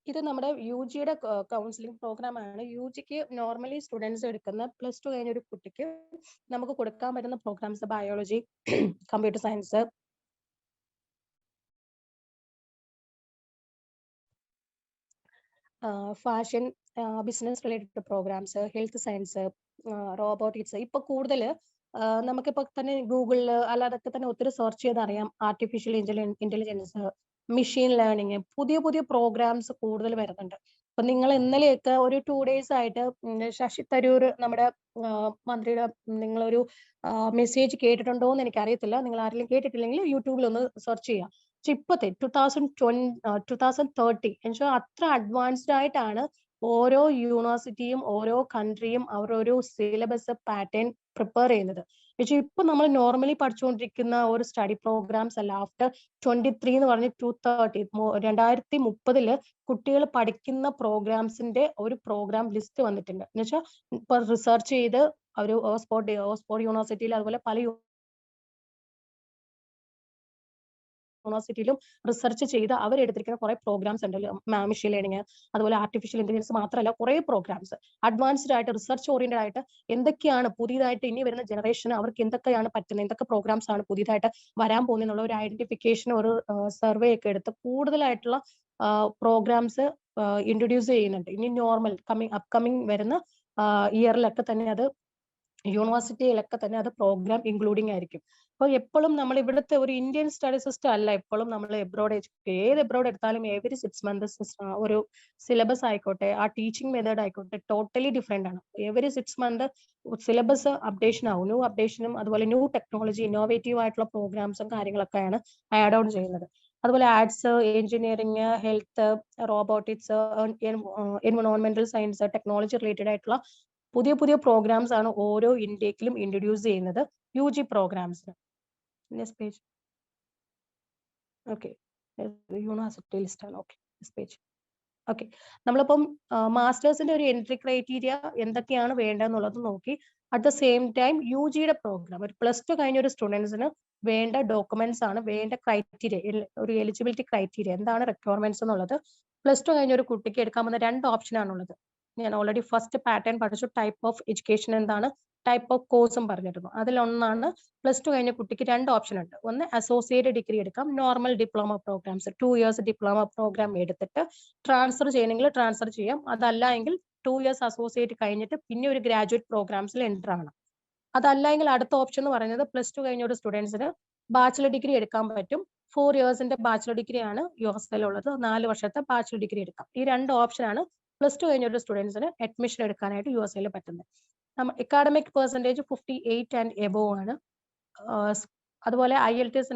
[SPEAKER 1] ഇത് നമ്മുടെ UGയുടെ കൗൺസിലിംഗ് പ്രോഗ്രാം ആണ്. UGക്ക് നോർമലി സ്റ്റുഡൻസ് എടുക്കുന്ന +2 കഴിഞ്ഞ ഒരു കുട്ടിക്ക് നമുക്ക് കൊടുക്കാൻ പറ്റുന്ന programs biology, computer science, fashion, business related programs, health science, robotics. ഇപ്പൊ കൂടുതൽ നമുക്കിപ്പോ തന്നെ ഗൂഗിളിൽ അല്ലാതൊക്കെ തന്നെ ഒത്തിരി സെർച്ച് ചെയ്ത് അറിയാം. ആർട്ടിഫിഷ്യൽ ഇന്റലിജൻസ്, മെഷീൻ ലേണിംഗ്, പുതിയ പ്രോഗ്രാംസ് കൂടുതൽ വരുന്നുണ്ട്. അപ്പൊ നിങ്ങൾ ഇന്നലെയൊക്കെ ഒരു 2 days ആയിട്ട് ശശി തരൂർ നമ്മുടെ മന്ത്രിയുടെ നിങ്ങളൊരു മെസ്സേജ് കേട്ടിട്ടുണ്ടോ എന്ന് എനിക്ക് അറിയത്തില്ല. നിങ്ങൾ ആരെങ്കിലും കേട്ടിട്ടില്ലെങ്കിൽ യൂട്യൂബിൽ ഒന്ന് സെർച്ച് ചെയ്യാം. പക്ഷെ ഇപ്പോഴത്തെ 2030 എന്നുവെച്ചാൽ അത്ര അഡ്വാൻസ്ഡ് ആയിട്ടാണ് ഓരോ യൂണിവേഴ്സിറ്റിയും ഓരോ കൺട്രിയും അവരൊരു സിലബസ് പാറ്റേൺ പ്രിപ്പയർ ചെയ്യുന്നത്. പക്ഷെ ഇപ്പൊ നമ്മൾ നോർമലി പഠിച്ചുകൊണ്ടിരിക്കുന്ന ഒരു സ്റ്റഡി പ്രോഗ്രാംസ് അല്ല. ആഫ്റ്റർ 23 എന്ന് പറഞ്ഞ് 2030 കുട്ടികൾ പഠിക്കുന്ന പ്രോഗ്രാംസിന്റെ ഒരു പ്രോഗ്രാം ലിസ്റ്റ് വന്നിട്ടുണ്ട്. എന്നുവെച്ചാൽ ഇപ്പൊ റിസർച്ച് ചെയ്ത് ഒരു ഓക്സ്ഫോർഡ് യൂണിവേഴ്സിറ്റിയിൽ അതുപോലെ പല യൂണിവേഴ്സിറ്റിയിലും റിസർച്ച് ചെയ്ത് അവരെടുത്തിരിക്കുന്ന കുറെ പ്രോഗ്രാംസ് ഉണ്ടല്ലോ. മെഷീൻ ലേണിംഗ് അതുപോലെ ആർട്ടിഫിഷ്യൽ ഇന്റലിജൻസ് മാത്രമല്ല കുറെ പ്രോഗ്രാംസ് അഡ്വാൻസ്ഡ് ആയിട്ട് റിസർച്ച് ഓറിയന്റഡ് ആയിട്ട് എന്തൊക്കെയാണ് പുതിയതായിട്ട് ഇനി വരുന്ന ജനറേഷന് അവർക്ക് എന്തൊക്കെയാണ് പറ്റുന്നത്, എന്തൊക്കെ പ്രോഗ്രാംസ് ആണ് പുതിയതായിട്ട് വരാൻ പോകുന്നത് എന്നുള്ള ഒരു ഐഡന്റിഫിക്കേഷൻ ഒരു സർവേ ഒക്കെ എടുത്ത് കൂടുതലായിട്ടുള്ള പ്രോഗ്രാംസ് ഇൻട്രൊഡ്യൂസ് ചെയ്യുന്നുണ്ട്. ഇനി നോർമൽ അപ്കമിങ് വരുന്ന ഇയറിലൊക്കെ തന്നെ അത് യൂണിവേഴ്സിറ്റിയിലൊക്കെ തന്നെ അത് പ്രോഗ്രാം ഇൻക്ലൂഡിങ് ആയിരിക്കും. അപ്പോൾ എപ്പോഴും നമ്മൾ ഇവിടുത്തെ ഒരു ഇന്ത്യൻ സ്റ്റഡി സിസ്റ്റം അല്ല എപ്പോഴും നമ്മൾ എബ്രോഡ് ഏത് എബ്രോഡ് എടുത്താലും എവരി 6 months ഒരു സിലബസ് ആയിക്കോട്ടെ ആ ടീച്ചിങ് മെത്തേഡ് ആയിക്കോട്ടെ ടോട്ടലി ഡിഫറെന്റ് ആണ്. എവരി 6 month സിലബസ് അപ്ഡേഷൻ ആവും. ന്യൂ അപ്ഡേഷനും അതുപോലെ ന്യൂ ടെക്നോളജി ഇന്നോവേറ്റീവ് ആയിട്ടുള്ള പ്രോഗ്രാംസും കാര്യങ്ങളൊക്കെയാണ് ആഡ് ഓൺ ചെയ്യുന്നത്. അതുപോലെ ആർട്സ്, എഞ്ചിനീയറിംഗ്, ഹെൽത്ത്, റോബോട്ടിക്സ്, എൻവയോൺമെന്റൽ സയൻസ്, ടെക്നോളജി റിലേറ്റഡ് ആയിട്ടുള്ള പുതിയ പുതിയ പ്രോഗ്രാംസ് ആണ് ഓരോ ഇൻടേക്കിലും ഇൻട്രൊഡ്യൂസ് ചെയ്യുന്നത് UG പ്രോഗ്രാംസിന്. Next page. Okay, university list ആണ്. Okay, next page. ഓക്കെ, നമ്മളിപ്പം മാസ്റ്റേഴ്സിന്റെ ഒരു എൻട്രി ക്രൈറ്റീരിയ എന്തൊക്കെയാണ് വേണ്ടതെന്നുള്ളത് നോക്കി. അറ്റ് ദ സെയിം ടൈം UGയുടെ പ്രോഗ്രാം ഒരു +2 കഴിഞ്ഞ ഒരു സ്റ്റുഡൻസിന് വേണ്ട ഡോക്യുമെന്റ്സ് ആണ്, വേണ്ട ക്രൈറ്റീരിയ, ഒരു എലിജിബിലിറ്റി ക്രൈറ്റീരിയ എന്താണ് റിക്വയർമെന്റ്സ് എന്നുള്ളത് +2 കഴിഞ്ഞ ഒരു കുട്ടിക്ക് എടുക്കാവുന്ന 2 ഓപ്ഷൻ ആണുള്ളത്. ഞാൻ ഓൾറെഡി ഫസ്റ്റ് പാറ്റേൺ പഠിച്ചു. ടൈപ്പ് ഓഫ് എഡ്യൂക്കേഷൻ എന്താണ്, ടൈപ്പ് ഓഫ് കോഴ്സും പറഞ്ഞിരുന്നു. അതിലൊന്നാണ് +2 കഴിഞ്ഞ കുട്ടിക്ക് 2 ഓപ്ഷൻ ഉണ്ട്. ഒന്ന് അസോസിയേറ്റ് ഡിഗ്രി എടുക്കാം, normal diploma programs 2 years diploma program എടുത്തിട്ട് ട്രാൻസ്ഫർ ചെയ്യണമെങ്കിൽ ട്രാൻസ്ഫർ ചെയ്യാം. അതല്ല എങ്കിൽ 2 years അസോസിയേറ്റ് കഴിഞ്ഞിട്ട് പിന്നെ ഒരു ഗ്രാജുവേറ്റ് പ്രോഗ്രാംസിൽ എൻ്റർ ആവണം. അതല്ല എങ്കിൽ അടുത്ത ഓപ്ഷൻ എന്ന് പറയുന്നത് +2 കഴിഞ്ഞ ഒരു സ്റ്റുഡൻസിന് ബാച്ചിലർ ഡിഗ്രി എടുക്കാൻ പറ്റും. 4 yearsന്റെ ബാച്ചിലർ ഡിഗ്രി ആണ് USL ഉള്ളത്. 4 വർഷത്തെ ബാച്ചിലർ ഡിഗ്രി എടുക്കാം. ഈ 2 ഓപ്ഷൻ ആണ് +2 കഴിഞ്ഞ ഒരു സ്റ്റുഡൻസിന് അഡ്മിഷൻ എടുക്കാനായിട്ട് USL പറ്റുന്നത്. അക്കാഡമിക് പെർസെൻറ്റേജ് 58 and above ആണ്. അതുപോലെ IELTS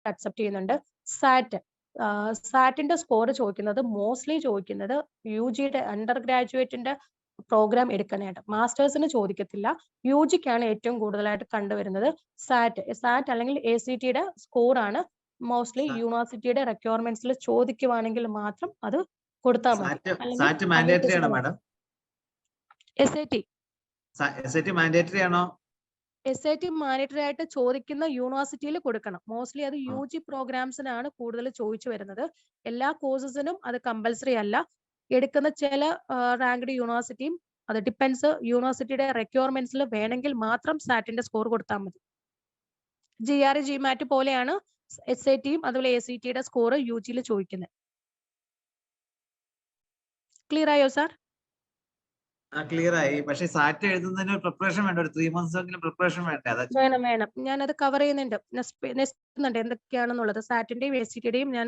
[SPEAKER 1] അക്സെപ്റ്റ് ചെയ്യുന്നുണ്ട്. സാറ്റിന്റെ സ്കോർ ചോദിക്കുന്നത് മോസ്റ്റ്ലി ചോദിക്കുന്നത് UGയുടെ അണ്ടർ ഗ്രാജുവേറ്റിന്റെ പ്രോഗ്രാം എടുക്കാനായിട്ട്. മാസ്റ്റേഴ്സിന് ചോദിക്കത്തില്ല. UGക്കാണ് ഏറ്റവും കൂടുതലായിട്ട് കണ്ടുവരുന്നത്. സാറ്റ് അല്ലെങ്കിൽ ACTയുടെ സ്കോർ ആണ് മോസ്റ്റ്ലി യൂണിവേഴ്സിറ്റിയുടെ റിക്വയർമെന്റ്സിൽ ചോദിക്കുവാണെങ്കിൽ മാത്രം അത് കൊടുത്താൽ മതി.
[SPEAKER 4] സാറ്റ് മാൻഡേറ്ററി ആണോ മാഡം?
[SPEAKER 1] SAT
[SPEAKER 4] മാൻഡേറ്ററി ആണോ?
[SPEAKER 1] SAT മാൻഡേറ്ററി ആയിട്ട് ചോദിക്കുന്ന യൂണിവേഴ്സിറ്റിയിൽ കൊടുക്കണം. മോസ്റ്റ്ലി അത് UG പ്രോഗ്രാംസിനാണ് കൂടുതൽ ചോദിച്ചു വരുന്നത്. എല്ലാ കോഴ്സസിനും അത് കമ്പൽസറി അല്ല. എടുക്കുന്ന ചില റാങ്ക്ഡ് യൂണിവേഴ്സിറ്റിയും അത് ഡിപ്പെൻസ് യൂണിവേഴ്സിറ്റിയുടെ റിക്വയർമെന്റ്സിൽ വേണമെങ്കിൽ മാത്രം സാറ്റിന്റെ സ്കോർ കൊടുത്താൽ മതി. GRE GMAT പോലെയാണ് SATയും അതുപോലെ ACTയുടെ സ്കോർ UGയിൽ ചോദിക്കുന്നത്. ക്ലിയർ ആയോ സാർ?
[SPEAKER 4] ക്ലിയർ ആയി. പക്ഷെ സാറ്റ് എഴുതുന്നതിന് പ്രിപ്പറേഷൻ വേണ്ട, ഒരു 3 months എങ്കിലും പ്രിപ്പറേഷൻ വേണ്ടേ?
[SPEAKER 1] വേണം. ഞാനത് കവർ ചെയ്യുന്നുണ്ട്. നെക്സ്റ്റ് എന്തൊക്കെയാണെന്നുള്ളത് സാറ്റിന്റെയും ACTയുടെയും ഞാൻ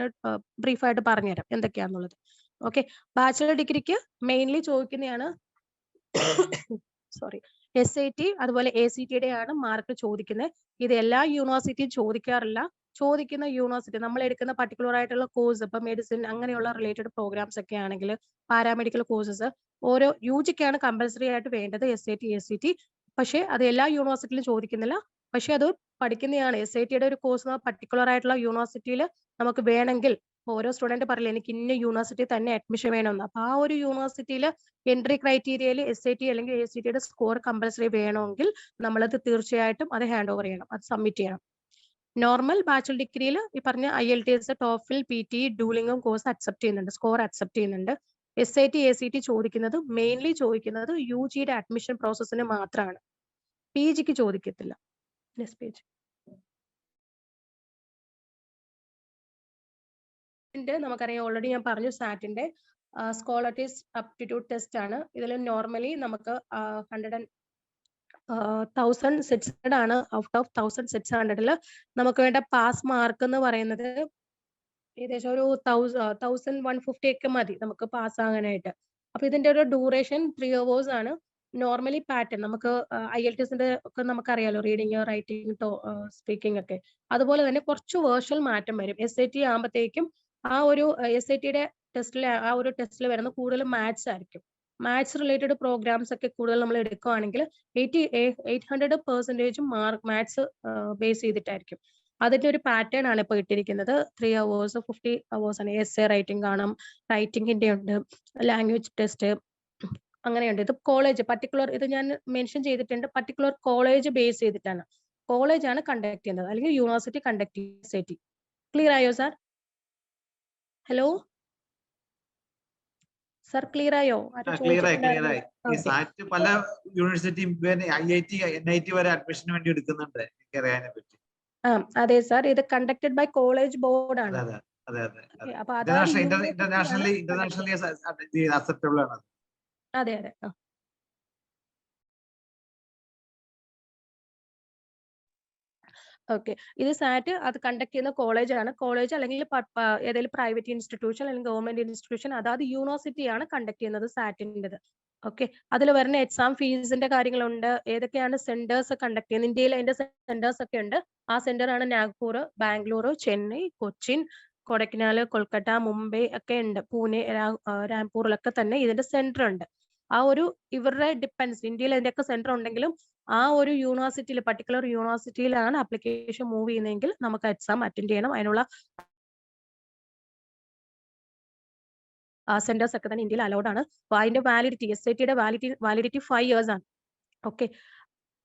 [SPEAKER 1] ബ്രീഫായിട്ട് പറഞ്ഞുതരാം എന്തൊക്കെയാണെന്നുള്ളത്. ഓക്കെ, ബാച്ചിലർ ഡിഗ്രിക്ക് മെയിൻലി ചോദിക്കുന്നതാണ് SAT അതുപോലെ ACTയുടെ ആണ് മാർക്ക് ചോദിക്കുന്നത്. ഇത് എല്ലാ യൂണിവേഴ്സിറ്റിയും ചോദിക്കാറില്ല. ചോദിക്കുന്ന യൂണിവേഴ്സിറ്റി നമ്മൾ എടുക്കുന്ന പർട്ടിക്കുലർ ആയിട്ടുള്ള കോഴ്സ്, ഇപ്പൊ മെഡിസിൻ അങ്ങനെയുള്ള റിലേറ്റഡ് പ്രോഗ്രാംസ് ഒക്കെ ആണെങ്കിൽ പാരാമെഡിക്കൽ കോഴ്സസ് ഓരോ UGക്കാണ് കമ്പൽസറി ആയിട്ട് വേണ്ടത് SAT ACT. പക്ഷെ അത് എല്ലാ യൂണിവേഴ്സിറ്റിയിലും ചോദിക്കുന്നില്ല. പക്ഷെ അത് പഠിക്കുന്നതാണ്. SATയുടെ ഒരു കോഴ്സ് പർട്ടിക്കുലർ ആയിട്ടുള്ള യൂണിവേഴ്സിറ്റിയിൽ നമുക്ക് വേണമെങ്കിൽ ഓരോ സ്റ്റുഡന്റ് പറയില്ല എനിക്ക് ഇന്ന യൂണിവേഴ്സിറ്റി തന്നെ അഡ്മിഷൻ വേണമെന്ന്. അപ്പൊ ആ ഒരു യൂണിവേഴ്സിറ്റിയിൽ എൻട്രി ക്രൈറ്റീരിയയിൽ SAT അല്ലെങ്കിൽ ACTയുടെ സ്കോർ കമ്പൽസറി വേണമെങ്കിൽ നമ്മളത് തീർച്ചയായിട്ടും അത് ഹാൻഡ് ഓവർ ചെയ്യണം, അത് സബ്മിറ്റ് ചെയ്യണം. നോർമൽ ബാച്ചിലർ ഡിഗ്രിയിൽ ഈ പറഞ്ഞ IELTS, TOEFL, PTE, ഡൂലിംഗും കോഴ്സ് അക്സെപ്റ്റ് ചെയ്യുന്നുണ്ട്, സ്കോർ അക്സെപ്റ്റ് ചെയ്യുന്നുണ്ട്. SAT ACT ചോദിക്കുന്നത് മെയിൻലി ചോദിക്കുന്നത് UGയുടെ അഡ്മിഷൻ പ്രോസസ്സിന് മാത്രമാണ്. PGക്ക് ചോദിക്കത്തില്ല. Next page. നമുക്കറിയാം, ഓൾറെഡി ഞാൻ പറഞ്ഞു സാറ്റിന്റെ സ്കോളർട്ടിസ് ആപ്റ്റിറ്റ്യൂഡ് ടെസ്റ്റ് ആണ്. ഇതിൽ നോർമലി നമുക്ക് 1600 ആണ്. ഔട്ട് ഓഫ് 1600 നമുക്ക് വേണ്ട പാസ് മാർക്ക് എന്ന് പറയുന്നത് ഏകദേശം ഒരു 1150 ഒക്കെ മതി നമുക്ക് പാസ് ആകാനായിട്ട്. അപ്പൊ ഇതിന്റെ ഒരു ഡ്യൂറേഷൻ 3 hours ആണ്. നോർമലി പാറ്റേൺ നമുക്ക് IELTSന്റെ ഒക്കെ നമുക്കറിയാലോ റീഡിങ്, റൈറ്റിംഗ്, സ്പീക്കിംഗ് ഒക്കെ. അതുപോലെ തന്നെ കുറച്ച് വേർച്വൽ മാറ്റം വരും. SAT ആകുമ്പോഴത്തേക്കും ആ ഒരു SATയുടെ ടെസ്റ്റിൽ ആ ഒരു ടെസ്റ്റിൽ വരുന്ന കൂടുതലും മാത്സ് ആയിരിക്കും. മാത്സ് റിലേറ്റഡ് പ്രോഗ്രാംസ് ഒക്കെ കൂടുതൽ നമ്മൾ എടുക്കുകയാണെങ്കിൽ 800% മാത്സ് ബേസ് ചെയ്തിട്ടായിരിക്കും. അതിന്റെ ഒരു പാറ്റേൺ ആണ് ഇപ്പോൾ ഇട്ടിരിക്കുന്നത്. 3 hours 50 hours ആണ്. എസ്സേ റൈറ്റിംഗ് കാണാം, റൈറ്റിംഗിന്റെ ഉണ്ട്, ലാംഗ്വേജ് ടെസ്റ്റ് അങ്ങനെയുണ്ട്. ഇത് കോളേജ് പർട്ടിക്കുലർ ഇത് ഞാൻ മെൻഷൻ ചെയ്തിട്ടുണ്ട്. പർട്ടിക്കുലർ കോളേജ് ബേസ് ചെയ്തിട്ടാണ്. കോളേജ് ആണ് കണ്ടക്ട് ചെയ്യുന്നത്, അല്ലെങ്കിൽ യൂണിവേഴ്സിറ്റി കണ്ടക്ട് ചെയ്യുന്ന SAT. ക്ലിയർ ആയോ സാർ? ഹലോ സാർ, ക്ലിയർ ആയോ?
[SPEAKER 4] ക്ലിയർ ആയി. ഈ സാറ്റ് പല യൂണിവേഴ്സിറ്റി IIT NIT വരെ അഡ്മിഷന് വേണ്ടി എടുക്കുന്നുണ്ട്. എനിക്കറിയാനെ പറ്റി.
[SPEAKER 1] അതെ സാർ, ഇത് കണ്ടക്ടഡ് ബൈ കോളേജ് ബോർഡ് ആണ്.
[SPEAKER 4] അതെ.
[SPEAKER 1] അപ്പൊ
[SPEAKER 4] ഇന്റർനാഷണലി അക്സെപ്റ്റബിൾ ആണ്.
[SPEAKER 1] അതെ. ഓക്കെ, ഇത് സാറ്റ് അത് കണ്ടക്ട് ചെയ്യുന്ന കോളേജാണ്. കോളേജ് അല്ലെങ്കിൽ ഏതെങ്കിലും പ്രൈവറ്റ് ഇൻസ്റ്റിറ്റ്യൂഷൻ അല്ലെങ്കിൽ ഗവൺമെന്റ് ഇൻസ്റ്റിറ്റ്യൂഷൻ, അതായത് യൂണിവേഴ്സിറ്റിയാണ് കണ്ടക്ട് ചെയ്യുന്നത് സാറ്റിൻ്റെത്. ഓക്കെ, അതിൽ വരുന്ന എക്സാം ഫീസിന്റെ കാര്യങ്ങളുണ്ട്. ഏതൊക്കെയാണ് സെന്റേഴ്സ് കണ്ടക്ട് ചെയ്യുന്നത്, ഇന്ത്യയിൽ അതിന്റെ സെന്റേഴ്സ് ഒക്കെ ഉണ്ട്. ആ സെന്റർ ആണ് നാഗ്പൂർ, ബാംഗ്ലൂർ, ചെന്നൈ, കൊച്ചിൻ, കൊടൈക്കനാൽ, കൊൽക്കത്ത, മുംബൈ ഒക്കെ ഉണ്ട്. പൂനെ, രാംപൂരിലൊക്കെ തന്നെ ഇതിന്റെ സെന്റർ ഉണ്ട്. ആ ഒരു ഇവരുടെ ഡിപ്പെൻസ്, ഇന്ത്യയിൽ അതിന്റെയൊക്കെ സെന്റർ ഉണ്ടെങ്കിലും ആ ഒരു യൂണിവേഴ്സിറ്റിയിൽ, പർട്ടിക്കുലർ യൂണിവേഴ്സിറ്റിയിലാണ് ആപ്ലിക്കേഷൻ മൂവ് ചെയ്യുന്നതെങ്കിൽ നമുക്ക് എക്സാം അറ്റൻഡ് ചെയ്യണം. അതിനുള്ള സെന്റേഴ്സ് ഒക്കെ തന്നെ ഇന്ത്യയിൽ അലൗഡ് ആണ്. അപ്പൊ അതിന്റെ വാലിഡിറ്റി, SATയുടെ വാലിഡിറ്റി 5 years ആണ്. ഓക്കെ,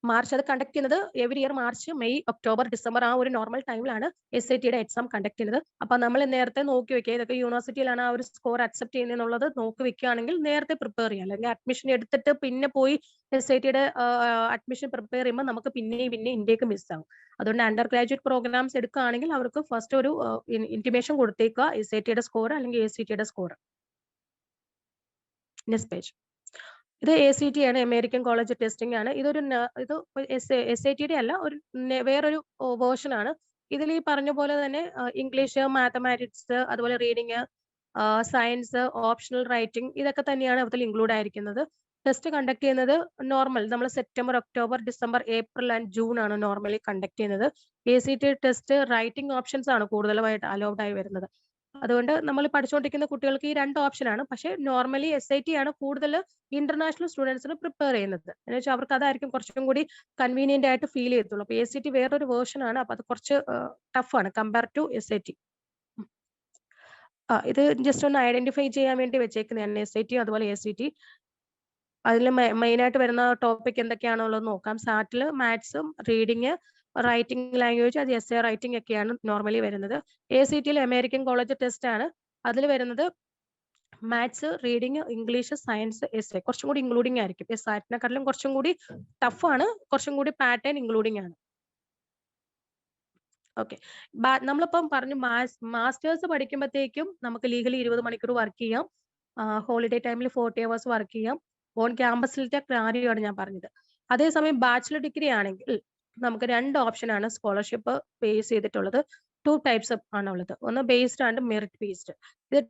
[SPEAKER 1] മാർച്ച് അത് കണ്ടക്ട് ചെയ്യുന്നത് every year March, May, October, December ആ ഒരു നോർമൽ ടൈമിലാണ് SATയുടെ എക്സാം കണ്ടക്ട് ചെയ്യുന്നത്. അപ്പൊ നമ്മൾ നേരത്തെ നോക്കി വെക്കുക, ഏതൊക്കെ യൂണിവേഴ്സിറ്റിയിലാണ് ആ ഒരു സ്കോർ അക്സെപ്റ്റ് ചെയ്യുന്നത് നോക്കി വെക്കുകയാണെങ്കിൽ നേരത്തെ പ്രിപ്പയർ ചെയ്യാം. അല്ലെങ്കിൽ അഡ്മിഷൻ എടുത്തിട്ട് പിന്നെ പോയി SATയുടെ അഡ്മിഷൻ പ്രിപ്പയർ ചെയ്യുമ്പോൾ നമുക്ക് പിന്നെ ഇന്ത്യക്ക് മിസ്സാകും. അതുകൊണ്ട് അണ്ടർ ഗ്രാജുവേറ്റ് പ്രോഗ്രാംസ് എടുക്കുകയാണെങ്കിൽ അവർക്ക് ഫസ്റ്റ് ഒരു ഇന്റിമേഷൻ കൊടുത്തേക്കുക, SATയുടെ സ്കോർ അല്ലെങ്കിൽ ACTയുടെ സ്കോർ. Next page. ഇത് ACT ആണ്, അമേരിക്കൻ കോളേജ് ടെസ്റ്റിംഗ് ആണ്. ഇത് SATയുടെ അല്ല, ഒരു വേറൊരു വേർഷൻ ആണ്. ഇതിൽ ഈ പറഞ്ഞ പോലെ തന്നെ ഇംഗ്ലീഷ്, മാത്തമാറ്റിക്സ്, അതുപോലെ റീഡിങ്, സയൻസ്, ഓപ്ഷണൽ റൈറ്റിംഗ് ഇതൊക്കെ തന്നെയാണ് അതിൽ ഇൻക്ലൂഡ് ആയിരിക്കുന്നത്. ടെസ്റ്റ് കണ്ടക്ട് ചെയ്യുന്നത് നോർമൽ നമ്മൾ September, October, December, April and June ആണ് നോർമലി കണ്ടക്ട് ചെയ്യുന്നത്. ACT ടെസ്റ്റ് റൈറ്റിംഗ് ഓപ്ഷൻസ് ആണ് കൂടുതലായിട്ട് അലൗഡ് ആയി വരുന്നത്. അതുകൊണ്ട് നമ്മൾ പഠിച്ചുകൊണ്ടിരിക്കുന്ന കുട്ടികൾക്ക് ഈ 2 ഓപ്ഷൻ ആണ്. പക്ഷേ നോർമലി SAT ആണ് കൂടുതൽ ഇന്റർനാഷണൽ സ്റ്റുഡൻസിന് പ്രിപ്പയർ ചെയ്യുന്നത്. എന്ന് വെച്ചാൽ അവർക്ക് അതായിരിക്കും കുറച്ചും കൂടി കൺവീനിയന്റ് ആയിട്ട് ഫീൽ ചെയ്യത്തുള്ളൂ. അപ്പൊ ACT വേറൊരു വേർഷൻ ആണ്. അപ്പൊ അത് കുറച്ച് ടഫ് ആണ് കമ്പയർ ടു SAT. ഇത് ജസ്റ്റ് ഒന്ന് ഐഡന്റിഫൈ ചെയ്യാൻ വേണ്ടി വെച്ചേക്കുന്നതാണ് SAT അതുപോലെ ACT. അതിൽ മെയിൻ ആയിട്ട് വരുന്ന ടോപ്പിക് എന്തൊക്കെയാണുള്ളത് നോക്കാം. സാറ്റിൽ മാത്സും, റീഡിങ്, റൈറ്റിംഗ് ലാംഗ്വേജ്, അത് എസ്സേ റൈറ്റിംഗ് ഒക്കെയാണ് നോർമലി വരുന്നത്. ACTയിൽ അമേരിക്കൻ കോളേജ് ടെസ്റ്റ് ആണ്. അതിൽ വരുന്നത് maths, reading, English, science, essay കുറച്ചും കൂടി ഇൻക്ലൂഡിംഗ് ആയിരിക്കും. സാറ്റിനെക്കാട്ടിലും കുറച്ചും കൂടി ടഫ് ആണ്, കുറച്ചും കൂടി പാറ്റേൺ ഇൻക്ലൂഡിംഗ് ആണ്. ഓക്കെ, നമ്മളിപ്പം പറഞ്ഞു മാസ്റ്റേഴ്സ് പഠിക്കുമ്പോഴത്തേക്കും നമുക്ക് ലീഗലി 20 മണിക്കൂർ വർക്ക് ചെയ്യാം. ഹോളിഡേ ടൈമിൽ 40 hours വർക്ക് ചെയ്യാം. ഓൺ ക്യാമ്പസിലത്തെ കാര്യമാണ് ഞാൻ പറഞ്ഞത്. അതേസമയം ബാച്ചിലർ ഡിഗ്രി ആണെങ്കിൽ നമുക്ക് 2 ഓപ്ഷൻ ആണ് സ്കോളർഷിപ്പ് ബേസ് ചെയ്തിട്ടുള്ളത്. 2 types ആണുള്ളത്. ഒന്ന് ബേസ്ഡ് ആൻഡ് മെറിറ്റ് ബേസ്ഡ്. ഇത്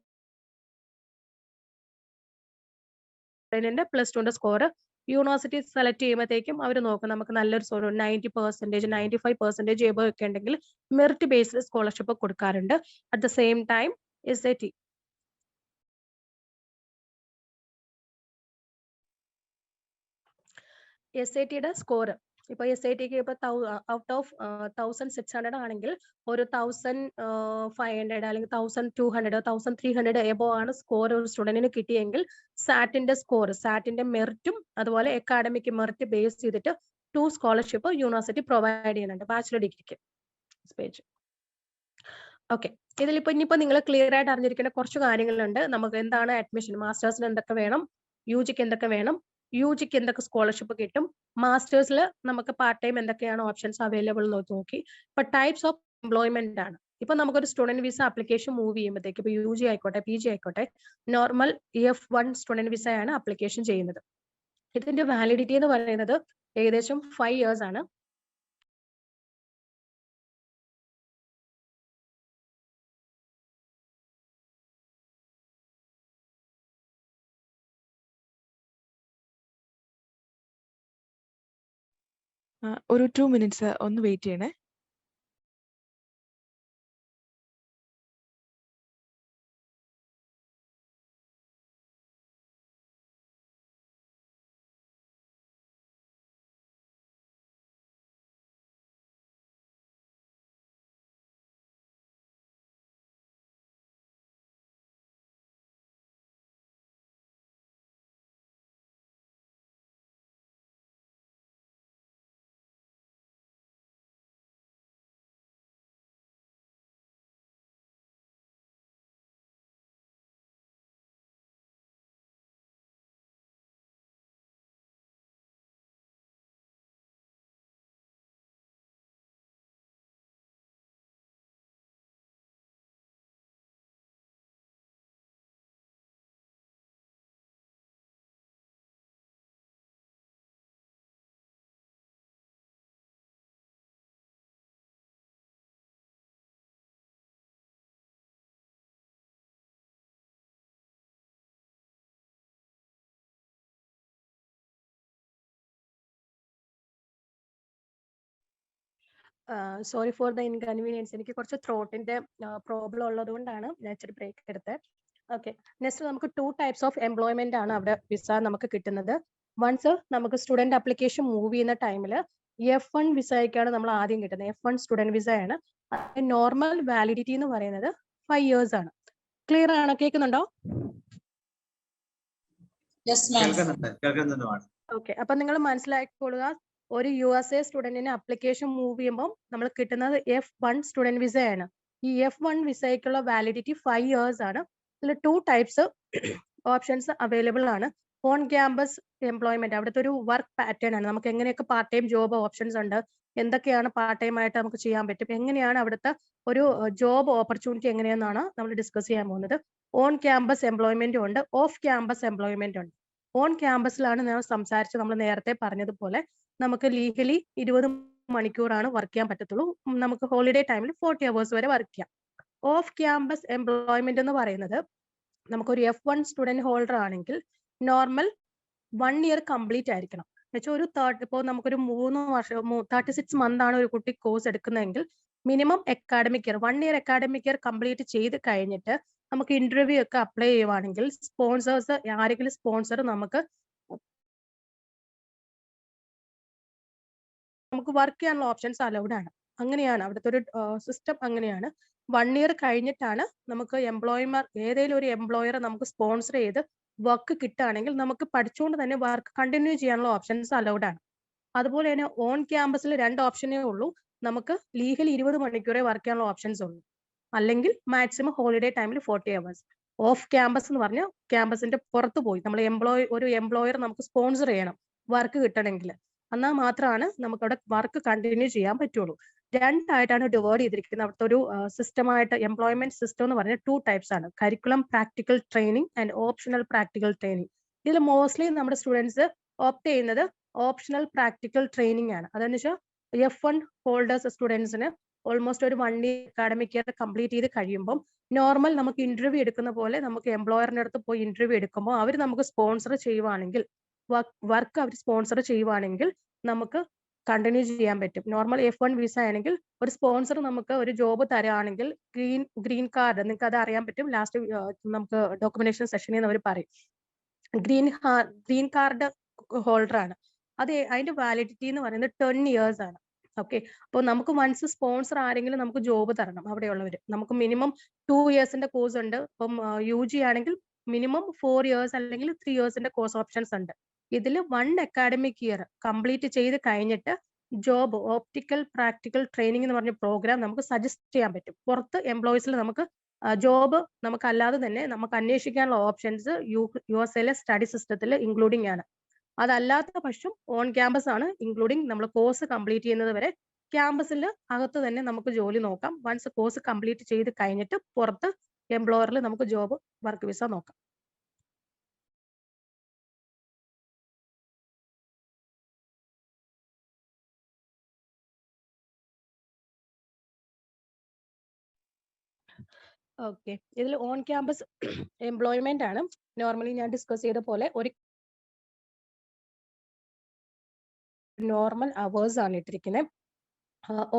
[SPEAKER 1] +2ന്റെ സ്കോർ യൂണിവേഴ്സിറ്റി സെലക്ട് ചെയ്യുമ്പോഴത്തേക്കും അവർ നോക്കും നമുക്ക് നല്ലൊരു സ്കോർ 90%, 95% എബോവ് ഒക്കെ ഉണ്ടെങ്കിൽ മെറിറ്റ് ബേസ്ഡ് സ്കോളർഷിപ്പ് കൊടുക്കാറുണ്ട്. അറ്റ് ദ സെയിം ടൈം SATയുടെ സ്കോർ ഇപ്പൊ SATക്ക് ഇപ്പൊ ഔട്ട് ഓഫ് 1600 ആണെങ്കിൽ ഒരു 1500 അല്ലെങ്കിൽ 1200, 1300 എബോ ആണ് സ്കോർ ഒരു സ്റ്റുഡന്റിന് കിട്ടിയെങ്കിൽ സാറ്റിന്റെ മെറിറ്റും അതുപോലെ അക്കാഡമിക് മെറിറ്റ് ബേസ് ചെയ്തിട്ട് 2 സ്കോളർഷിപ്പ് യൂണിവേഴ്സിറ്റി പ്രൊവൈഡ് ചെയ്യുന്നുണ്ട് ബാച്ചിലർ ഡിഗ്രിക്ക്. ഓക്കെ, ഇതിലിപ്പോ ഇനിയിപ്പോ നിങ്ങൾ ക്ലിയർ ആയിട്ട് അറിഞ്ഞിരിക്കേണ്ട കുറച്ച് കാര്യങ്ങളുണ്ട്. നമുക്ക് എന്താണ് അഡ്മിഷൻ, മാസ്റ്റേഴ്സിന് എന്തൊക്കെ വേണം, UGക്ക് എന്തൊക്കെ വേണം, UGക്ക് എന്തൊക്കെ സ്കോളർഷിപ്പ് കിട്ടും, മാസ്റ്റേഴ്സിൽ നമുക്ക് പാർട്ട് ടൈം എന്തൊക്കെയാണ് ഓപ്ഷൻസ് അവൈലബിൾ നോക്കി. ഇപ്പൊ ടൈപ്സ് ഓഫ് എംപ്ലോയ്മെന്റ് ആണ്. ഇപ്പൊ നമുക്കൊരു സ്റ്റുഡന്റ് വിസ ആപ്ലിക്കേഷൻ മൂവ് ചെയ്യുമ്പോഴത്തേക്ക് ഇപ്പൊ UG ആയിക്കോട്ടെ PG ആയിക്കോട്ടെ നോർമൽ EF1 സ്റ്റുഡന്റ് വിസ ആണ് ആപ്ലിക്കേഷൻ ചെയ്യുന്നത്. ഇതിന്റെ വാലിഡിറ്റി എന്ന് പറയുന്നത് ഏകദേശം 5 years ആണ്.
[SPEAKER 5] ഒരു 2 മിനിറ്റ്സ് ഒന്ന് വെയിറ്റ് ചെയ്യണേ.
[SPEAKER 1] Sorry for the inconvenience. എനിക്ക് കുറച്ച് ത്രോട്ടിന്റെ പ്രോബ്ലം ഉള്ളത് കൊണ്ടാണ് ഞാൻ ഇച്ചിരി ബ്രേക്ക് എടുത്തത്. ഓക്കെ, നെക്സ്റ്റ് നമുക്ക് 2 ടൈപ്സ് ഓഫ് എംപ്ലോയ്മെന്റ് ആണ് അവിടെ വിസ നമുക്ക് കിട്ടുന്നത്. വൺസ് നമുക്ക് സ്റ്റുഡന്റ് അപ്ലിക്കേഷൻ മൂവ് ചെയ്യുന്ന ടൈമിൽ F1 വിസയ്ക്കാണ് നമ്മൾ ആദ്യം കിട്ടുന്നത്. F1 സ്റ്റുഡന്റ് വിസ ആണ്. നോർമൽ വാലിഡിറ്റി എന്ന് പറയുന്നത് 5 years ആണ്. ക്ലിയർ ആണോ? കേൾക്കുന്നുണ്ടോ?
[SPEAKER 4] കേൾക്കുന്നുണ്ട്.
[SPEAKER 1] ഓക്കെ, അപ്പൊ നിങ്ങൾ മനസ്സിലാക്കിക്കൊള്ളുക, ഒരു USA സ്റ്റുഡന്റിന് അപ്ലിക്കേഷൻ മൂവ് ചെയ്യുമ്പോൾ നമ്മൾ കിട്ടുന്നത് F1 സ്റ്റുഡന്റ് വിസയാണ്. ഈ F1 വിസയ്ക്കുള്ള വാലിഡിറ്റി 5 years ആണ്. ഇതിൽ 2 ടൈപ്സ് ഓപ്ഷൻസ് അവൈലബിൾ ആണ്. ഓൺ ക്യാമ്പസ് എംപ്ലോയ്മെന്റ്, അവിടുത്തെ ഒരു വർക്ക് പാറ്റേൺ ആണ്. നമുക്ക് എങ്ങനെയൊക്കെ പാർട്ട് ടൈം ജോബ് ഓപ്ഷൻസ് ഉണ്ട്, എന്തൊക്കെയാണ് പാർട്ട് ടൈം ആയിട്ട് നമുക്ക് ചെയ്യാൻ പറ്റും, എങ്ങനെയാണ് അവിടുത്തെ ഒരു ജോബ് ഓപ്പർച്യൂണിറ്റി എങ്ങനെയെന്നാണ് നമ്മൾ ഡിസ്കസ് ചെയ്യാൻ പോകുന്നത്. ഓൺ ക്യാമ്പസ് എംപ്ലോയ്മെന്റും ഉണ്ട്, ഓഫ് ക്യാമ്പസ് എംപ്ലോയ്മെന്റ് ഉണ്ട്. ഓൺ ക്യാമ്പസിലാണ് ഞാൻ സംസാരിച്ച് നമ്മൾ നേരത്തെ പറഞ്ഞതുപോലെ നമുക്ക് ലീഗലി 20 മണിക്കൂറാണ് വർക്ക് ചെയ്യാൻ പറ്റത്തുള്ളൂ. നമുക്ക് ഹോളിഡേ ടൈമിൽ 40 hours വരെ വർക്ക് ചെയ്യാം. ഓഫ് ക്യാമ്പസ് എംപ്ലോയ്മെന്റ് എന്ന് പറയുന്നത് നമുക്കൊരു F1 സ്റ്റുഡന്റ് ഹോൾഡർ ആണെങ്കിൽ നോർമൽ 1 year കംപ്ലീറ്റ് ആയിരിക്കണം. എന്നുവെച്ചാൽ ഒരു ഇപ്പോൾ നമുക്കൊരു 3 വർഷം 36 month ആണ് ഒരു കുട്ടി കോഴ്സ് എടുക്കുന്നതെങ്കിൽ minimum academic year 1 year academic year complete ചെയ്ത് കഴിഞ്ഞിട്ട് നമുക്ക് ഇന്റർവ്യൂ ഒക്കെ അപ്ലൈ ചെയ്യുവാണെങ്കിൽ സ്പോൺസേഴ്സ് ആരെങ്കിലും സ്പോൺസർ നമുക്ക് വർക്ക് ചെയ്യാനുള്ള ഓപ്ഷൻസ് അലൗഡ് ആണ്. അങ്ങനെയാണ് അവിടുത്തെ ഒരു സിസ്റ്റം. അങ്ങനെയാണ് 1 year കഴിഞ്ഞിട്ടാണ് നമുക്ക് ഏതെങ്കിലും ഒരു എംപ്ലോയർ നമുക്ക് സ്പോൺസർ ചെയ്ത് വർക്ക് കിട്ടുകയാണെങ്കിൽ നമുക്ക് പഠിച്ചുകൊണ്ട് തന്നെ വർക്ക് കണ്ടിന്യൂ ചെയ്യാനുള്ള ഓപ്ഷൻസ് അലൗഡ് ആണ്. അതുപോലെ തന്നെ ഓൺ ക്യാമ്പസിൽ 2 ഓപ്ഷനേ ഉള്ളൂ. നമുക്ക് ലീഗലി 20 മണിക്കൂറേ വർക്ക് ചെയ്യാനുള്ള ഓപ്ഷൻസ് ഉള്ളൂ, അല്ലെങ്കിൽ മാക്സിമം ഹോളിഡേ ടൈമിൽ 40 hours. ഓഫ് ക്യാമ്പസ് എന്ന് പറഞ്ഞാൽ ക്യാമ്പസിന്റെ പുറത്ത് പോയി നമ്മൾ ഒരു എംപ്ലോയർ നമുക്ക് സ്പോൺസർ ചെയ്യണം വർക്ക് കിട്ടണമെങ്കിൽ. എന്നാൽ മാത്രമാണ് നമുക്ക് അവിടെ വർക്ക് കണ്ടിന്യൂ ചെയ്യാൻ പറ്റുള്ളൂ. 2 ആയിട്ടാണ് ഡിവൈഡ് ചെയ്തിരിക്കുന്നത്. അവിടുത്തെ ഒരു സിസ്റ്റമായിട്ട് എംപ്ലോയ്മെന്റ് സിസ്റ്റം എന്ന് പറഞ്ഞാൽ 2 types ആണ്, curriculum practical training and optional practical training. ഇതിൽ മോസ്റ്റ്ലി നമ്മുടെ സ്റ്റുഡൻസ് ഓപ്റ്റ് ചെയ്യുന്നത് ഓപ്ഷണൽ പ്രാക്ടിക്കൽ ട്രെയിനിങ് ആണ്. അതെന്ന് വെച്ചാൽ F1 ഹോൾഡേഴ്സ് സ്റ്റുഡൻസിന് ഓൾമോസ്റ്റ് ഒരു 1 year അക്കാഡമിക് ഇയർ കംപ്ലീറ്റ് ചെയ്ത് കഴിയുമ്പോൾ നോർമൽ നമുക്ക് ഇന്റർവ്യൂ എടുക്കുന്ന പോലെ നമുക്ക് എംപ്ലോയറിന്റെ അടുത്ത് പോയി ഇന്റർവ്യൂ എടുക്കുമ്പോൾ അവർ നമുക്ക് സ്പോൺസർ ചെയ്യുവാണെങ്കിൽ, വർക്ക് അവർ സ്പോൺസർ ചെയ്യുവാണെങ്കിൽ നമുക്ക് കണ്ടിന്യൂ ചെയ്യാൻ പറ്റും. നോർമൽ F1 വിസ ആണെങ്കിൽ ഒരു സ്പോൺസർ നമുക്ക് ഒരു ജോബ് തരാണെങ്കിൽ ഗ്രീൻ കാർഡ്, നിങ്ങൾക്ക് അത് അറിയാൻ പറ്റും. ലാസ്റ്റ് നമുക്ക് ഡോക്യുമെന്റേഷൻ സെഷനിൽ അവർ പറയും ഗ്രീൻ കാർഡ് ഹോൾഡർ ആണ്. അതിന്റെ വാലിഡിറ്റി എന്ന് പറയുന്നത് 10 years ആണ്. ഓക്കെ, അപ്പോൾ നമുക്ക് വൺസ് സ്പോൺസർ ആരെങ്കിലും നമുക്ക് ജോബ് തരണം അവിടെയുള്ളവർ. നമുക്ക് മിനിമം 2 yearsന്റെ കോഴ്സ് ഉണ്ട്. ഇപ്പം UG ആണെങ്കിൽ മിനിമം 4 years അല്ലെങ്കിൽ 3 yearsന്റെ കോഴ്സ് ഓപ്ഷൻസ് ഉണ്ട്. ഇതിൽ 1 അക്കാഡമിക് ഇയർ കംപ്ലീറ്റ് ചെയ്ത് കഴിഞ്ഞിട്ട് ജോബ് ഓപ്റ്റിക്കൽ പ്രാക്ടിക്കൽ ട്രെയിനിങ് എന്ന് പറഞ്ഞ പ്രോഗ്രാം നമുക്ക് സജസ്റ്റ് ചെയ്യാൻ പറ്റും. പുറത്ത് എംപ്ലോയീസിൽ നമുക്ക് ജോബ് നമുക്ക് അല്ലാതെ തന്നെ നമുക്ക് അന്വേഷിക്കാനുള്ള ഓപ്ഷൻസ് USA സ്റ്റഡി സിസ്റ്റത്തിൽ ഇൻക്ലൂഡിംഗ് ആണ്. അതല്ലാത്ത പക്ഷം ഓൺ ക്യാമ്പസ് ആണ് ഇൻക്ലൂഡിംഗ്. നമ്മൾ കോഴ്സ് കംപ്ലീറ്റ് ചെയ്യുന്നത് വരെ ക്യാമ്പസിൽ അകത്ത് തന്നെ നമുക്ക് ജോലി നോക്കാം. വൺസ് കോഴ്സ് കംപ്ലീറ്റ് ചെയ്ത് കഴിഞ്ഞിട്ട് പുറത്ത് എംപ്ലോയറിൽ നമുക്ക് ജോബ് വർക്ക് വിസ നോക്കാം. ഓക്കെ, ഇതിൽ ഓൺ ക്യാമ്പസ് എംപ്ലോയ്മെന്റ് ആണ്. നോർമലി ഞാൻ ഡിസ്കസ് ചെയ്ത പോലെ ഒരു നോർമൽ അവേഴ്സ് ആണ് ഇട്ടിരിക്കുന്നത്.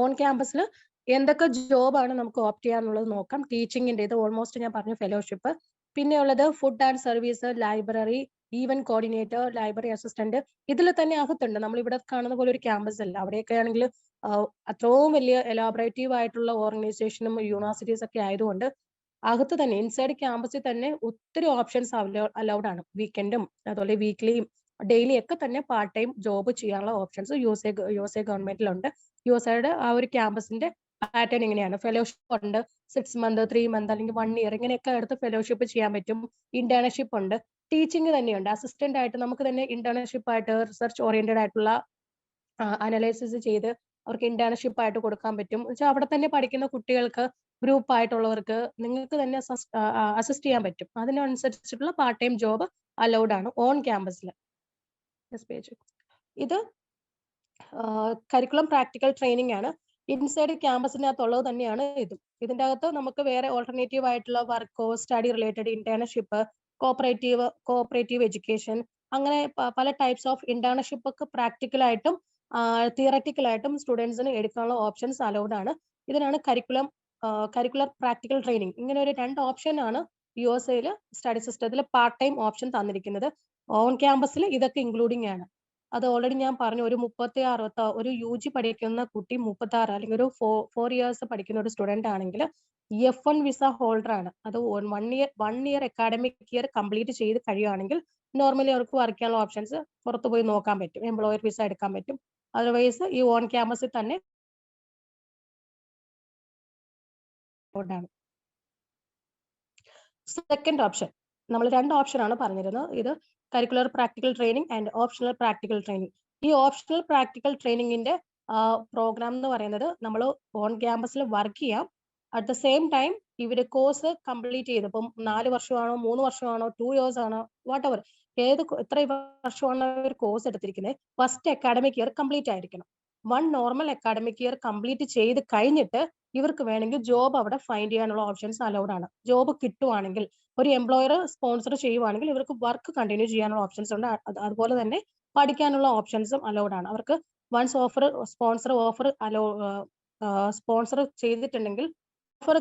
[SPEAKER 1] ഓൺ ക്യാമ്പസിൽ എന്തൊക്കെ ജോബാണ് നമുക്ക് ഓപ്റ്റ് ചെയ്യാന്നുള്ളത് നോക്കാം. ടീച്ചിങ്ങിന്റെ ഇത് ഓൾമോസ്റ്റ് ഞാൻ പറഞ്ഞു, ഫെലോഷിപ്പ്. പിന്നെ ഉള്ളത് food and service, library, event coordinator, library assistant. ഇതിൽ തന്നെ അകത്തുണ്ട്. നമ്മൾ ഇവിടെ കാണുന്ന പോലെ ഒരു ക്യാമ്പസ് അല്ല. അവിടെയൊക്കെ ആണെങ്കിൽ അത്രയും വലിയ എലാബറേറ്റീവ് ആയിട്ടുള്ള ഓർഗനൈസേഷനും യൂണിവേഴ്സിറ്റീസ് ഒക്കെ ആയതുകൊണ്ട് അകത്ത് തന്നെ ഇൻസൈഡ് ക്യാമ്പസിൽ തന്നെ ഒത്തിരി ഓപ്ഷൻസ് അലൗഡ് ആണ്. വീക്കെൻഡും അതുപോലെ വീക്ക്ലിയും ഡെയിലി ഒക്കെ തന്നെ പാർട്ട് ടൈം ജോബ് ചെയ്യാനുള്ള ഓപ്ഷൻസ് യു.എസ്.എ ഗവൺമെന്റിലുണ്ട്. യു.എസ്.എയുടെ ആ ഒരു ക്യാമ്പസിന്റെ പാറ്റേൺ ഇങ്ങനെയാണ്. ഫെലോഷിപ്പ് ഉണ്ട്, 6 month, 3 month അല്ലെങ്കിൽ 1 year ഇങ്ങനെയൊക്കെ എടുത്ത് ഫെലോഷിപ്പ് ചെയ്യാൻ പറ്റും. ഇന്റേൺഷിപ്പ് ഉണ്ട്, ടീച്ചിങ് തന്നെയുണ്ട്. അസിസ്റ്റന്റ് ആയിട്ട് നമുക്ക് തന്നെ ഇന്റേൺഷിപ്പ് ആയിട്ട് റിസർച്ച് ഓറിയന്റഡ് ആയിട്ടുള്ള അനലൈസിസ് ചെയ്ത് അവർക്ക് ഇന്റേൺഷിപ്പ് ആയിട്ട് കൊടുക്കാൻ പറ്റും. വെച്ചാൽ അവിടെ തന്നെ പഠിക്കുന്ന കുട്ടികൾക്ക്, ഗ്രൂപ്പ് ആയിട്ടുള്ളവർക്ക് നിങ്ങൾക്ക് തന്നെ അസിസ്റ്റ് ചെയ്യാൻ പറ്റും. അതിനനുസരിച്ചിട്ടുള്ള പാർട്ട് ടൈം ജോബ് അലൗഡ് ആണ് ഓൺ ക്യാമ്പസിൽ. ഇത് കരിക്കുലം പ്രാക്ടിക്കൽ ട്രെയിനിങ് ആണ്. ഇൻസൈഡ് ക്യാമ്പസിനകത്തുള്ളത് തന്നെയാണ് ഇതും. ഇതിന്റെ അകത്ത് നമുക്ക് വേറെ ഓൾട്ടർനേറ്റീവ് ആയിട്ടുള്ള വർക്കോ, study related internship, cooperative education, അങ്ങനെ പല ടൈപ്സ് ഓഫ് ഇന്റേൺഷിപ്പ് ഒക്കെ പ്രാക്ടിക്കലായിട്ടും തിയററ്റിക്കലായിട്ടും സ്റ്റുഡൻസിന് എടുക്കാനുള്ള ഓപ്ഷൻസ് അലൗഡ് ആണ്. ഇതിനാണ് കരിക്കുലർ പ്രാക്ടിക്കൽ ട്രെയിനിങ്. ഇങ്ങനെ ഒരു 2 ഓപ്ഷൻ ആണ് യു.എസ്.എയിൽ സ്റ്റഡി സിസ്റ്റത്തിൽ പാർട്ട് ടൈം ഓപ്ഷൻ തന്നിരിക്കുന്നത്. ഓൺ ക്യാമ്പസിൽ ഇതൊക്കെ ഇൻക്ലൂഡിംഗ് ആണ്. അത് ഓൾറെഡി ഞാൻ പറഞ്ഞു. ഒരു 36 ഒരു UG പഠിക്കുന്ന കുട്ടി 36 അല്ലെങ്കിൽ ഒരു 4 years പഠിക്കുന്ന ഒരു സ്റ്റുഡന്റ് ആണെങ്കിൽ F1 വിസ ഹോൾഡർ ആണ്. അത് 1 year അക്കാഡമിക് ഇയർ കംപ്ലീറ്റ് ചെയ്ത് കഴിയുകയാണെങ്കിൽ നോർമലി അവർക്ക് വർക്ക് ചെയ്യാനുള്ള ഓപ്ഷൻസ് പുറത്തു പോയി നോക്കാൻ പറ്റും. എംപ്ലോയർ വിസ എടുക്കാൻ പറ്റും. അതർവൈസ് ഈ ഓൺ ക്യാമ്പസിൽ തന്നെ ആണ്. സെക്കൻഡ് ഓപ്ഷൻ, നമ്മൾ 2 ഓപ്ഷൻ ആണ് പറഞ്ഞിരുന്നത്. ഇത് curricular practical training and optional practical training. ഈ ഓപ്ഷണൽ പ്രാക്ടിക്കൽ ട്രെയിനിങ്ങിന്റെ പ്രോഗ്രാം എന്ന് പറയുന്നത് നമ്മൾ ഓൺ ക്യാമ്പസിൽ വർക്ക് ചെയ്യാം. അറ്റ് ദ സെയിം ടൈം ഇവര് കോഴ്സ് കംപ്ലീറ്റ് ചെയ്ത്, ഇപ്പം 4 വർഷമാണോ 3 വർഷമാണോ 2 years ആണോ വാട്ട് എത്ര വർഷമാണ് ഒരു കോഴ്സ് എടുത്തിരിക്കുന്നത്, ഫസ്റ്റ് അക്കാഡമിക് ഇയർ കംപ്ലീറ്റ് ആയിരിക്കണം. 1 നോർമൽ അക്കാഡമിക് ഇയർ കംപ്ലീറ്റ് ചെയ്ത് കഴിഞ്ഞിട്ട് ഇവർക്ക് വേണമെങ്കിൽ ജോബ് അവിടെ ഫൈൻഡ് ചെയ്യാനുള്ള ഓപ്ഷൻസ് അലൗഡ് ആണ്. ജോബ് കിട്ടുവാണെങ്കിൽ, ഒരു എംപ്ലോയർ സ്പോൺസർ ചെയ്യുവാണെങ്കിൽ ഇവർക്ക് വർക്ക് കണ്ടിന്യൂ ചെയ്യാനുള്ള ഓപ്ഷൻസ് ഉണ്ട്. അതുപോലെ തന്നെ പഠിക്കാനുള്ള ഓപ്ഷൻസും അലൗഡ് ആണ്. അവർക്ക് വൺസ് സ്പോൺസർ ചെയ്തിട്ടുണ്ടെങ്കിൽ, ഓഫർ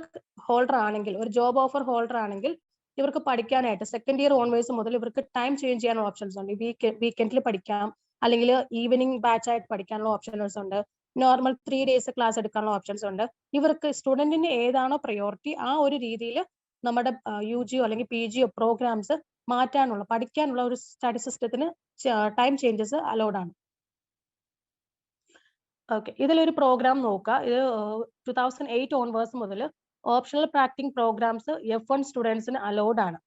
[SPEAKER 1] ഹോൾഡർ ആണെങ്കിൽ, ഒരു ജോബ് ഓഫർ ഹോൾഡർ ആണെങ്കിൽ ഇവർക്ക് പഠിക്കാനായിട്ട് സെക്കൻഡ് ഇയർ ഓൺവേഴ്സ് മുതൽ ഇവർക്ക് ടൈം ചേഞ്ച് ചെയ്യാനുള്ള ഓപ്ഷൻസ് ഉണ്ട്. വീക്കെൻഡിൽ പഠിക്കാം, അല്ലെങ്കിൽ ഈവനിങ് ബാച്ച് ആയിട്ട് പഠിക്കാനുള്ള ഓപ്ഷൻസ് ഉണ്ട്. നോർമൽ 3 days ക്ലാസ് എടുക്കാനുള്ള ഓപ്ഷൻസ് ഉണ്ട്. ഇവർക്ക് സ്റ്റുഡന്റിന് ഏതാണോ പ്രയോറിറ്റി ആ ഒരു രീതിയിൽ നമ്മുടെ UG അല്ലെങ്കിൽ PG പ്രോഗ്രാംസ് മാറ്റാനുള്ള, പഠിക്കാനുള്ള ഒരു സ്റ്റഡി സിസ്റ്റത്തിന് ടൈം ചേഞ്ചസ് അലൗഡ് ആണ്. ഓക്കെ, ഇതിലൊരു പ്രോഗ്രാം നോക്കുക. ഇത് 2008 ഓൺവേഴ്സ് മുതൽ ഓപ്ഷണൽ പ്രാക്ടിക്കൽ പ്രോഗ്രാംസ് F1 സ്റ്റുഡൻസിന് അലൗഡ് ആണ്.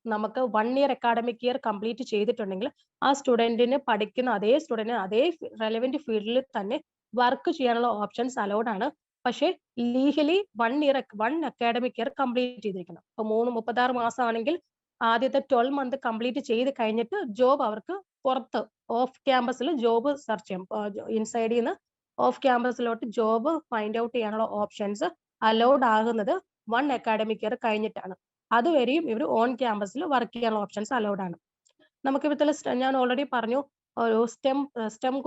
[SPEAKER 1] നമുക്ക് 1 year അക്കാഡമിക് ഇയർ കംപ്ലീറ്റ് ചെയ്തിട്ടുണ്ടെങ്കിൽ ആ സ്റ്റുഡന്റിന് പഠിക്കുന്ന അതേ റെലവെന്റ് ഫീൽഡിൽ തന്നെ വർക്ക് ചെയ്യാനുള്ള ഓപ്ഷൻസ് അലൗഡ് ആണ്. പക്ഷേ ലീഗലി 1 അക്കാഡമിക് ഇയർ കംപ്ലീറ്റ് ചെയ്തിരിക്കണം. ഇപ്പൊ 36 മാസം ആണെങ്കിൽ ആദ്യത്തെ 12 month കംപ്ലീറ്റ് ചെയ്ത് കഴിഞ്ഞിട്ട് ജോബ് അവർക്ക് പുറത്ത് ഓഫ് ക്യാമ്പസിൽ ജോബ് സെർച്ച് ചെയ്യാം. ഇൻസൈഡിൽ നിന്ന് ഓഫ് ക്യാമ്പസിലോട്ട് ജോബ് ഫൈൻഡ് ഔട്ട് ചെയ്യാനുള്ള ഓപ്ഷൻസ് അലൗഡ് ആകുന്നത് 1 അക്കാഡമിക് ഇയർ കഴിഞ്ഞിട്ടാണ്. അതുവരെയും ഇവർ ഓൺ ക്യാമ്പസിൽ വർക്ക് ചെയ്യാനുള്ള ഓപ്ഷൻസ് അലൗഡ് ആണ്. നമുക്ക് ഇവിടുത്തെ ഞാൻ ഓൾറെഡി പറഞ്ഞു ഒരു സ്റ്റെം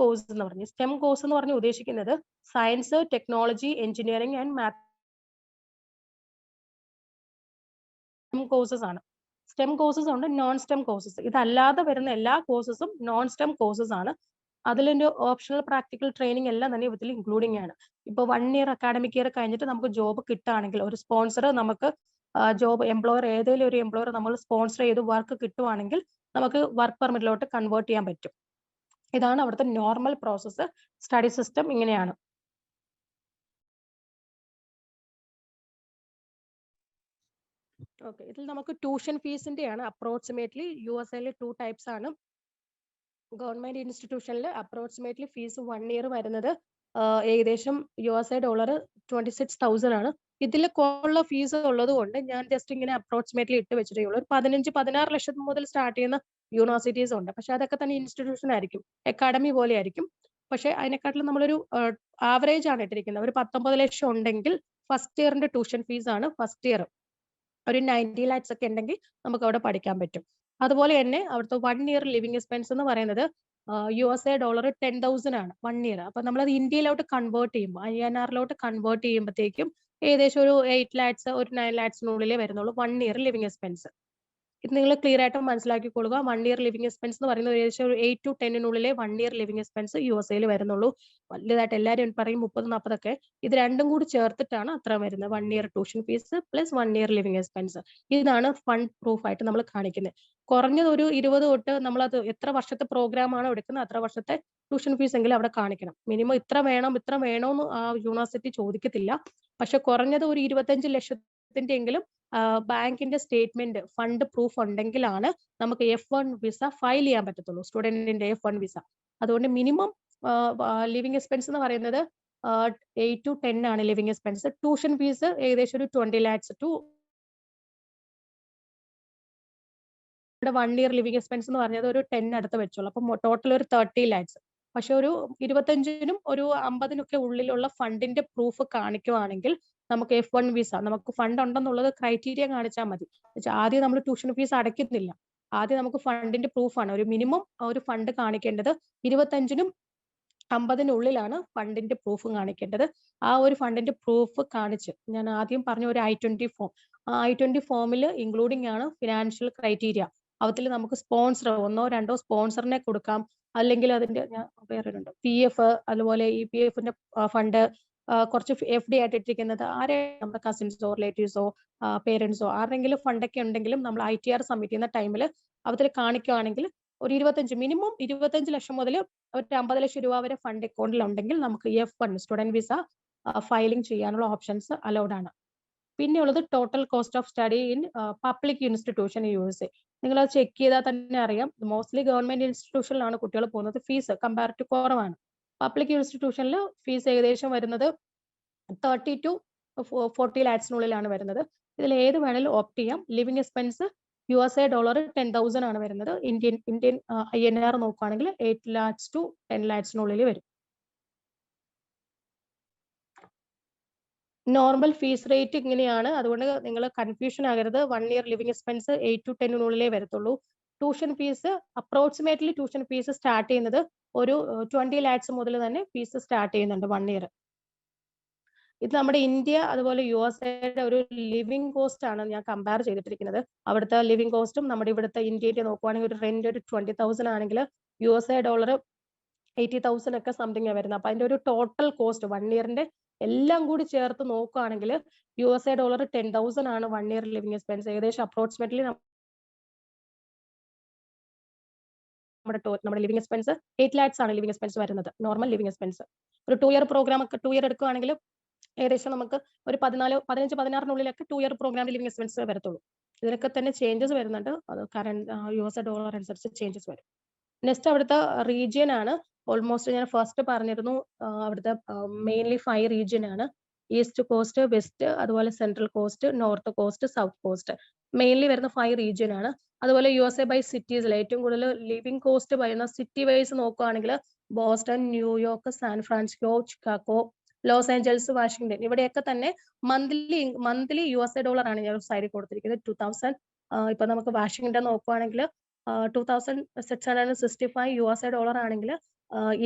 [SPEAKER 1] കോഴ്സ് എന്ന് പറഞ്ഞു. സ്റ്റെം കോഴ്സ് എന്ന് പറഞ്ഞ് ഉദ്ദേശിക്കുന്നത് science, technology, engineering and math courses ആണ്. സ്റ്റെം കോഴ്സസ് ഉണ്ട്, നോൺ സ്റ്റെം കോഴ്സസ്. ഇതല്ലാതെ വരുന്ന എല്ലാ കോഴ്സസും നോൺ സ്റ്റെം കോഴ്സസ് ആണ്. അതിലെ ഓപ്ഷണൽ പ്രാക്ടിക്കൽ ട്രെയിനിങ് എല്ലാം തന്നെ ഇതിൽ ഇൻക്ലൂഡിംഗ് ആണ്. ഇപ്പൊ 1 year അക്കാഡമിക് ഇയർ കഴിഞ്ഞിട്ട് നമുക്ക് ജോബ് കിട്ടുകയാണെങ്കിൽ, ഒരു സ്പോൺസർ നമുക്ക് ജോബ് ഏതെങ്കിലും ഒരു എംപ്ലോയർ നമ്മൾ സ്പോൺസർ ചെയ്ത് വർക്ക് കിട്ടുവാണെങ്കിൽ നമുക്ക് വർക്ക് പെർമിറ്റിലോട്ട് കൺവേർട്ട് ചെയ്യാൻ പറ്റും. ഇതാണ് അവിടുത്തെ നോർമൽ പ്രോസസ്സ്. സ്റ്റഡി സിസ്റ്റം ഇങ്ങനെയാണ്. ഓക്കെ, ഇതിൽ നമുക്ക് ട്യൂഷൻ ഫീസിന്റെ ആണ്. അപ്രോക്സിമേറ്റ്ലി USA 2 types ആണ്. ഗവൺമെന്റ് ഇൻസ്റ്റിറ്റ്യൂഷനിൽ അപ്രോക്സിമേറ്റ്ലി ഫീസ് 1 year വരുന്നത് ഏകദേശം USA $26,000 ആണ്. ഇതിൽ കുറവുള്ള ഫീസ് ഉള്ളത് കൊണ്ട് ഞാൻ ജസ്റ്റ് ഇങ്ങനെ അപ്രോക്സിമേറ്റ്ലി ഇട്ട് വെച്ചിട്ടേ ഉള്ളൂ. 15-16 ലക്ഷം മുതൽ സ്റ്റാർട്ട് ചെയ്യുന്ന യൂണിവേഴ്സിറ്റീസ് ഉണ്ട്. പക്ഷെ അതൊക്കെ തന്നെ ഇൻസ്റ്റിറ്റ്യൂഷൻ ആയിരിക്കും, അക്കാഡമി പോലെ ആയിരിക്കും. പക്ഷെ അതിനെക്കാട്ടിലും നമ്മളൊരു ആവറേജ് ആണ് ഇട്ടിരിക്കുന്നത്. ഒരു 19 ലക്ഷം ഉണ്ടെങ്കിൽ ഫസ്റ്റ് ഇയറിന്റെ ട്യൂഷൻ ഫീസ് ആണ്. ഫസ്റ്റ് ഇയർ ഒരു 90 lakhs ഒക്കെ ഉണ്ടെങ്കിൽ നമുക്ക് അവിടെ പഠിക്കാൻ പറ്റും. അതുപോലെ തന്നെ അവിടുത്തെ 1 year ലിവിങ് എക്സ്പെൻസ് എന്ന് പറയുന്നത് $10,000 ആണ് 1 ഇയർ. അപ്പൊ നമ്മളത് ഇന്ത്യയിലോട്ട് കൺവേർട്ട് ചെയ്യുമ്പോൾ INR-ലോട്ട് കൺവേർട്ട് ചെയ്യുമ്പോഴത്തേക്കും ഏകദേശം ഒരു 8 lakhs ഒരു 9 lakhs-നുള്ളിലേ വരുന്നുള്ളൂ 1 ഇയർ ലിവിങ് എക്സ്പെൻസ്. ഇത് നിങ്ങൾ ക്ലിയർ ആയിട്ട് മനസ്സിലാക്കിക്കൊള്ളുക. 1 ഇയർ ലിവിങ് എക്സ്പെൻസ് എന്ന് പറയുന്നത് ഏകദേശം ഒരു 8 to 10-നുള്ളിലെ 1 ഇയർ ലിവിങ് എക്സ്പെൻസ് USA-ൽ വരുന്നുള്ളൂ. വലുതായിട്ട് എല്ലാവരും പറയും 30-40 ഒക്കെ. ഇത് രണ്ടും കൂടി ചേർത്തിട്ടാണ് അത്ര വരുന്നത്. 1 year tuition fees plus 1 year living expense. ഇതാണ് ഫണ്ട് പ്രൂഫ് ആയിട്ട് നമ്മൾ കാണിക്കുന്നത്. കുറഞ്ഞത് ഒരു 20 തൊട്ട് നമ്മളത് എത്ര വർഷത്തെ പ്രോഗ്രാം ആണോ എടുക്കുന്നത് അത്ര വർഷത്തെ ട്യൂഷൻ ഫീസ് എങ്കിലും അവിടെ കാണിക്കണം. മിനിമം ഇത്ര വേണോന്ന് ആ യൂണിവേഴ്സിറ്റി ചോദിക്കത്തില്ല. പക്ഷെ കുറഞ്ഞത് ഒരു 25 ലക്ഷത്തിന്റെ എങ്കിലും ബാങ്കിന്റെ സ്റ്റേറ്റ്മെന്റ് ഫണ്ട് പ്രൂഫ് ഉണ്ടെങ്കിലാണ് നമുക്ക് F1 വിസ ഫയൽ ചെയ്യാൻ പറ്റത്തുള്ളൂ, സ്റ്റുഡന്റിന്റെ F1 വിസ. അതുകൊണ്ട് മിനിമം ലിവിങ് എക്സ്പെൻസ് എന്ന് പറയുന്നത് 8 to 10 ആണ് ലിവിങ് എക്സ്പെൻസ്. ട്യൂഷൻ ഫീസ് ഏകദേശം ഒരു 20 lakhs to 1 year living expense എന്ന് പറഞ്ഞത് ഒരു 10 അടുത്ത് വെച്ചോളൂ. അപ്പൊ ടോട്ടൽ ഒരു 30 lakhs. പക്ഷെ ഒരു 25-നും ഒരു 50-നൊക്കെ ഉള്ളിലുള്ള ഫണ്ടിന്റെ പ്രൂഫ് കാണിക്കുവാണെങ്കിൽ നമുക്ക് F1 വിസ, നമുക്ക് ഫണ്ട് ഉണ്ടെന്നുള്ളത് ക്രൈറ്റീരിയ കാണിച്ചാൽ മതി. ആദ്യം നമ്മൾ ട്യൂഷൻ ഫീസ് അടയ്ക്കുന്നില്ല, ആദ്യം നമുക്ക് ഫണ്ടിന്റെ പ്രൂഫാണ്. ഒരു മിനിമം ഒരു ഫണ്ട് കാണിക്കേണ്ടത് 25-നും 50-നുള്ളിലാണ് ഫണ്ടിന്റെ പ്രൂഫ് കാണിക്കേണ്ടത്. ആ ഒരു ഫണ്ടിന്റെ പ്രൂഫ് കാണിച്ച് ഞാൻ ആദ്യം പറഞ്ഞ ഒരു I-20 ഫോം, ആ I-20 ഫോമിൽ ഇൻക്ലൂഡിംഗ് ആണ് ഫിനാൻഷ്യൽ ക്രൈറ്റീരിയ. അതിൽ നമുക്ക് സ്പോൺസർ 1 or 2 സ്പോൺസറിനെ കൊടുക്കാം, അല്ലെങ്കിൽ അതിന്റെ വേറൊരുണ്ട് PF, അതുപോലെ EPF-ന്റെ ഫണ്ട്, കുറച്ച് FD ആയിട്ട് ഇട്ടിരിക്കുന്നത് ആരെ നമ്മുടെ കസിൻസോ റിലേറ്റീവ്സോ പേരൻസോ ആരെങ്കിലും ഫണ്ടൊക്കെ ഉണ്ടെങ്കിലും നമ്മൾ ITR സബ്മിറ്റ് ചെയ്യുന്ന ടൈമിൽ അതിൽ കാണിക്കുകയാണെങ്കിൽ ഒരു 25 മിനിമം 25 ലക്ഷം മുതൽ ഒരു 50 ലക്ഷം രൂപ വരെ ഫണ്ട് അക്കൗണ്ടിൽ ഉണ്ടെങ്കിൽ നമുക്ക് F1 സ്റ്റുഡന്റ് വിസ ഫയലിംഗ് ചെയ്യാനുള്ള ഓപ്ഷൻസ് അലൗഡ് ആണ്. പിന്നെയുള്ളത് total cost of study in public institution USA. നിങ്ങൾ അത് ചെക്ക് ചെയ്താൽ തന്നെ അറിയാം, മോസ്റ്റ്ലി ഗവൺമെന്റ് ഇൻസ്റ്റിറ്റ്യൂഷനിലാണ് കുട്ടികൾ പോകുന്നത്. ഫീസ് കമ്പാരിറ്റീവ് കുറവാണ്. പബ്ലിക് ഇൻസ്റ്റിറ്റ്യൂഷനിൽ ഫീസ് ഏകദേശം വരുന്നത് 30 to 40 lakhs-നുള്ളിലാണ് വരുന്നത്. ഇതിൽ ഏത് വേണേലും ഓപ്റ്റ് ചെയ്യാം. ലിവിങ് എക്സ്പെൻസ് $10,000 ആണ് വരുന്നത്. ഇന്ത്യൻ INR നോക്കുകയാണെങ്കിൽ 8 lakhs to 10 lakhs-നുള്ളിൽ വരും. നോർമൽ ഫീസ് റേറ്റ് ഇങ്ങനെയാണ്. അതുകൊണ്ട് നിങ്ങൾ കൺഫ്യൂഷൻ ആകരുത്. 1 ഇയർ ലിവിങ് എക്സ്പെൻസ് 8 to 10-നുള്ളിലേ വരത്തുള്ളൂ. Tuition fees approximately tuition fees start ചെയ്യുന്നത് ഒരു 20 lakhs മുതൽ തന്നെ ഫീസ് സ്റ്റാർട്ട് ചെയ്യുന്നുണ്ട് 1 ഇയർ. ഇത് നമ്മുടെ ഇന്ത്യ അതുപോലെ USA-യുടെ ഒരു ലിവിങ് കോസ്റ്റ് ആണ് ഞാൻ കമ്പയർ ചെയ്തിട്ടിരിക്കുന്നത്. അവിടുത്തെ ലിവിങ് കോസ്റ്റും നമ്മുടെ ഇവിടുത്തെ ഇന്ത്യയുടെ നോക്കുവാണെങ്കിൽ ഒരു റെന്റ് ഒരു 20,000 ആണെങ്കിൽ USA ഡോളർ 80,000 ഒക്കെ സംതിങ് വരുന്നത്. അപ്പൊ അതിന്റെ ഒരു ടോട്ടൽ കോസ്റ്റ് 1 ഇയറിന്റെ എല്ലാം കൂടി ചേർത്ത് നോക്കുകയാണെങ്കിൽ USA ഡോളർ 10,000 ആണ് 1 ഇയർ ലിവിങ് എക്സ്പെൻസ്. ഏകദേശം അപ്രോക്സിമേറ്റ്ലി നമ്മുടെ ലിവിങ് എക്സ്പെൻസ് 8 lakhs ആണ് ലിവിങ് എക്സ്പെൻസ് വരുന്നത്, നോർമൽ ലിവിങ് എക്സ്പെൻസ്. ഒരു 2 ഇയർ പ്രോഗ്രാം ഒക്കെ 2 ഇയർ എടുക്കുകയാണെങ്കിൽ ഏകദേശം നമുക്ക് ഒരു 15-16-നുള്ളിലൊക്കെ 2 ഇയർ പ്രോഗ്രാം ലിവിങ് എക്സ്പെൻസ് വരത്തുള്ളൂ. ഇതിനൊക്കെ തന്നെ ചേഞ്ചസ് വരുന്നുണ്ട്. അത് കറന്റ് USA ഡോളർ അനുസരിച്ച് ചേഞ്ചസ് വരും. നെക്സ്റ്റ് അവിടുത്തെ റീജിയൻ ആണ്. ഓൾമോസ്റ്റ് ഞാൻ ഫസ്റ്റ് പറഞ്ഞിരുന്നു, അവിടുത്തെ മെയിൻലി 5 റീജിയൻ ആണ്. ഈസ്റ്റ് കോസ്റ്റ്, വെസ്റ്റ്, അതുപോലെ central cost, north cost, south cost. Mainly വരുന്ന 5 റീജിയൻ ആണ്. അതുപോലെ USA ബൈ സിറ്റീസിൽ ഏറ്റവും കൂടുതൽ ലിവിങ് കോസ്റ്റ് വരുന്ന സിറ്റി വൈസ് നോക്കുകയാണെങ്കിൽ Boston, New York, San Francisco, Chicago, Los Angeles, Washington, ഇവിടെയൊക്കെ തന്നെ മന്ത്ലി USA ഡോളർ ആണ് ഞാൻ സൈഡിൽ കൊടുത്തിരിക്കുന്നത്. 2000 ഇപ്പൊ നമുക്ക് വാഷിംഗ്ടൺ നോക്കുകയാണെങ്കിൽ 2665 USA ഡോളർ ആണെങ്കിൽ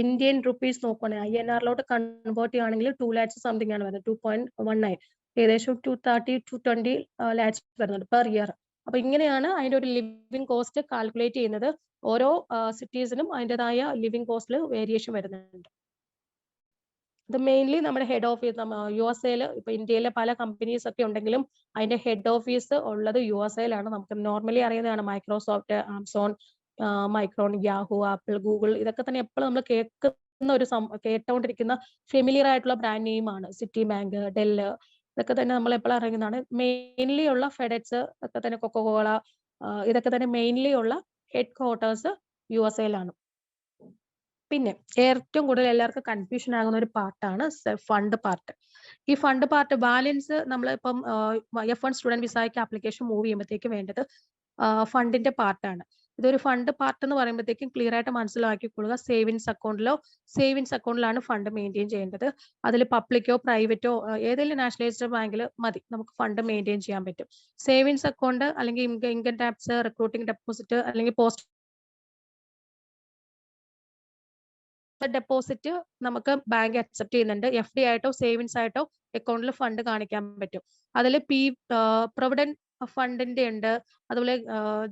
[SPEAKER 1] ഇന്ത്യൻ റുപ്പീസ് നോക്കുകയാണെങ്കിൽ INR-ലോട്ട് കൺവേർട്ട് ചെയ്യുകയാണെങ്കിൽ 2 lakhs സംതിങ് ആണ് വരുന്നത്. 2.19 ഏകദേശം 230-220 lakhs വരുന്നുണ്ട് പെർ ഇയർ. അപ്പൊ ഇങ്ങനെയാണ് അതിന്റെ ഒരു ലിവിങ് കോസ്റ്റ് കാൽക്കുലേറ്റ് ചെയ്യുന്നത്. ഓരോ സിറ്റീസിനും അതിൻ്റെതായ ലിവിങ് കോസ്റ്റിൽ വേരിയേഷൻ വരുന്നുണ്ട്. ഇത് മെയിൻലി നമ്മുടെ ഹെഡ് ഓഫീസ് USA-ൽ ഇപ്പൊ ഇന്ത്യയിലെ പല കമ്പനീസ് ഒക്കെ ഉണ്ടെങ്കിലും അതിന്റെ ഹെഡ് ഓഫീസ് ഉള്ളത് USA-ലാണ്. നമുക്ക് നോർമലി അറിയുന്നതാണ് Microsoft, Amazon, Micron, Yahoo, Apple, Google. ഇതൊക്കെ തന്നെ എപ്പോഴും നമ്മൾ കേട്ടോണ്ടിരിക്കുന്ന ഫെമിലിയർ ആയിട്ടുള്ള ബ്രാൻഡ് നെയിം ആണ്. സിറ്റി ബാങ്ക്, ഡെല്ല്, ഇതൊക്കെ തന്നെ നമ്മൾ എപ്പോഴും അറിയുന്നതാണ്. മെയിൻലി ഉള്ള ഫെഡെക്സ് ഒക്കെ തന്നെ, കൊക്കോകോള, ഇതൊക്കെ തന്നെ മെയിൻലി ഉള്ള ഹെഡ് ക്വാർട്ടേഴ്സ് USA-ലാണ്. പിന്നെ ഏറ്റവും കൂടുതൽ എല്ലാവർക്കും കൺഫ്യൂഷൻ ആകുന്ന ഒരു പാർട്ടാണ് ഫണ്ട് പാർട്ട്. ഈ ഫണ്ട് പാർട്ട് ബാലൻസ് നമ്മൾ ഇപ്പം F1 സ്റ്റുഡന്റ് വിസയ്ക്ക് ആപ്ലിക്കേഷൻ മൂവ് ചെയ്യുമ്പോഴത്തേക്ക് വേണ്ടത് ഫണ്ടിന്റെ പാർട്ടാണ്. ഇതൊരു ഫണ്ട് പാർട്ട് എന്ന് പറയുമ്പോഴത്തേക്കും ക്ലിയർ ആയിട്ട് മനസ്സിലാക്കിക്കൊള്ളുക. സേവിങ്സ് അക്കൗണ്ടിലാണ് ഫണ്ട് മെയിൻറ്റെയിൻ ചെയ്യേണ്ടത്. അതിൽ പബ്ലിക്കോ പ്രൈവറ്റോ ഏതെങ്കിലും നാഷണലൈസ്ഡ് ബാങ്കിൽ മതി, നമുക്ക് ഫണ്ട് മെയിൻറ്റെയിൻ ചെയ്യാൻ പറ്റും. സേവിങ്സ് അക്കൗണ്ട് അല്ലെങ്കിൽ ഇൻകം ടാക്സ്, റിക്രൂട്ടിംഗ് ഡെപ്പോസിറ്റ് അല്ലെങ്കിൽ പോസ്റ്റ് ഡെപ്പോസിറ്റ് നമുക്ക് ബാങ്ക് അക്സെപ്റ്റ് ചെയ്യുന്നുണ്ട്. FD ആയിട്ടോ സേവിങ്സ് ആയിട്ടോ അക്കൗണ്ടിൽ ഫണ്ട് കാണിക്കാൻ പറ്റും. അതിൽ പ്രൊവിഡന്റ് ഫണ്ടിന്റെ ഉണ്ട്, അതുപോലെ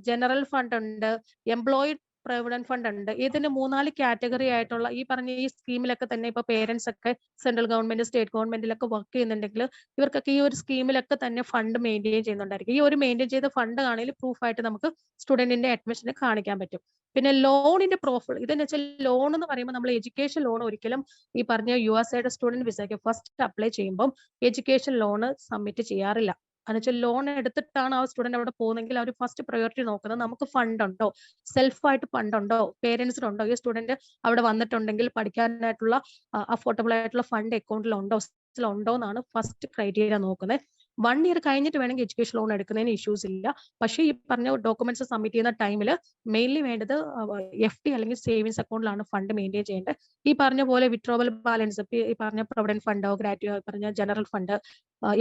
[SPEAKER 1] ജനറൽ ഫണ്ട് ഉണ്ട്, എംപ്ലോയി പ്രൊവിഡന്റ് ഫണ്ട് ഉണ്ട്. ഇതിന് 3-4 കാറ്റഗറി ആയിട്ടുള്ള ഈ പറഞ്ഞ ഈ സ്കീമിലൊക്കെ തന്നെ ഇപ്പൊ പേരൻസ് ഒക്കെ സെൻട്രൽ ഗവൺമെന്റ് സ്റ്റേറ്റ് ഗവൺമെന്റിലൊക്കെ വർക്ക് ചെയ്യുന്നുണ്ടെങ്കിൽ ഇവർക്കൊക്കെ ഈ ഒരു സ്കീമിലൊക്കെ തന്നെ ഫണ്ട് മെയിൻറ്റെയിൻ ചെയ്യുന്നുണ്ടായിരിക്കും. ഈ ഒരു മെയിൻറ്റെയിൻ ചെയ്ത ഫണ്ട് ആണെങ്കിൽ പ്രൂഫായിട്ട് നമുക്ക് സ്റ്റുഡന്റിന്റെ അഡ്മിഷന് കാണിക്കാൻ പറ്റും. പിന്നെ ലോണിന്റെ പ്രൂഫ് ഇതെന്ന് വെച്ചാൽ ലോൺ എന്ന് പറയുമ്പോൾ നമ്മൾ എഡ്യൂക്കേഷൻ ലോൺ ഒരിക്കലും ഈ പറഞ്ഞ USA സ്റ്റുഡന്റ് വിസയ്ക്ക് ഫസ്റ്റ് അപ്ലൈ ചെയ്യുമ്പോൾ എഡ്യൂക്കേഷൻ ലോൺ സബ്മിറ്റ് ചെയ്യാറില്ല. എന്നുവെച്ചാൽ ലോൺ എടുത്തിട്ടാണ് ആ സ്റ്റുഡന്റ് അവിടെ പോകുന്നെങ്കിൽ അവർ ഫസ്റ്റ് പ്രയോറിറ്റി നോക്കുന്നത് നമുക്ക് ഫണ്ട് ഉണ്ടോ, സെൽഫായിട്ട് ഫണ്ട് ഉണ്ടോ, പേരൻസിനുണ്ടോ, ഈ സ്റ്റുഡന്റ് അവിടെ വന്നിട്ടുണ്ടെങ്കിൽ പഠിക്കാനായിട്ടുള്ള അഫോർഡബിൾ ആയിട്ടുള്ള ഫണ്ട് അക്കൗണ്ടിൽ ഉണ്ടോ എന്നാണ് ഫസ്റ്റ് ക്രൈറ്റീരിയ നോക്കുന്നത്. 1 ഇയർ കഴിഞ്ഞിട്ട് വേണമെങ്കിൽ എഡ്യൂക്കേഷൻ ലോൺ എടുക്കുന്നതിന് ഇഷ്യൂസ് ഇല്ല. പക്ഷേ ഈ പറഞ്ഞ ഡോക്യുമെന്റ്സ് സബ്മിറ്റ് ചെയ്യുന്ന ടൈമിൽ മെയിൻലി വേണ്ടത് FD അല്ലെങ്കിൽ സേവിങ്സ് അക്കൗണ്ടിലാണ് ഫണ്ട് മെയിൻറ്റെയിൻ ചെയ്യേണ്ടത്. ഈ പറഞ്ഞ പോലെ വിത്ഡ്രോവൽ ബാലൻസ്, ഈ പറഞ്ഞ പ്രൊവിഡന്റ് ഫണ്ടോ പറഞ്ഞ ജനറൽ ഫണ്ട്,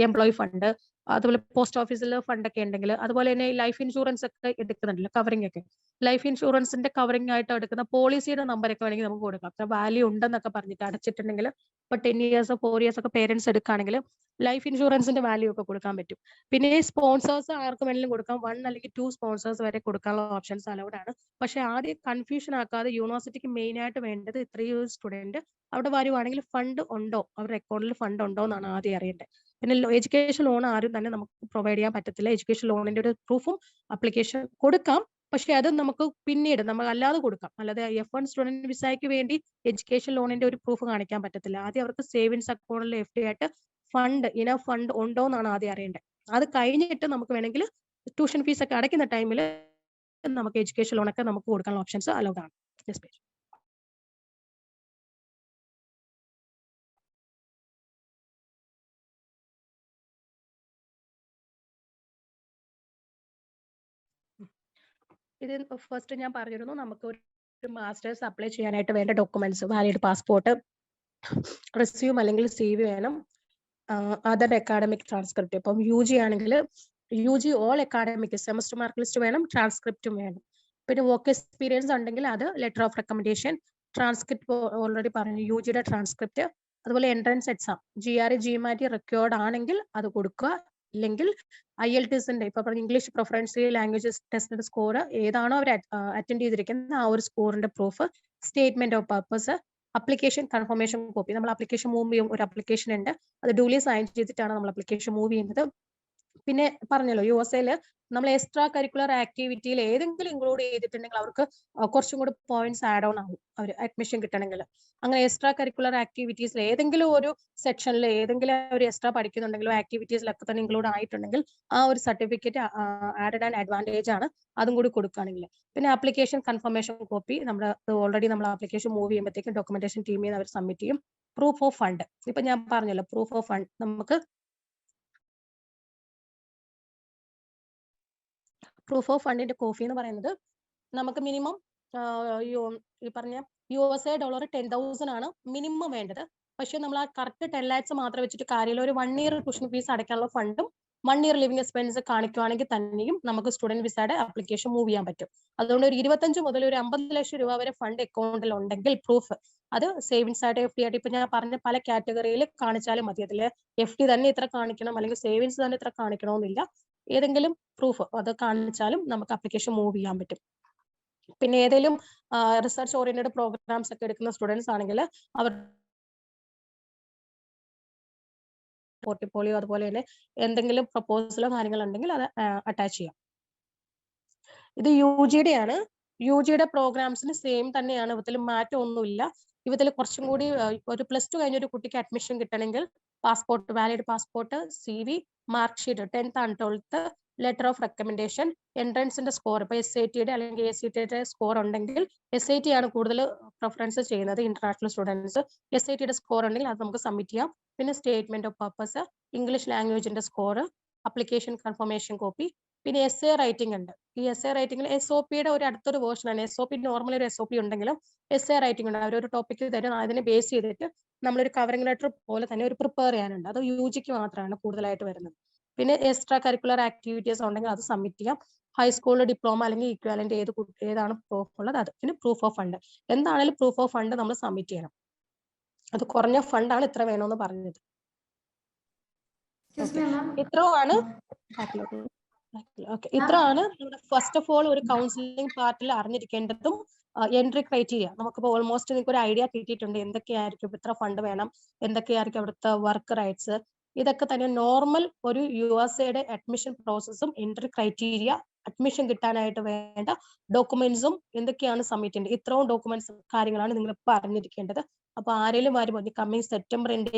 [SPEAKER 1] എംപ്ലോയി ഫണ്ട്, അതുപോലെ പോസ്റ്റ് ഓഫീസിൽ ഫണ്ട് ഒക്കെ ഉണ്ടെങ്കിൽ, അതുപോലെ തന്നെ ലൈഫ് ഇൻഷുറൻസ് ഒക്കെ എടുക്കുന്നുണ്ടല്ലോ, കവറിംഗ് ഒക്കെ, ലൈഫ് ഇൻഷുറൻസിന്റെ കവറിംഗ് ആയിട്ട് എടുക്കുന്ന പോളിസിയുടെ നമ്പറൊക്കെ വേണമെങ്കിൽ നമുക്ക് കൊടുക്കാം. അത്ര വാല്യൂ ഉണ്ടെന്നൊക്കെ പറഞ്ഞിട്ട് അടച്ചിട്ടുണ്ടെങ്കിൽ ഇപ്പൊ 10 years 4 years ഒക്കെ പേരൻസ് എടുക്കുകയാണെങ്കിൽ ലൈഫ് ഇൻഷുറൻസിന്റെ വാല്യൂ ഒക്കെ കൊടുക്കാൻ പറ്റും. പിന്നെ സ്പോൺസേഴ്സ് ആർക്ക് വേണമെങ്കിലും കൊടുക്കാം. 1 അല്ലെങ്കിൽ 2 സ്പോൺസേഴ്സ് വരെ കൊടുക്കാനുള്ള ഓപ്ഷൻസ് അലൗഡ് ആണ്. പക്ഷെ ആദ്യം കൺഫ്യൂഷൻ ആക്കാതെ യൂണിവേഴ്സിറ്റിക്ക് മെയിൻ ആയിട്ട് വേണ്ടത് ഇത്രയും സ്റ്റുഡന്റ് അവിടെ വരുവാണെങ്കിൽ ഫണ്ട് ഉണ്ടോ, അവരുടെ അക്കൗണ്ടിൽ ഫണ്ട് ഉണ്ടോ എന്നാണ് ആദ്യം അറിയേണ്ടത്. പിന്നെ എഡ്യൂക്കേഷൻ ലോൺ ആരും തന്നെ നമുക്ക് പ്രൊവൈഡ് ചെയ്യാൻ പറ്റത്തില്ല. എഡ്യൂക്കേഷൻ ലോണിന്റെ ഒരു പ്രൂഫും അപ്ലിക്കേഷൻ കൊടുക്കാം, പക്ഷെ അത് നമുക്ക് പിന്നീട് നമ്മൾ അല്ലാതെ കൊടുക്കാം. അല്ലാതെ F1 സ്റ്റുഡന്റ് വിസയ്ക്ക് വേണ്ടി എഡ്യൂക്കേഷൻ ലോണിന്റെ ഒരു പ്രൂഫ് കാണിക്കാൻ പറ്റത്തില്ല. ആദ്യം അവർക്ക് സേവിങ്സ് അക്കൗണ്ടിൽ FD ആയിട്ട് ഫണ്ട് ഉണ്ടോ എന്നാണ് ആദ്യം അറിയേണ്ടത്. അത് കഴിഞ്ഞിട്ട് നമുക്ക് വേണമെങ്കിൽ ട്യൂഷൻ ഫീസ് ഒക്കെ അടയ്ക്കുന്ന ടൈമിൽ നമുക്ക് എഡ്യൂക്കേഷൻ ലോൺ ഒക്കെ നമുക്ക് കൊടുക്കാനുള്ള ഓപ്ഷൻസ് അലൗഡ് ആണ്. ഇത് ഫസ്റ്റ് ഞാൻ പറഞ്ഞിരുന്നു, നമുക്ക് ഒരു മാസ്റ്റേഴ്സ് അപ്ലൈ ചെയ്യാനായിട്ട് വേണ്ട ഡോക്യുമെന്റ്സ് വാലിഡ് പാസ്പോർട്ട്, റെസ്യൂം അല്ലെങ്കിൽ CV വേണം, അതർ അക്കാഡമിക് ട്രാൻസ്ക്രിപ്റ്റ്. ഇപ്പം UG ആണെങ്കിൽ UG all academic semester mark list വേണം, ട്രാൻസ്ക്രിപ്റ്റും വേണം. പിന്നെ വർക്ക് എക്സ്പീരിയൻസ് ഉണ്ടെങ്കിൽ അത് letter of recommendation, transcript already പറഞ്ഞു UGയുടെ ട്രാൻസ്ക്രിപ്റ്റ്, അതുപോലെ entrance exam GRE GMAT required ആണെങ്കിൽ അത് കൊടുക്കുക. ഇല്ലെങ്കിൽ IELTSന്റെ ഇപ്പൊ പറഞ്ഞ ഇംഗ്ലീഷ് പ്രൊഫറൻസി ലാംഗ്വേജ് ടെസ്റ്റിന്റെ സ്കോർ ഏതാണോ അവർ അറ്റൻഡ് ചെയ്തിരിക്കുന്നത് ആ ഒരു സ്കോറിന്റെ proof, statement of purpose, application confirmation copy. നമ്മൾ അപ്ലിക്കേഷൻ മൂവ് ചെയ്യും, ഒരു അപ്ലിക്കേഷൻ ഉണ്ട്, അത് ഡ്യൂലി സൈൻ ചെയ്തിട്ടാണ് നമ്മൾ അപ്ലിക്കേഷൻ മൂവ് ചെയ്യുന്നത്. പിന്നെ പറഞ്ഞല്ലോ USA നമ്മൾ എക്സ്ട്രാ കരിക്കുലർ ആക്ടിവിറ്റിയിൽ ഏതെങ്കിലും ഇൻക്ലൂഡ് ചെയ്തിട്ടുണ്ടെങ്കിൽ അവർക്ക് കുറച്ചും കൂടി പോയിന്റ്സ് ആഡ് ഓൺ ആവും അവർ അഡ്മിഷൻ കിട്ടണമെങ്കിൽ. അങ്ങനെ എക്സ്ട്രാ കരിക്കുലർ ആക്ടിവിറ്റീസിൽ ഏതെങ്കിലും ഒരു സെക്ഷനിൽ ഏതെങ്കിലും ഒരു എക്സ്ട്രാ പഠിക്കുന്നുണ്ടെങ്കിലോ ആക്ടിവിറ്റീസിലൊക്കെ തന്നെ ഇൻക്ലൂഡ് ആയിട്ടുണ്ടെങ്കിൽ ആ ഒരു സർട്ടിഫിക്കറ്റ് ആഡഡ് ആൻഡ് അഡ്വാൻറ്റേജ് ആണ്, അതും കൂടി കൊടുക്കുകയാണെങ്കിൽ. പിന്നെ ആപ്ലിക്കേഷൻ കൺഫർമേഷൻ കോപ്പി നമ്മൾ ഓൾറെഡി നമ്മൾ ആപ്ലിക്കേഷൻ മൂവ് ചെയ്യുമ്പോഴത്തേക്കും ഡോക്യുമെന്റേഷൻ ടീമിൽ നിന്ന് അവർ സബ്മിറ്റ് ചെയ്യും. പ്രൂഫ് ഓഫ് ഫണ്ട്, ഇപ്പൊ ഞാൻ പറഞ്ഞല്ലോ പ്രൂഫ് ഓഫ് ഫണ്ട്, നമുക്ക് പ്രൂഫ് ഓഫ് ഫണ്ടിന്റെ കോപ്പി എന്ന് പറയുന്നത് നമുക്ക് മിനിമം ഈ പറഞ്ഞ USA ഡോളർ 10,000 ആണ് മിനിമം വേണ്ടത്. പക്ഷെ നമ്മൾ ആ കറക്റ്റ് 10 lakhs മാത്രം വെച്ചിട്ട് കാര്യമില്ല. ഒരു 1 year ട്യൂഷൻ ഫീസ് അടയ്ക്കാനുള്ള ഫണ്ടും 1 year ലിവിംഗ് എക്സ്പെൻസ് കാണിക്കുവാണെങ്കിൽ തന്നെയും നമുക്ക് സ്റ്റുഡന്റ് വിസയുടെ ആപ്ലിക്കേഷൻ മൂവ് ചെയ്യാൻ പറ്റും. അതുകൊണ്ട് ഒരു 25 മുതൽ ഒരു 50 ലക്ഷം രൂപ വരെ ഫണ്ട് അക്കൗണ്ടിൽ ഉണ്ടെങ്കിൽ പ്രൂഫ്, അത് സേവിങ്സ് ആയിട്ട് FD ആയിട്ട് ഇപ്പൊ ഞാൻ പറഞ്ഞ പല കാറ്റഗറിയിൽ കാണിച്ചാലും മതി. അതിൽ FD തന്നെ ഇത്ര കാണിക്കണം അല്ലെങ്കിൽ സേവിങ്സ് തന്നെ ഇത്ര കാണിക്കണമെന്നില്ല. ഏതെങ്കിലും പ്രൂഫ് അത് കാണിച്ചാലും നമുക്ക് ആപ്ലിക്കേഷൻ മൂവ് ചെയ്യാൻ പറ്റും. പിന്നെ ഏതെങ്കിലും റിസർച്ച് ഓറിയന്റഡ് പ്രോഗ്രാംസ് ഒക്കെ എടുക്കുന്ന സ്റ്റുഡൻസ് ആണെങ്കിൽ അവർ പോർട്ട്ഫോളിയോ അതുപോലെ തന്നെ എന്തെങ്കിലും പ്രപ്പോസലോ കാര്യങ്ങളോ ഉണ്ടെങ്കിൽ അത് അറ്റാച്ച് ചെയ്യാം. ഇത് UGയുടെ ആണ്. UGയുടെ പ്രോഗ്രാംസിന് സെയിം തന്നെയാണ്, ഇവത്തിൽ മാറ്റം ഒന്നുമില്ല. ഇവത്തിൽ കുറച്ചും കൂടി ഒരു +2 കഴിഞ്ഞ ഒരു കുട്ടിക്ക് അഡ്മിഷൻ കിട്ടണമെങ്കിൽ passport, valid passport, CV, mark sheet 10th and 12th, letter of recommendation, എൻട്രൻസിന്റെ സ്കോർ, ഇപ്പൊ SATയുടെ അല്ലെങ്കിൽ ACTയുടെ സ്കോർ ഉണ്ടെങ്കിൽ SAT ആണ് കൂടുതൽ പ്രിഫറൻസ് ചെയ്യുന്നത്. ഇന്റർനാഷണൽ സ്റ്റുഡൻസ് SATയുടെ സ്കോർ ഉണ്ടെങ്കിൽ അത് നമുക്ക് സബ്മിറ്റ് ചെയ്യാം. പിന്നെ സ്റ്റേറ്റ്മെന്റ് ഓഫ് പർപ്പസ്, ഇംഗ്ലീഷ് ലാംഗ്വേജിന്റെ സ്കോർ, അപ്ലിക്കേഷൻ കൺഫർമേഷൻ കോപ്പി, പിന്നെ essay റൈറ്റിംഗ് ഉണ്ട്. ഈ essay റൈറ്റിംഗിൽ SOPയുടെ ഒരു അടുത്തൊരു വേർഷൻ ആണ്. SOP നോർമൽ ഒരു SOP ഉണ്ടെങ്കിലും essay റൈറ്റിംഗ് ഉണ്ട്. അവരൊരു ടോപ്പിക്ക് തരും, അതിനെ ബേസ് ചെയ്തിട്ട് നമ്മളൊരു കവറിംഗ് ലെറ്റർ പോലെ തന്നെ ഒരു പ്രിപ്പയർ ചെയ്യാനുണ്ട്. അത് UGക്ക് മാത്രമാണ് കൂടുതലായിട്ട് വരുന്നത്. പിന്നെ എക്സ്ട്രാ കരിക്കുലർ ആക്ടിവിറ്റീസ് ഉണ്ടെങ്കിൽ അത് സബ്മിറ്റ് ചെയ്യാം. ഹൈസ്കൂൾ ഡിപ്ലോമ അല്ലെങ്കിൽ ഈക്വാലന്റ് ഏതാണ് പ്രൂഫ് ഉള്ളത് അത്. പിന്നെ പ്രൂഫ് ഓഫ് ഫണ്ട്, എന്താണെങ്കിലും പ്രൂഫ് ഓഫ് ഫണ്ട് നമ്മൾ സബ്മിറ്റ് ചെയ്യണം. അത് കുറഞ്ഞ ഫണ്ടാണ് ഇത്ര വേണമെന്ന് പറഞ്ഞത്. ഇത്രയാണ് ഇത്രയാണ് ഫസ്റ്റ് ഓഫ് ഓൾ ഒരു കൗൺസിലിംഗ് പാർട്ടിൽ അറിഞ്ഞിരിക്കേണ്ടതും എൻട്രി ക്രൈറ്റീരിയ. നമുക്കിപ്പോൾ ഓൾമോസ്റ്റ് നിങ്ങൾക്ക് ഒരു ഐഡിയ കിട്ടിയിട്ടുണ്ട് എന്തൊക്കെയായിരിക്കും, ഇത്ര ഫണ്ട് വേണം, എന്തൊക്കെയായിരിക്കും അവിടുത്തെ വർക്ക് റൈറ്റ്സ്. ഇതൊക്കെ തന്നെ നോർമൽ ഒരു USA അഡ്മിഷൻ പ്രോസസ്സും എൻട്രി ക്രൈറ്റീരിയ, അഡ്മിഷൻ കിട്ടാനായിട്ട് വേണ്ട ഡോക്യുമെന്റ്സും എന്തൊക്കെയാണ് സബ്മിറ്റ് ചെയ്യേണ്ടത്. ഇത്രയും ഡോക്യുമെന്റ്സ് കാര്യങ്ങളാണ് നിങ്ങൾ ഇപ്പൊ അറിഞ്ഞിരിക്കേണ്ടത്. അപ്പൊ ആരെങ്കിലും വരുമ്പോൾ coming September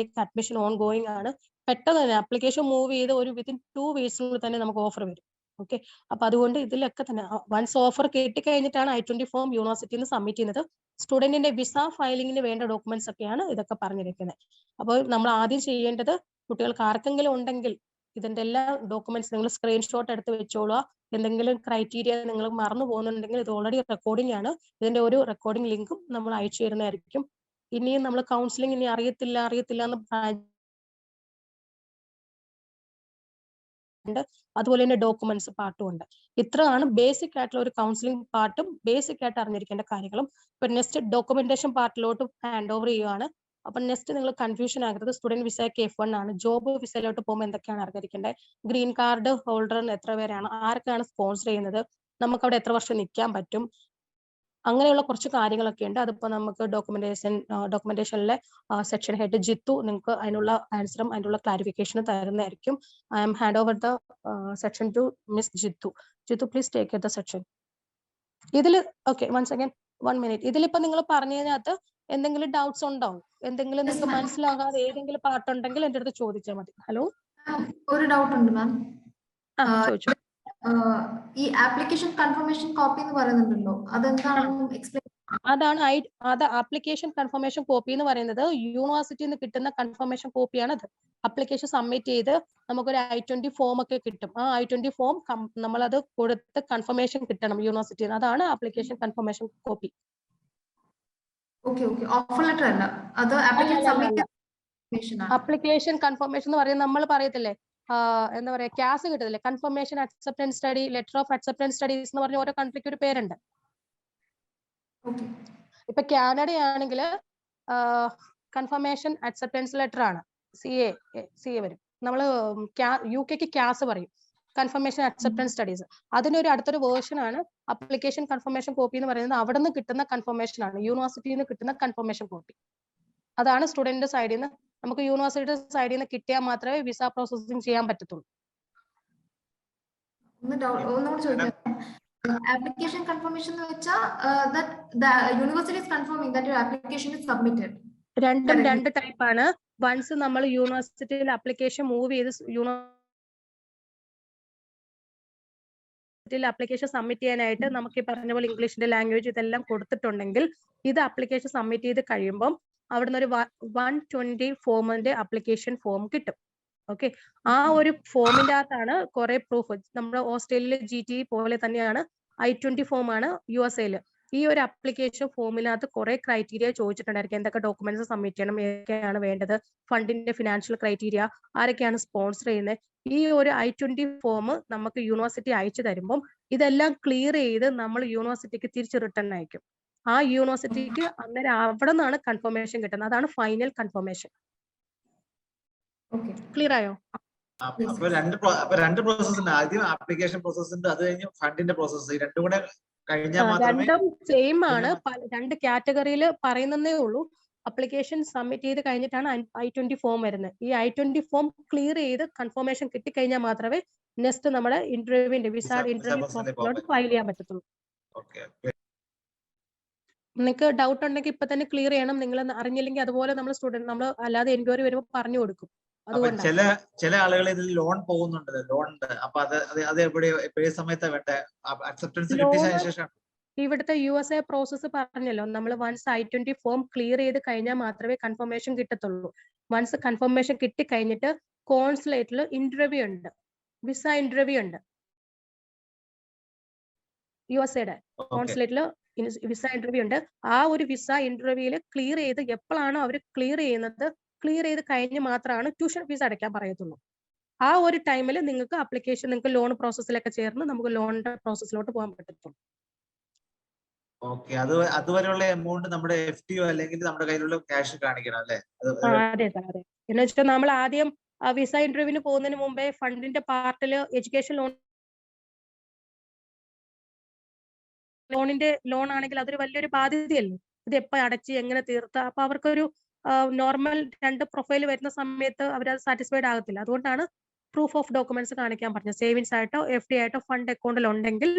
[SPEAKER 1] admission on going ആണ്. പെട്ടെന്ന് തന്നെ ആപ്ലിക്കേഷൻ മൂവ് ചെയ്ത് ഒരു വിത്തിൻ 2 വീക്സിനുള്ളിൽ തന്നെ നമുക്ക് ഓഫർ വരും. ഓക്കെ, അപ്പൊ അതുകൊണ്ട് ഇതിലൊക്കെ തന്നെ വൺസ് ഓഫർ കിട്ടിക്കഴിഞ്ഞിട്ടാണ് I-20 ഫോം യൂണിവേഴ്സിറ്റിയിൽ നിന്ന് സബ്മിറ്റ് ചെയ്യുന്നത്. സ്റ്റുഡന്റിന്റെ വിസ ഫയലിംഗിന് വേണ്ട ഡോക്യുമെന്റ്സ് ഒക്കെയാണ് ഇതൊക്കെ പറഞ്ഞിരിക്കുന്നത്. അപ്പോൾ നമ്മൾ ആദ്യം ചെയ്യേണ്ടത്, കുട്ടികൾക്ക് ആർക്കെങ്കിലും ഉണ്ടെങ്കിൽ ഇതിന്റെ എല്ലാ ഡോക്യുമെന്റ്സ് നിങ്ങൾ സ്ക്രീൻഷോട്ട് എടുത്ത് വെച്ചോളുക. എന്തെങ്കിലും ക്രൈറ്റീരിയ നിങ്ങൾ മറന്നു പോകുന്നുണ്ടെങ്കിൽ ഇത് ഓൾറെഡി റെക്കോർഡിംഗ് ആണ്. ഇതിന്റെ ഒരു റെക്കോർഡിംഗ് ലിങ്കും നമ്മൾ അയച്ചു തരുന്നതായിരിക്കും. ഇനിയും നമ്മൾ കൗൺസിലിംഗ് ഇനി അറിയത്തില്ല എന്ന് അതുപോലെ തന്നെ ഡോക്യുമെന്റ്സ് പാർട്ടും ഉണ്ട്. ഇത്രയാണ് ബേസിക് ആയിട്ടുള്ള ഒരു കൗൺസിലിംഗ് പാർട്ടും ബേസിക് ആയിട്ട് അറിഞ്ഞിരിക്കേണ്ട കാര്യങ്ങളും. ഇപ്പൊ നെക്സ്റ്റ് ഡോക്യുമെന്റേഷൻ പാർട്ടിലോട്ട് ഹാൻഡ് ഓവർ ചെയ്യുകയാണ്. അപ്പൊ നെക്സ്റ്റ് നിങ്ങൾ കൺഫ്യൂഷൻ ആകരുത്. സ്റ്റുഡന്റ് വിസയ്ക്ക് F1 ആണ്. ജോബ് വിസയിലോട്ട് പോകുമ്പോൾ എന്തൊക്കെയാണ് അറിഞ്ഞിരിക്കേണ്ടത്, ഗ്രീൻ കാർഡ് ഹോൾഡറിന് എത്ര പേരാണ്, ആർക്കാണ് സ്പോൺസർ ചെയ്യുന്നത്, നമുക്ക് അവിടെ എത്ര വർഷം നിൽക്കാൻ പറ്റും, അങ്ങനെയുള്ള കുറച്ച് കാര്യങ്ങളൊക്കെ ഉണ്ട്. അതിപ്പോ നമുക്ക് ഡോക്യുമെന്റേഷനിലെ സെക്ഷൻ ഹെഡ് ജിത്തു നിങ്ങൾക്ക് അതിനുള്ള ആൻസറും അതിനുള്ള ക്ലാരിഫിക്കേഷനും തരുന്നതായിരിക്കും. I'm hand over the section to miss Jithu. Jithu please take the section. ഇതില് ഓക്കെ, വൺസ് അഗൈൻ 1 മിനിറ്റ്. ഇതിലിപ്പോ നിങ്ങൾ പറഞ്ഞതിനകത്ത് എന്തെങ്കിലും ഡൗട്ട്സ് ഉണ്ടാവും, എന്തെങ്കിലും നിങ്ങൾക്ക് മനസ്സിലാകാതെ ഏതെങ്കിലും പാർട്ടുണ്ടെങ്കിൽ എന്റെ അടുത്ത് ചോദിച്ചാൽ മതി. ഹലോ,
[SPEAKER 3] ഒരു ഡൗട്ട് ഉണ്ട് മാം.
[SPEAKER 1] ചോദിച്ചു.
[SPEAKER 3] ഈ ആപ്ലിക്കേഷൻ കൺഫർമേഷൻ കോപ്പി എന്ന് പറയുന്നുണ്ടല്ലോ, അതെന്താണെന്ന് എക്സ്പ്ലെയിൻ.
[SPEAKER 1] അത് ആപ്ലിക്കേഷൻ കൺഫർമേഷൻ കോപ്പി എന്ന് പറയുന്നത് യൂണിവേഴ്സിറ്റിയിൽ നിന്ന് കിട്ടുന്ന കൺഫർമേഷൻ കോപ്പിയാണ്. അത് ആപ്ലിക്കേഷൻ സബ്മിറ്റ് ചെയ്ത് നമുക്കൊരു I-20 ഫോം ഒക്കെ കിട്ടും. ആ I-20 ഫോം നമ്മളത് കൊടുത്ത് കൺഫർമേഷൻ കിട്ടണം യൂണിവേഴ്സിറ്റിയിൽ നിന്ന്. അതാണ് application confirmation copy.
[SPEAKER 3] Offer letter അല്ല, അത്
[SPEAKER 1] ആപ്ലിക്കേഷൻ കൺഫർമേഷൻ എന്ന് പറയുന്നത് നമ്മൾ പറയത്തില്ലേ, എന്താ പറയാ, ക്യാസ് കിട്ടത്തില്ലേ, confirmation acceptance study, letter of acceptance studies എന്ന് പറഞ്ഞ ഓരോ കൺട്രിക്ക് ഒരു പേരുണ്ട്. ഇപ്പൊ കാനഡ ആണെങ്കിൽ കൺഫർമേഷൻ അക്സെപ്റ്റൻസ് ലെറ്റർ ആണ്, CA വരും. നമ്മള് UK ക്യാസ് പറയും, കൺഫർമേഷൻ അക്സെപ്റ്റൻസ് സ്റ്റഡീസ്. അതിനൊരു അടുത്തൊരു വേർഷൻ ആണ് ആപ്ലിക്കേഷൻ കൺഫർമേഷൻ കോപ്പി എന്ന് പറയുന്നത്. അവിടെ നിന്ന് കിട്ടുന്ന കൺഫർമേഷൻ ആണ്, യൂണിവേഴ്സിറ്റിയിൽ നിന്ന് കിട്ടുന്ന കൺഫർമേഷൻ കോപ്പി. അതാണ് സ്റ്റുഡന്റ് സൈഡിൽ നിന്ന്, നമുക്ക് യൂണിവേഴ്സിറ്റിയുടെ സൈഡിൽ നിന്ന് കിട്ടിയാൽ മാത്രമേ വിസ പ്രോസസ്സിംഗ് ചെയ്യാൻ പറ്റത്തുള്ളൂ.
[SPEAKER 3] Application confirmation എന്ന് വെച്ചാൽ that the university is confirming that your application is submitted.
[SPEAKER 1] രണ്ടും രണ്ട് ടൈപ്പ് ആണ്. വൺസ് നമ്മൾ യൂണിവേഴ്സിറ്റിയിൽ ആപ്ലിക്കേഷൻ മൂവ് ചെയ്ത് ആപ്ലിക്കേഷൻ സബ്മിറ്റ് ചെയ്യാനായിട്ട് നമുക്ക് ഈ പറഞ്ഞ പോലെ ഇംഗ്ലീഷിന്റെ ലാംഗ്വേജ് ഇതെല്ലാം കൊടുത്തിട്ടുണ്ടെങ്കിൽ, ഇത് ആപ്ലിക്കേഷൻ സബ്മിറ്റ് ചെയ്ത് കഴിയുമ്പോൾ അവിടുന്ന് ഒരു 120 ഫോമിന്റെ ആപ്ലിക്കേഷൻ ഫോം കിട്ടും. ഓക്കെ, ആ ഒരു ഫോമിന്റെ അകത്താണ് കുറെ പ്രൂഫ്. നമ്മുടെ ഓസ്ട്രേലിയയിലെ GT പോലെ തന്നെയാണ് I-20 ഫോം ആണ് USA. ഈ ഒരു ആപ്ലിക്കേഷൻ ഫോമിനകത്ത് കുറെ ക്രൈറ്റീരിയ ചോദിച്ചിട്ടുണ്ടായിരിക്കും. എന്തൊക്കെ ഡോക്യുമെന്റ്സ് സബ്മിറ്റ് ചെയ്യണം, ഏതൊക്കെയാണ് വേണ്ടത്, ഫണ്ടിന്റെ ഫിനാൻഷ്യൽ ക്രൈറ്റീരിയ, ആരൊക്കെയാണ് സ്പോൺസർ ചെയ്യുന്നത്. ഈ ഒരു I-20 ഫോം നമുക്ക് യൂണിവേഴ്സിറ്റി അയച്ചു തരുമ്പോൾ ഇതെല്ലാം ക്ലിയർ ചെയ്ത് നമ്മൾ യൂണിവേഴ്സിറ്റിക്ക് തിരിച്ച് റിട്ടേൺ അയക്കും. ആ യൂണിവേഴ്സിറ്റിക്ക് അന്നേരം അവിടെ നിന്നാണ് കൺഫർമേഷൻ കിട്ടുന്നത്. അതാണ് ഫൈനൽ കൺഫർമേഷൻ. ക്ലിയർ ആയോ?
[SPEAKER 4] അപ്പൊ രണ്ട് പ്രോസസ് ഉണ്ട്. ആദ്യം ആപ്ലിക്കേഷൻ പ്രോസസ് ഉണ്ട്, അത് കഴിഞ്ഞ് ഫണ്ടിന്റെ പ്രോസസ്. രണ്ടും കൂടെ കഴിഞ്ഞാൽ മാത്രമേ.
[SPEAKER 1] രണ്ടും സെയിം ആണ്, രണ്ട് കാറ്റഗറിയിൽ പറയുന്നതേ ഉള്ളൂ. അപ്ലിക്കേഷൻ സബ്മിറ്റ് ചെയ്ത് കഴിഞ്ഞിട്ടാണ് I-20 ഫോം വരുന്നത്. ഈ I-20 ഫോം ക്ലിയർ ചെയ്ത് കൺഫർമേഷൻ കിട്ടിക്കഴിഞ്ഞാൽ മാത്രമേ നെക്സ്റ്റ് നമ്മുടെ ഇന്റർവ്യൂവിന്റെ വിസ ഇന്റർവ്യൂ ഫയൽ ചെയ്യാൻ പറ്റത്തുള്ളൂ. നിങ്ങൾക്ക് ഡൗട്ട് ഉണ്ടെങ്കിൽ ഇപ്പൊ തന്നെ ക്ലിയർ ചെയ്യണം. നിങ്ങൾ അറിഞ്ഞില്ലെങ്കിൽ അതുപോലെ നമ്മൾ അല്ലാതെ എൻക്വയറി വരുമ്പോൾ പറഞ്ഞു കൊടുക്കും.
[SPEAKER 4] ചില ആളുകൾ ഇതിൽ ലോൺ പോകുന്നുണ്ടല്ലോ, ലോൺ. അപ്പൊ അത് എപ്പോഴേ സമയത്താ വേണ്ട? അക്സെപ്റ്റൻസ് കിട്ടിയ ശേഷം
[SPEAKER 1] ഇവിടുത്തെ USA പ്രോസസ്സ് പറഞ്ഞല്ലോ, നമ്മൾ വൺസ് I-20 ഫോം ക്ലിയർ ചെയ്ത് കഴിഞ്ഞാൽ മാത്രമേ കൺഫർമേഷൻ കിട്ടത്തുള്ളൂ. വൺസ് കൺഫർമേഷൻ കിട്ടി കഴിഞ്ഞിട്ട് കോൺസുലേറ്റിൽ ഇന്റർവ്യൂ ഉണ്ട്, വിസ ഇന്റർവ്യൂ ഉണ്ട്. USAയുടെ കോൺസുലേറ്റിൽ വിസ ഇന്റർവ്യൂ ഉണ്ട്. ആ ഒരു വിസ ഇന്റർവ്യൂവിൽ ക്ലിയർ ചെയ്ത് എപ്പോഴാണോ അവർ ക്ലിയർ ചെയ്യുന്നത്, ക്ലിയർ ചെയ്ത് കഴിഞ്ഞ് മാത്രമാണ് ട്യൂഷൻ ഫീസ് അടയ്ക്കാൻ പറയത്തുള്ളൂ. ആ ഒരു ടൈമിൽ നിങ്ങൾക്ക് അപ്ലിക്കേഷൻ, നിങ്ങൾക്ക് ലോൺ പ്രോസസ്സിലൊക്കെ ചേർന്ന് നമുക്ക് ലോണിന്റെ പ്രോസസ്സിലോട്ട് പോകാൻ പറ്റത്തുള്ളൂ.
[SPEAKER 4] ഓക്കെ, അതുവരെയുള്ള എമൗണ്ട് നമ്മുടെ FD അല്ലെങ്കിൽ നമ്മുടെ കയ്യിലുള്ള ക്യാഷ് കാണിക്കണം അല്ലേ?
[SPEAKER 1] അതെ സാർ, അതെ. എന്ന് വെച്ചാൽ നമ്മൾ ആദ്യം വിസ ഇന്റർവ്യൂവിന് പോകുന്നതിന് മുമ്പേ ഫണ്ടിന്റെ പാർട്ടില് എഡ്യൂക്കേഷൻ ലോൺ ആണെങ്കിൽ അതൊരു വലിയൊരു ബാധ്യതയല്ലേ. ഇത് എപ്പോൾ അടച്ച് എങ്ങനെ തീർത്ത, അപ്പൊ അവർക്കൊരു നോർമൽ 2 പ്രൊഫൈൽ വരുന്ന സമയത്ത് അവരത് സാറ്റിസ്ഫൈഡ് ആകത്തില്ല. അതുകൊണ്ടാണ് പ്രൂഫ് ഓഫ് ഡോക്യുമെന്റ്സ് കാണിക്കാൻ പറഞ്ഞത്. സേവിങ്സ് ആയിട്ടോ FD ആയിട്ടോ ഫണ്ട് അക്കൗണ്ടിൽ ഉണ്ടെങ്കിൽ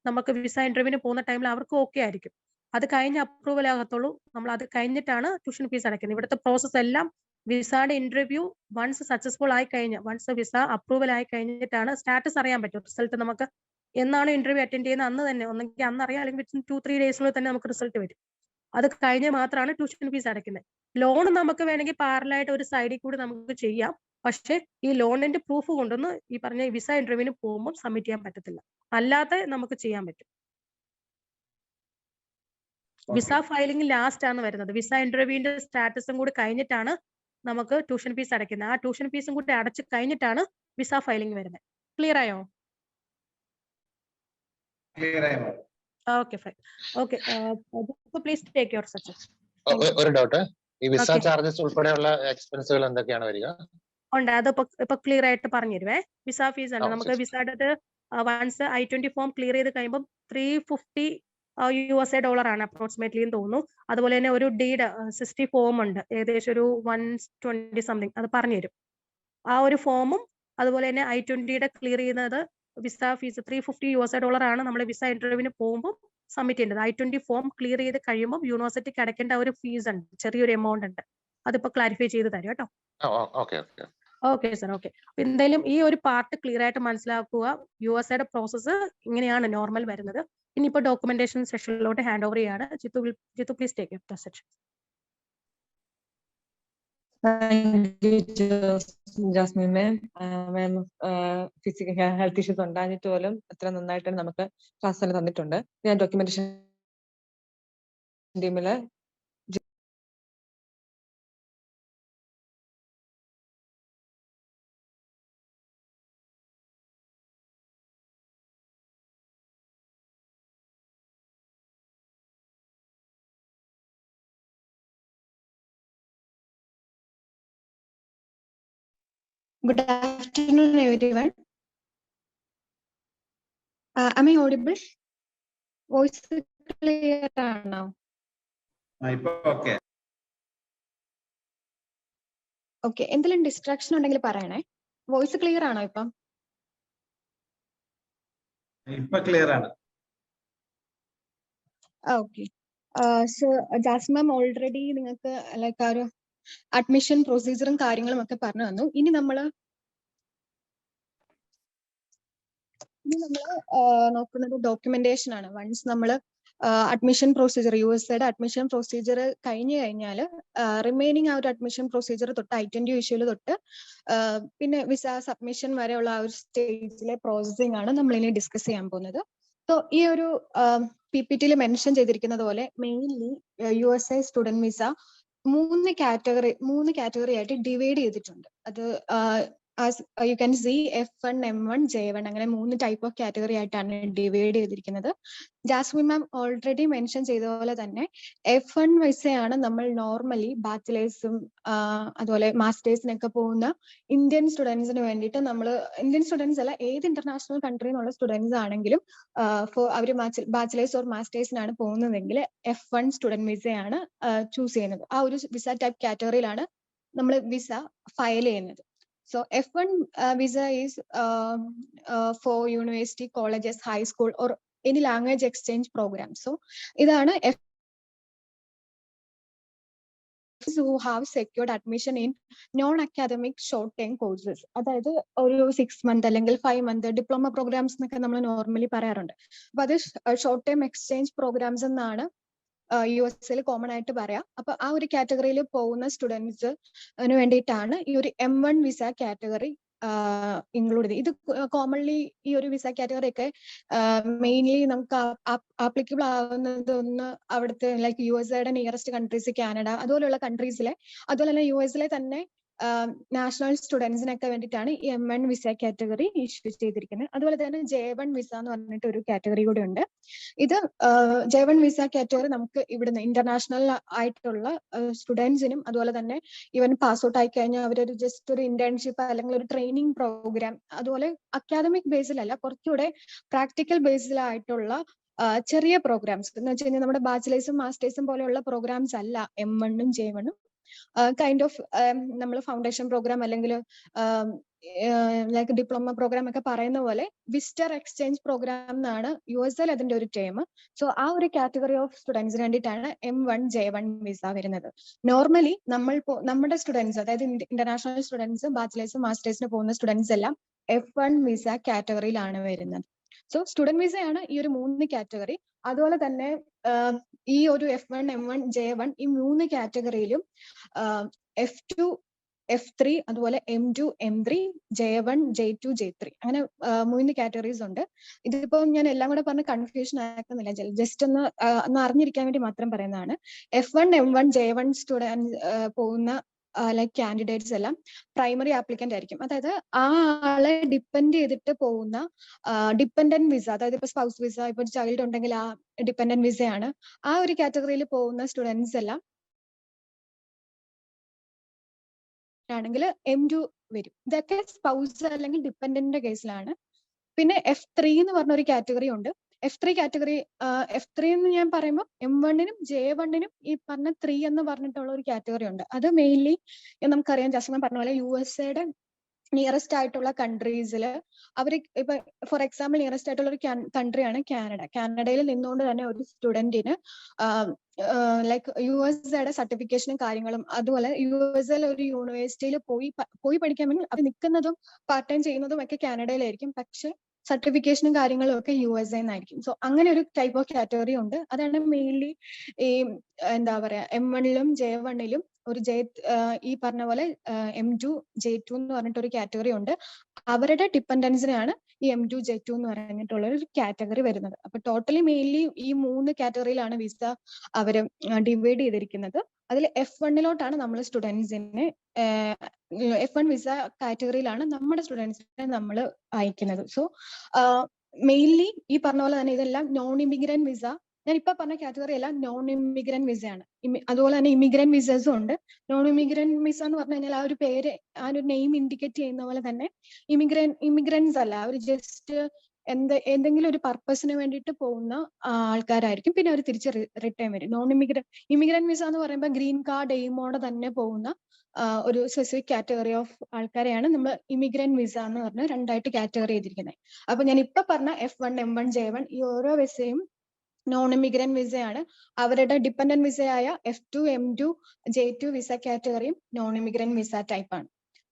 [SPEAKER 1] നമുക്ക് വിസ ഇന്റർവ്യൂവിന് പോകുന്ന ടൈമിൽ അവർക്ക് ഓക്കെ ആയിരിക്കും. അത് കഴിഞ്ഞ് അപ്രൂവൽ ആകത്തുള്ളൂ. നമ്മൾ അത് കഴിഞ്ഞിട്ടാണ് ട്യൂഷൻ ഫീസ് അടയ്ക്കുന്നത്. ഇവിടുത്തെ പ്രോസസ് എല്ലാം വിസയുടെ ഇന്റർവ്യൂ വൺസ് സക്സസ്ഫുൾ ആയി കഴിഞ്ഞ്, വൺസ് വിസ അപ്രൂവൽ ആയി കഴിഞ്ഞിട്ടാണ് സ്റ്റാറ്റസ് അറിയാൻ പറ്റും. റിസൾട്ട് നമുക്ക് എന്നാണ് ഇന്റർവ്യൂ അറ്റൻഡ് ചെയ്യുന്നത് അന്ന് തന്നെ, ഒന്നെങ്കിൽ അന്ന് അറിയാം, അല്ലെങ്കിൽ 2-3 ഡേയ്സിനുള്ളിൽ തന്നെ നമുക്ക് റിസൾട്ട് വരും. അത് കഴിഞ്ഞ് മാത്രമാണ് ട്യൂഷൻ ഫീസ് അടയ്ക്കുന്നത്. ലോൺ നമുക്ക് വേണമെങ്കിൽ പാരലായിട്ട് ഒരു സൈഡിൽ കൂടി നമുക്ക് ചെയ്യാം. പക്ഷേ ഈ ലോണിന്റെ പ്രൂഫ് കൊണ്ടൊന്ന് ഈ പറഞ്ഞ വിസ ഇന്റർവ്യൂവിന് പോകുമ്പോൾ സബ്മിറ്റ് ചെയ്യാൻ പറ്റത്തില്ല. അല്ലാതെ നമുക്ക് ചെയ്യാൻ പറ്റും. വിസ ഫയലിംഗ് ലാസ്റ്റ് ആണ് വരുന്നത്. വിസ ഇന്റർവ്യൂവിന്റെ സ്റ്റാറ്റസും കൂടി കഴിഞ്ഞിട്ടാണ് നമുക്ക് ട്യൂഷൻ ഫീസ് അടയ്ക്കുന്നത്. ആ ട്യൂഷൻ ഫീസും കൂടി അടച്ച് കഴിഞ്ഞിട്ടാണ് വിസ ഫയലിംഗ് വരുന്നത്. ക്ലിയർ ആയോ?
[SPEAKER 4] ക്ലിയർ ആയോ?
[SPEAKER 1] Okay, fine. Okay, please take your suggestion.
[SPEAKER 6] ഒരു ഡൗട്ട്, ഈ വിസ ചാർജസ് ഉൾപ്പെടെയുള്ള എക്സ്പെൻസുകൾ എന്തൊക്കെയാണ് വരിക? ഉണ്ട്,
[SPEAKER 1] അത് ഇപ്പൊ ക്ലിയർ ആയിട്ട് പറഞ്ഞു തരുവേ. വിസ ഫീസ് ഉണ്ട്. നമുക്ക് വിസയുടെ വൺസ് I-20 ഫോം ക്ലിയർ ചെയ്ത് കഴിയുമ്പോൾ $350 ആണ് അപ്രോക്സിമേറ്റ്ലി എന്ന് തോന്നുന്നു. അതുപോലെ തന്നെ ഒരു ഡീഡ് 60 ഫോം ഉണ്ട്, ഏകദേശം ഒരു 120 സംതിങ്, അത് പറഞ്ഞു തരും. ആ ഒരു ഫോമും അതുപോലെ തന്നെ I-20 ക്ലിയർ ചെയ്യുന്നത് വിസ ഫീസ് $350 ആണ് നമ്മൾ വിസ ഇന്റർവ്യൂവിന് പോകുമ്പോൾ സബ്മിറ്റ് ചെയ്യേണ്ടത്. I-20 ഫോം ക്ലിയർ ചെയ്ത് കഴിയുമ്പോൾ യൂണിവേഴ്സിറ്റിക്ക് അടയ്ക്കേണ്ട ഒരു ഫീസ് ഉണ്ട്, ചെറിയൊരു എമൗണ്ട് ഉണ്ട്. അതിപ്പോ ക്ലാരിഫൈ ചെയ്ത് തരും കേട്ടോ. Okay sir, okay. എന്തായാലും ഈ ഒരു പാർട്ട് ക്ലിയർ ആയിട്ട് മനസ്സിലാക്കുക. USA പ്രോസസ്സ് ഇങ്ങനെയാണ് നോർമൽ വരുന്നത്. ഇനിയിപ്പോ ഡോക്യുമെന്റേഷൻ സെഷനിലോട്ട് ഹാൻഡ് ഓവർ ചെയ്യാണ്. Jithu please take the session.
[SPEAKER 7] Jasmine ma'am, physical health issues ഉണ്ടായിട്ട് പോലും അത്ര നന്നായിട്ട് നമുക്ക് ക്ലാസ് തന്നെ തന്നിട്ടുണ്ട്. ഞാൻ ഡോക്യുമെന്റേഷൻ ടീമില്
[SPEAKER 8] Good afternoon, everyone. Am I audible? Voice clear now?
[SPEAKER 4] Okay.
[SPEAKER 8] Okay. എന്തെങ്കിലും ഡിസ്ട്രാക്ഷൻ ഉണ്ടെങ്കിൽ പറയണേ. വോയിസ് ക്ലിയർ ആണോ ഇപ്പം?
[SPEAKER 4] ഇപ്പൊ ക്ലിയർ ആണ്.
[SPEAKER 8] ഓക്കെ. സോ ജാസ്മിൻ മാം ഓൾറെഡി നിങ്ങൾക്ക് ലൈക്ക് ആ ഒരു അഡ്മിഷൻ പ്രൊസീജിയറും കാര്യങ്ങളും ഒക്കെ പറഞ്ഞു തന്നു. ഇനി നമ്മള് നോക്കുന്നത് ഡോക്യുമെന്റേഷൻ ആണ്. വൺസ് നമ്മള് admission procedure, USA admission procedure കഴിഞ്ഞു കഴിഞ്ഞാൽ റിമൈനിങ് ആ ഒരു അഡ്മിഷൻ പ്രൊസീജിയർ തൊട്ട് I-20 ഇഷ്യൂല് തൊട്ട് പിന്നെ വിസ സബ്മിഷൻ വരെയുള്ള ആ ഒരു സ്റ്റേജിലെ പ്രോസസ്സിംഗ് ആണ് നമ്മൾ ഇനി ഡിസ്കസ് ചെയ്യാൻ പോകുന്നത്. സോ ഈ ഒരു PPT മെൻഷൻ ചെയ്തിരിക്കുന്നത് പോലെ മെയിൻലി USA സ്റ്റുഡന്റ് വിസ മൂന്ന് കാറ്റഗറി ആയിട്ട് ഡിവൈഡ് ചെയ്തിട്ടുണ്ട്. അത് as you can see F1, M1, J1 അങ്ങനെ 3 ടൈപ്പ് ഓഫ് കാറ്റഗറി ആയിട്ടാണ് ഡിവൈഡ് ചെയ്തിരിക്കുന്നത്. ജാസ്മിൻ മാം ഓൾറെഡി മെൻഷൻ ചെയ്ത പോലെ തന്നെ F1 വിസയാണ് നമ്മൾ നോർമലി ബാച്ചിലേഴ്സും അതുപോലെ മാസ്റ്റേഴ്സിനൊക്കെ പോകുന്ന ഇന്ത്യൻ സ്റ്റുഡൻസിന് വേണ്ടിയിട്ട് നമ്മൾ, ഇന്ത്യൻ സ്റ്റുഡൻസ് അല്ല ഏത് ഇന്റർനാഷണൽ കൺട്രിയിൽ നിന്നുള്ള സ്റ്റുഡൻസ് ആണെങ്കിലും അവർ ബാച്ചിലേഴ്സ് ഓർ മാസ്റ്റേഴ്സിനാണ് പോകുന്നതെങ്കിൽ F1 സ്റ്റുഡന്റ് വിസയാണ് ചൂസ് ചെയ്യുന്നത്. ആ ഒരു വിസ ടൈപ്പ് കാറ്റഗറിയിലാണ് നമ്മൾ വിസ ഫയൽ ചെയ്യുന്നത്. So F1 visa is for university, colleges, high school or any language exchange program. So idana who have secured admission in non-academic short-term courses. അതായത് ഒരു 6 month അല്ലെങ്കിൽ 5 month diploma programmes എന്നൊക്കെ നമ്മൾ normally പറയാറുണ്ട്. അപ്പൊ അത് short time exchange programmes എന്നാണ് USA common ആയിട്ട് പറയാം. അപ്പൊ ആ ഒരു കാറ്റഗറിയിൽ പോകുന്ന സ്റ്റുഡൻസിന് വേണ്ടിയിട്ടാണ് ഈ ഒരു M1 വിസ കാറ്റഗറി ഇൻക്ലൂഡ് ചെയ്ത്. ഇത് കോമൺലി ഈ ഒരു വിസ കാറ്റഗറി ഒക്കെ മെയിൻലി നമുക്ക് ആപ്ലിക്കബിൾ ആവുന്നത് ഒന്ന് അവിടുത്തെ like USA nearest countries, Canada അതുപോലെയുള്ള കൺട്രീസിലെ, അതുപോലെ തന്നെ US തന്നെ നാഷണൽ സ്റ്റുഡൻസിനൊക്കെ വേണ്ടിയിട്ടാണ് ഈ M1 വിസ കാറ്റഗറി ഇഷ്യൂ ചെയ്തിരിക്കുന്നത്. അതുപോലെ തന്നെ J1 വിസ എന്ന് പറഞ്ഞിട്ട് ഒരു കാറ്റഗറി കൂടി ഉണ്ട്. ഇത് J1 വിസ കാറ്റഗറി നമുക്ക് ഇവിടുന്ന് ഇന്റർനാഷണൽ ആയിട്ടുള്ള സ്റ്റുഡൻസിനും അതുപോലെ തന്നെ ഈവൻ പാസ് ഔട്ട് ആയി കഴിഞ്ഞാൽ അവരൊരു ജസ്റ്റ് ഒരു ഇന്റേൺഷിപ്പ് അല്ലെങ്കിൽ ഒരു ട്രെയിനിങ് പ്രോഗ്രാം അതുപോലെ അക്കാദമിക് ബേസിലല്ല കുറച്ചുകൂടെ പ്രാക്ടിക്കൽ ബേസിലായിട്ടുള്ള ചെറിയ പ്രോഗ്രാംസ് എന്ന് വെച്ച് കഴിഞ്ഞാൽ നമ്മുടെ ബാച്ചിലേഴ്സും മാസ്റ്റേഴ്സും പോലെയുള്ള പ്രോഗ്രാംസ് അല്ല M1ഉം J1ഉം. കൈൻഡ് ഓഫ് നമ്മൾ ഫൗണ്ടേഷൻ പ്രോഗ്രാം അല്ലെങ്കിൽ ലൈക്ക് ഡിപ്ലോമ പ്രോഗ്രാം ഒക്കെ പറയുന്ന പോലെ വിസിറ്റർ എക്സ്ചേഞ്ച് പ്രോഗ്രാം എന്നാണ് USL അതിന്റെ ഒരു ടേം. സോ ആ ഒരു കാറ്റഗറി ഓഫ് സ്റ്റുഡൻസിന് വേണ്ടിയിട്ടാണ് M1 J1 വിസ വരുന്നത്. നോർമലി നമ്മുടെ സ്റ്റുഡൻസ് അതായത് ഇന്റർനാഷണൽ സ്റ്റുഡൻസ് ബാച്ചിലേഴ്സും മാസ്റ്റേഴ്സിന് പോകുന്ന സ്റ്റുഡൻസ് എല്ലാം F1 വിസ കാറ്റഗറിയിലാണ് വരുന്നത്. സോ സ്റ്റുഡന്റ് വിസയാണ് ഈ ഒരു 3 കാറ്റഗറി. അതുപോലെ തന്നെ ഈ ഒരു F1 M1 J1 ഈ 3 കാറ്റഗറിയിലും F2 F3 അതുപോലെ M2 M3 J1 J2 J3 അങ്ങനെ 3 കാറ്റഗറീസ് ഉണ്ട്. ഇതിപ്പോ ഞാൻ എല്ലാം കൂടെ പറഞ്ഞ് കൺഫ്യൂഷൻ ആക്കുന്നില്ല, ജസ്റ്റ് ഒന്ന് അറിഞ്ഞിരിക്കാൻ വേണ്ടി മാത്രം പറയുന്നതാണ്. F1 M1 J1 സ്റ്റുഡൻറ് പോകുന്ന ലൈക്ക് കാൻഡിഡേറ്റ്സ് എല്ലാം പ്രൈമറി ആപ്ലിക്കന്റ് ആയിരിക്കും. അതായത് ആ ആളെ ഡിപ്പെൻഡ് ചെയ്തിട്ട് പോകുന്ന ഡിപ്പെൻഡന്റ് വിസ, അതായത് ഇപ്പൊ സ്പൗസ് വിസ, ഇപ്പൊ ചൈൽഡ് ഉണ്ടെങ്കിൽ ആ ഡിപ്പെൻഡന്റ് വിസയാണ്. ആ ഒരു കാറ്റഗറിയിൽ പോകുന്ന സ്റ്റുഡൻസ് എല്ലാം ആണെങ്കിൽ M2 വരും. ഇതൊക്കെ സ്പൗസ് അല്ലെങ്കിൽ ഡിപ്പെൻഡന്റിന്റെ കേസിലാണ്. പിന്നെ F3 എന്ന് പറഞ്ഞ ഒരു കാറ്റഗറി ഉണ്ട്. F3 കാറ്റഗറി F3 എന്ന് ഞാൻ പറയുമ്പോൾ M1നും J1നും ഈ പറഞ്ഞ 3 എന്ന് പറഞ്ഞിട്ടുള്ള ഒരു കാറ്റഗറി ഉണ്ട്. അത് മെയിൻലി നമുക്കറിയാം ജസ്മ പറഞ്ഞ പോലെ USA നിയറസ്റ്റ് ആയിട്ടുള്ള കൺട്രീസിൽ അവർ ഇപ്പൊ ഫോർ എക്സാമ്പിൾ നിയറസ്റ്റ് ആയിട്ടുള്ള ഒരു കൺട്രിയാണ് കാനഡ. കാനഡയിൽ നിന്നുകൊണ്ട് തന്നെ ഒരു സ്റ്റുഡന്റിന് ലൈക്ക് USA സർട്ടിഫിക്കേഷനും കാര്യങ്ങളും അതുപോലെ USA ഒരു യൂണിവേഴ്സിറ്റിയിൽ പോയി പഠിക്കാൻ വേണ്ടി അവർ നിൽക്കുന്നതും പാർട്ട് ടൈം ചെയ്യുന്നതും ഒക്കെ കാനഡയിലായിരിക്കും. പക്ഷെ സർട്ടിഫിക്കേഷനും കാര്യങ്ങളും ഒക്കെ USA എന്നായിരിക്കും. സോ അങ്ങനെ ഒരു ടൈപ്പ് ഓഫ് കാറ്റഗറി ഉണ്ട്. അതാണ് മെയിൻലി ഈ എന്താ പറയാ M1ലും J1ലും ഒരു ഈ പറഞ്ഞ പോലെ M2 J2 എന്ന് പറഞ്ഞിട്ട് ഒരു കാറ്റഗറി ഉണ്ട്. അവരുടെ ഡിപ്പെൻഡൻസിനാണ് ഈ M2 J2 എന്ന് പറഞ്ഞിട്ടുള്ള ഒരു കാറ്റഗറി വരുന്നത്. അപ്പൊ ടോട്ടലി മെയിൻലി ഈ 3 കാറ്റഗറിയിലാണ് വിസ അവര് ഡിവൈഡ് ചെയ്തിരിക്കുന്നത്. അതിൽ F1ലോട്ടാണ് നമ്മൾ സ്റ്റുഡൻസിനെ F1 വിസ കാറ്റഗറിയിലാണ് നമ്മുടെ സ്റ്റുഡൻസിനെ നമ്മൾ അയക്കുന്നത്. സോ മെയിൻലി ഈ പറഞ്ഞ പോലെ തന്നെ ഇതെല്ലാം നോൺ ഇമിഗ്രന്റ് വിസ. ഞാൻ ഇപ്പൊ പറഞ്ഞ കാറ്റഗറി എല്ലാം നോൺ ഇമിഗ്രന്റ് വിസയാണ്. അതുപോലെ തന്നെ ഇമിഗ്രന്റ് വിസസും ഉണ്ട്. നോൺ ഇമിഗ്രന്റ് വിസ എന്ന് പറഞ്ഞു കഴിഞ്ഞാൽ ആ ഒരു പേര്, ആ ഒരു നെയിം ഇൻഡിക്കേറ്റ് ചെയ്യുന്ന പോലെ തന്നെ ഇമിഗ്രൻസ് അല്ല, അവർ ജസ്റ്റ് എന്തെങ്കിലും ഒരു പർപ്പസിന് വേണ്ടിയിട്ട് പോകുന്ന ആൾക്കാരായിരിക്കും. പിന്നെ അവർ തിരിച്ച് റിട്ടേൺ വരും. ഇമിഗ്രന്റ് വിസ എന്ന് പറയുമ്പോൾ ഗ്രീൻ കാർഡ് എയിമോടെ തന്നെ പോകുന്ന ഒരു സ്പെസിഫിക് കാറ്റഗറി ഓഫ് ആൾക്കാരെയാണ് നമ്മൾ ഇമിഗ്രന്റ് വിസ എന്ന് പറഞ്ഞ് രണ്ടായിട്ട് കാറ്റഗറി ചെയ്തിരിക്കുന്നത്. അപ്പൊ ഞാൻ ഇപ്പൊ പറഞ്ഞ F1 M1 J1 ഈ ഓരോ വിസയും നോൺ ഇമിഗ്രന്റ് വിസയാണ്. അവരുടെ ഡിപ്പെൻഡന്റ് വിസയായ F2 M2 J2 വിസ കാറ്റഗറിയും നോൺ ഇമിഗ്രന്റ് വിസ ടൈപ്പാണ്.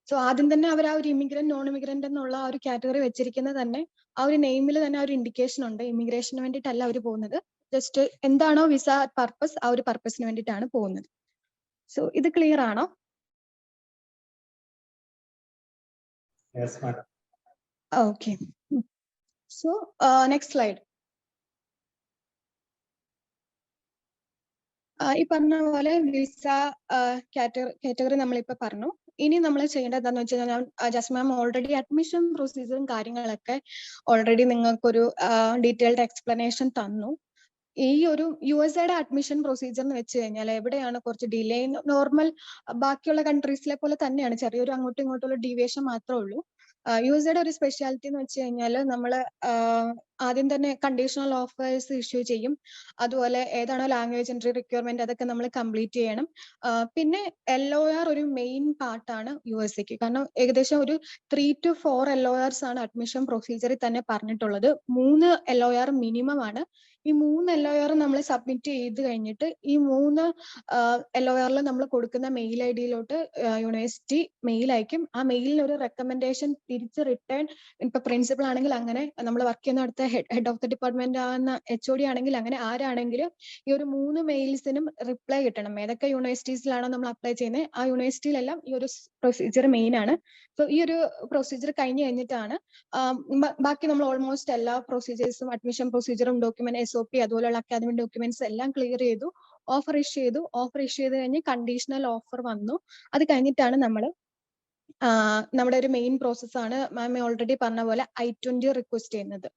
[SPEAKER 8] സോ ആദ്യം തന്നെ അവർ ആ ഒരു ഇമിഗ്രന്റ് നോൺ ഇമിഗ്രന്റ് എന്നുള്ള ആ ഒരു കാറ്റഗറി വെച്ചിരിക്കുന്നത് തന്നെ ആ ഒരു നെയിമിൽ തന്നെ ആ ഒരു ഇൻഡിക്കേഷൻ ഉണ്ട്. ഇമിഗ്രേഷന് വേണ്ടിയിട്ടല്ല അവർ പോകുന്നത്, ജസ്റ്റ് എന്താണോ വിസ പർപ്പസ് ആ ഒരു പർപ്പസിന് വേണ്ടിയിട്ടാണ് പോകുന്നത്. സോ ഇത് ക്ലിയർ ആണോ? ഓക്കെ. So next slide. ഈ പറഞ്ഞ പോലെ വിസ കാറ്റഗറി നമ്മളിപ്പോ പറഞ്ഞു. ഇനി നമ്മൾ ചെയ്യേണ്ടത് എന്താണെന്ന് വെച്ച് കഴിഞ്ഞാൽ ജസ്റ്റ് മാം ഓൾറെഡി അഡ്മിഷൻ പ്രൊസീജിയറും കാര്യങ്ങളൊക്കെ ഓൾറെഡി നിങ്ങൾക്കൊരു ഡീറ്റെയിൽഡ് എക്സ്പ്ലനേഷൻ തന്നു. ഈ ഒരു USA അഡ്മിഷൻ പ്രൊസീജിയർ എന്ന് വെച്ച് കഴിഞ്ഞാൽ എവിടെയാണ് കുറച്ച് ഡിലേ, നോർമൽ ബാക്കിയുള്ള കൺട്രീസിലെ പോലെ തന്നെയാണ്, ചെറിയൊരു അങ്ങോട്ടും ഇങ്ങോട്ടുള്ള ഡീവിയേഷൻ മാത്രമേ ഉള്ളൂ. USA ഒരു സ്പെഷ്യാലിറ്റി എന്ന് വെച്ച് കഴിഞ്ഞാൽ നമ്മൾ ആദ്യം തന്നെ കണ്ടീഷണൽ ഓഫേഴ്സ് ഇഷ്യൂ ചെയ്യും. അതുപോലെ ഏതാണോ ലാംഗ്വേജ് എൻട്രി റിക്വയർമെന്റ് അതൊക്കെ നമ്മൾ കംപ്ലീറ്റ് ചെയ്യണം. പിന്നെ LOR ഒരു മെയിൻ പാർട്ടാണ് USAക്ക്. കാരണം ഏകദേശം ഒരു 3 to 4 LORs ആണ് അഡ്മിഷൻ പ്രൊസീജിയറിൽ തന്നെ പറഞ്ഞിട്ടുള്ളത്. 3 LOR മിനിമം ആണ്. ഈ 3 LOR നമ്മൾ സബ്മിറ്റ് ചെയ്ത് കഴിഞ്ഞിട്ട് ഈ 3 LORൽ നമ്മൾ കൊടുക്കുന്ന മെയിൽ ID-യിലോട്ട് യൂണിവേഴ്സിറ്റി മെയിൽ അയക്കും. ആ മെയിലിന് ഒരു റെക്കമെൻഡേഷൻ തിരിച്ച് റിട്ടേൺ, ഇപ്പൊ പ്രിൻസിപ്പൽ ആണെങ്കിൽ അങ്ങനെ, നമ്മൾ വർക്ക് ചെയ്യുന്ന അടുത്ത ഹെഡ് ഓഫ് ദി ഡിപ്പാർട്ട്മെന്റ് ആവുന്ന HOD ആണെങ്കിൽ അങ്ങനെ, ആരാണെങ്കിലും ഈ ഒരു 3 മെയിൽസിനും റിപ്ലൈ കിട്ടണം. ഏതൊക്കെ യൂണിവേഴ്സിറ്റീസിലാണോ നമ്മൾ അപ്ലൈ ചെയ്യുന്നത് ആ യൂണിവേഴ്സിറ്റിയിലെല്ലാം ഈ ഒരു പ്രൊസീജിയർ മെയിൻ ആണ്. സോ ഈ ഒരു പ്രൊസീജിയർ കഴിഞ്ഞ് കഴിഞ്ഞിട്ടാണ് ബാക്കി നമ്മൾ ഓൾമോസ്റ്റ് എല്ലാ പ്രൊസീജിയേഴ്സും അഡ്മിഷൻ പ്രൊസീജിയറും ഡോക്യുമെന്റ് SOP അതുപോലെയുള്ള അക്കാദമിക് ഡോക്യുമെന്റ്സ് എല്ലാം ക്ലിയർ ചെയ്തു. ഓഫർ ഇഷ്യൂ ചെയ്ത് കഴിഞ്ഞ് കണ്ടീഷണൽ ഓഫർ വന്നു. അത് കഴിഞ്ഞിട്ടാണ് നമ്മൾ നമ്മുടെ ഒരു മെയിൻ പ്രോസസ്സാണ് മാം ഓൾറെഡി പറഞ്ഞ പോലെ I-20 റിക്വസ്റ്റ് ചെയ്യുന്നത്.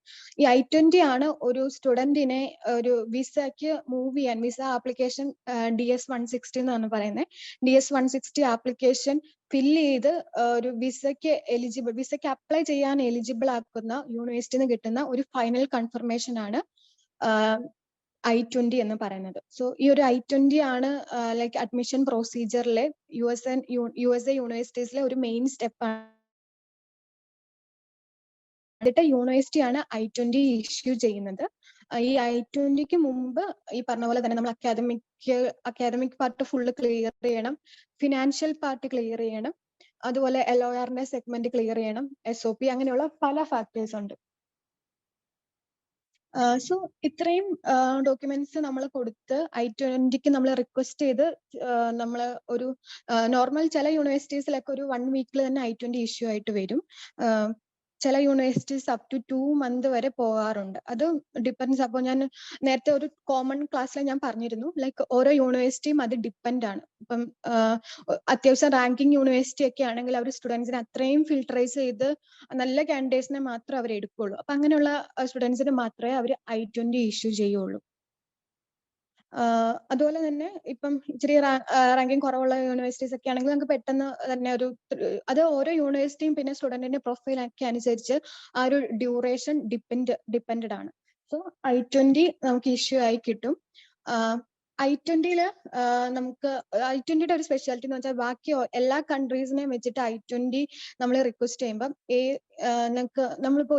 [SPEAKER 8] ഈ I-20 ആണ് ഒരു സ്റ്റുഡന്റിനെ ഒരു വിസയ്ക്ക് മൂവ് ചെയ്യാൻ, വിസ ആപ്ലിക്കേഷൻ DS-160 എന്നാണ് പറയുന്നത്. DS-160 ആപ്ലിക്കേഷൻ ഫില്ല് ചെയ്ത് ഒരു വിസയ്ക്ക് അപ്ലൈ ചെയ്യാൻ എലിജിബിൾ ആക്കുന്ന യൂണിവേഴ്സിറ്റിന്ന് കിട്ടുന്ന ഒരു ഫൈനൽ കൺഫർമേഷൻ ആണ് I-20 എന്ന് പറയുന്നത്. സോ ഈ ഒരു I-20 ആണ് ലൈക്ക് അഡ്മിഷൻ പ്രൊസീജിയറിലെ USA യൂണിവേഴ്സിറ്റീസിലെ ഒരു മെയിൻ സ്റ്റെപ്പ് ആണ്. എന്നിട്ട് യൂണിവേഴ്സിറ്റി ആണ് I-20 ഇഷ്യൂ ചെയ്യുന്നത്. ഈ I-20ക്ക് മുമ്പ് ഈ പറഞ്ഞ പോലെ തന്നെ നമ്മൾ അക്കാദമിക് പാർട്ട് ഫുള്ള് ക്ലിയർ ചെയ്യണം, ഫിനാൻഷ്യൽ പാർട്ട് ക്ലിയർ ചെയ്യണം, അതുപോലെ LORന്റെ സെഗ്മെന്റ് ക്ലിയർ ചെയ്യണം, SOP, അങ്ങനെയുള്ള പല ഫാക്ടേഴ്സ് ഉണ്ട്. സോ ഇത്രയും ഡോക്യുമെന്റ്സ് നമ്മൾ കൊടുത്ത് I-20ക്ക് നമ്മൾ റിക്വസ്റ്റ് ചെയ്ത് നമ്മൾ ഒരു നോർമൽ ചില യൂണിവേഴ്സിറ്റീസിലൊക്കെ ഒരു 1 വീക്കിൽ തന്നെ I-20 ഇഷ്യൂ ആയിട്ട് വരും. ചില യൂണിവേഴ്സിറ്റീസ് അപ് ടു 2 months വരെ പോകാറുണ്ട്. അത് ഡിപ്പെൻഡ്സ്. അപ്പോൾ ഞാൻ നേരത്തെ ഒരു കോമൺ ക്ലാസ്സിൽ ഞാൻ പറഞ്ഞിരുന്നു, ലൈക്ക് ഓരോ യൂണിവേഴ്സിറ്റിയും അത് ഡിപ്പെൻഡ് ആണ്. ഇപ്പം അത്യാവശ്യം റാങ്കിങ് യൂണിവേഴ്സിറ്റി ഒക്കെ ആണെങ്കിൽ അവർ സ്റ്റുഡൻസിനെ അത്രയും ഫിൽട്ടറൈസ് ചെയ്ത് നല്ല കാൻഡിഡേറ്റ്സിനെ മാത്രമേ അവർ എടുക്കുള്ളൂ. അപ്പൊ അങ്ങനെയുള്ള സ്റ്റുഡൻസിന് മാത്രമേ അവർ I-20 ഇഷ്യൂ ചെയ്യുള്ളൂ. അതുപോലെ തന്നെ ഇപ്പം ഇച്ചിരി റാങ്കിങ് കുറവുള്ള യൂണിവേഴ്സിറ്റീസ് ഒക്കെ ആണെങ്കിൽ നമുക്ക് പെട്ടെന്ന് തന്നെ അത് ഓരോ യൂണിവേഴ്സിറ്റിയും പിന്നെ സ്റ്റുഡന്റിന്റെ പ്രൊഫൈൽ ഒക്കെ അനുസരിച്ച് ആ ഒരു ഡ്യൂറേഷൻ ഡിപ്പെൻഡ് ആണ്. സോ I-20 നമുക്ക് ഇഷ്യൂ ആയി കിട്ടും. I-20 നമുക്ക് I-20യുടെ ഒരു സ്പെഷ്യാലിറ്റി എന്ന് വെച്ചാൽ ബാക്കി എല്ലാ കൺട്രീസിനെയും വെച്ചിട്ട് I-20 നമ്മൾ റിക്വസ്റ്റ് ചെയ്യുമ്പോൾ നമ്മളിപ്പോ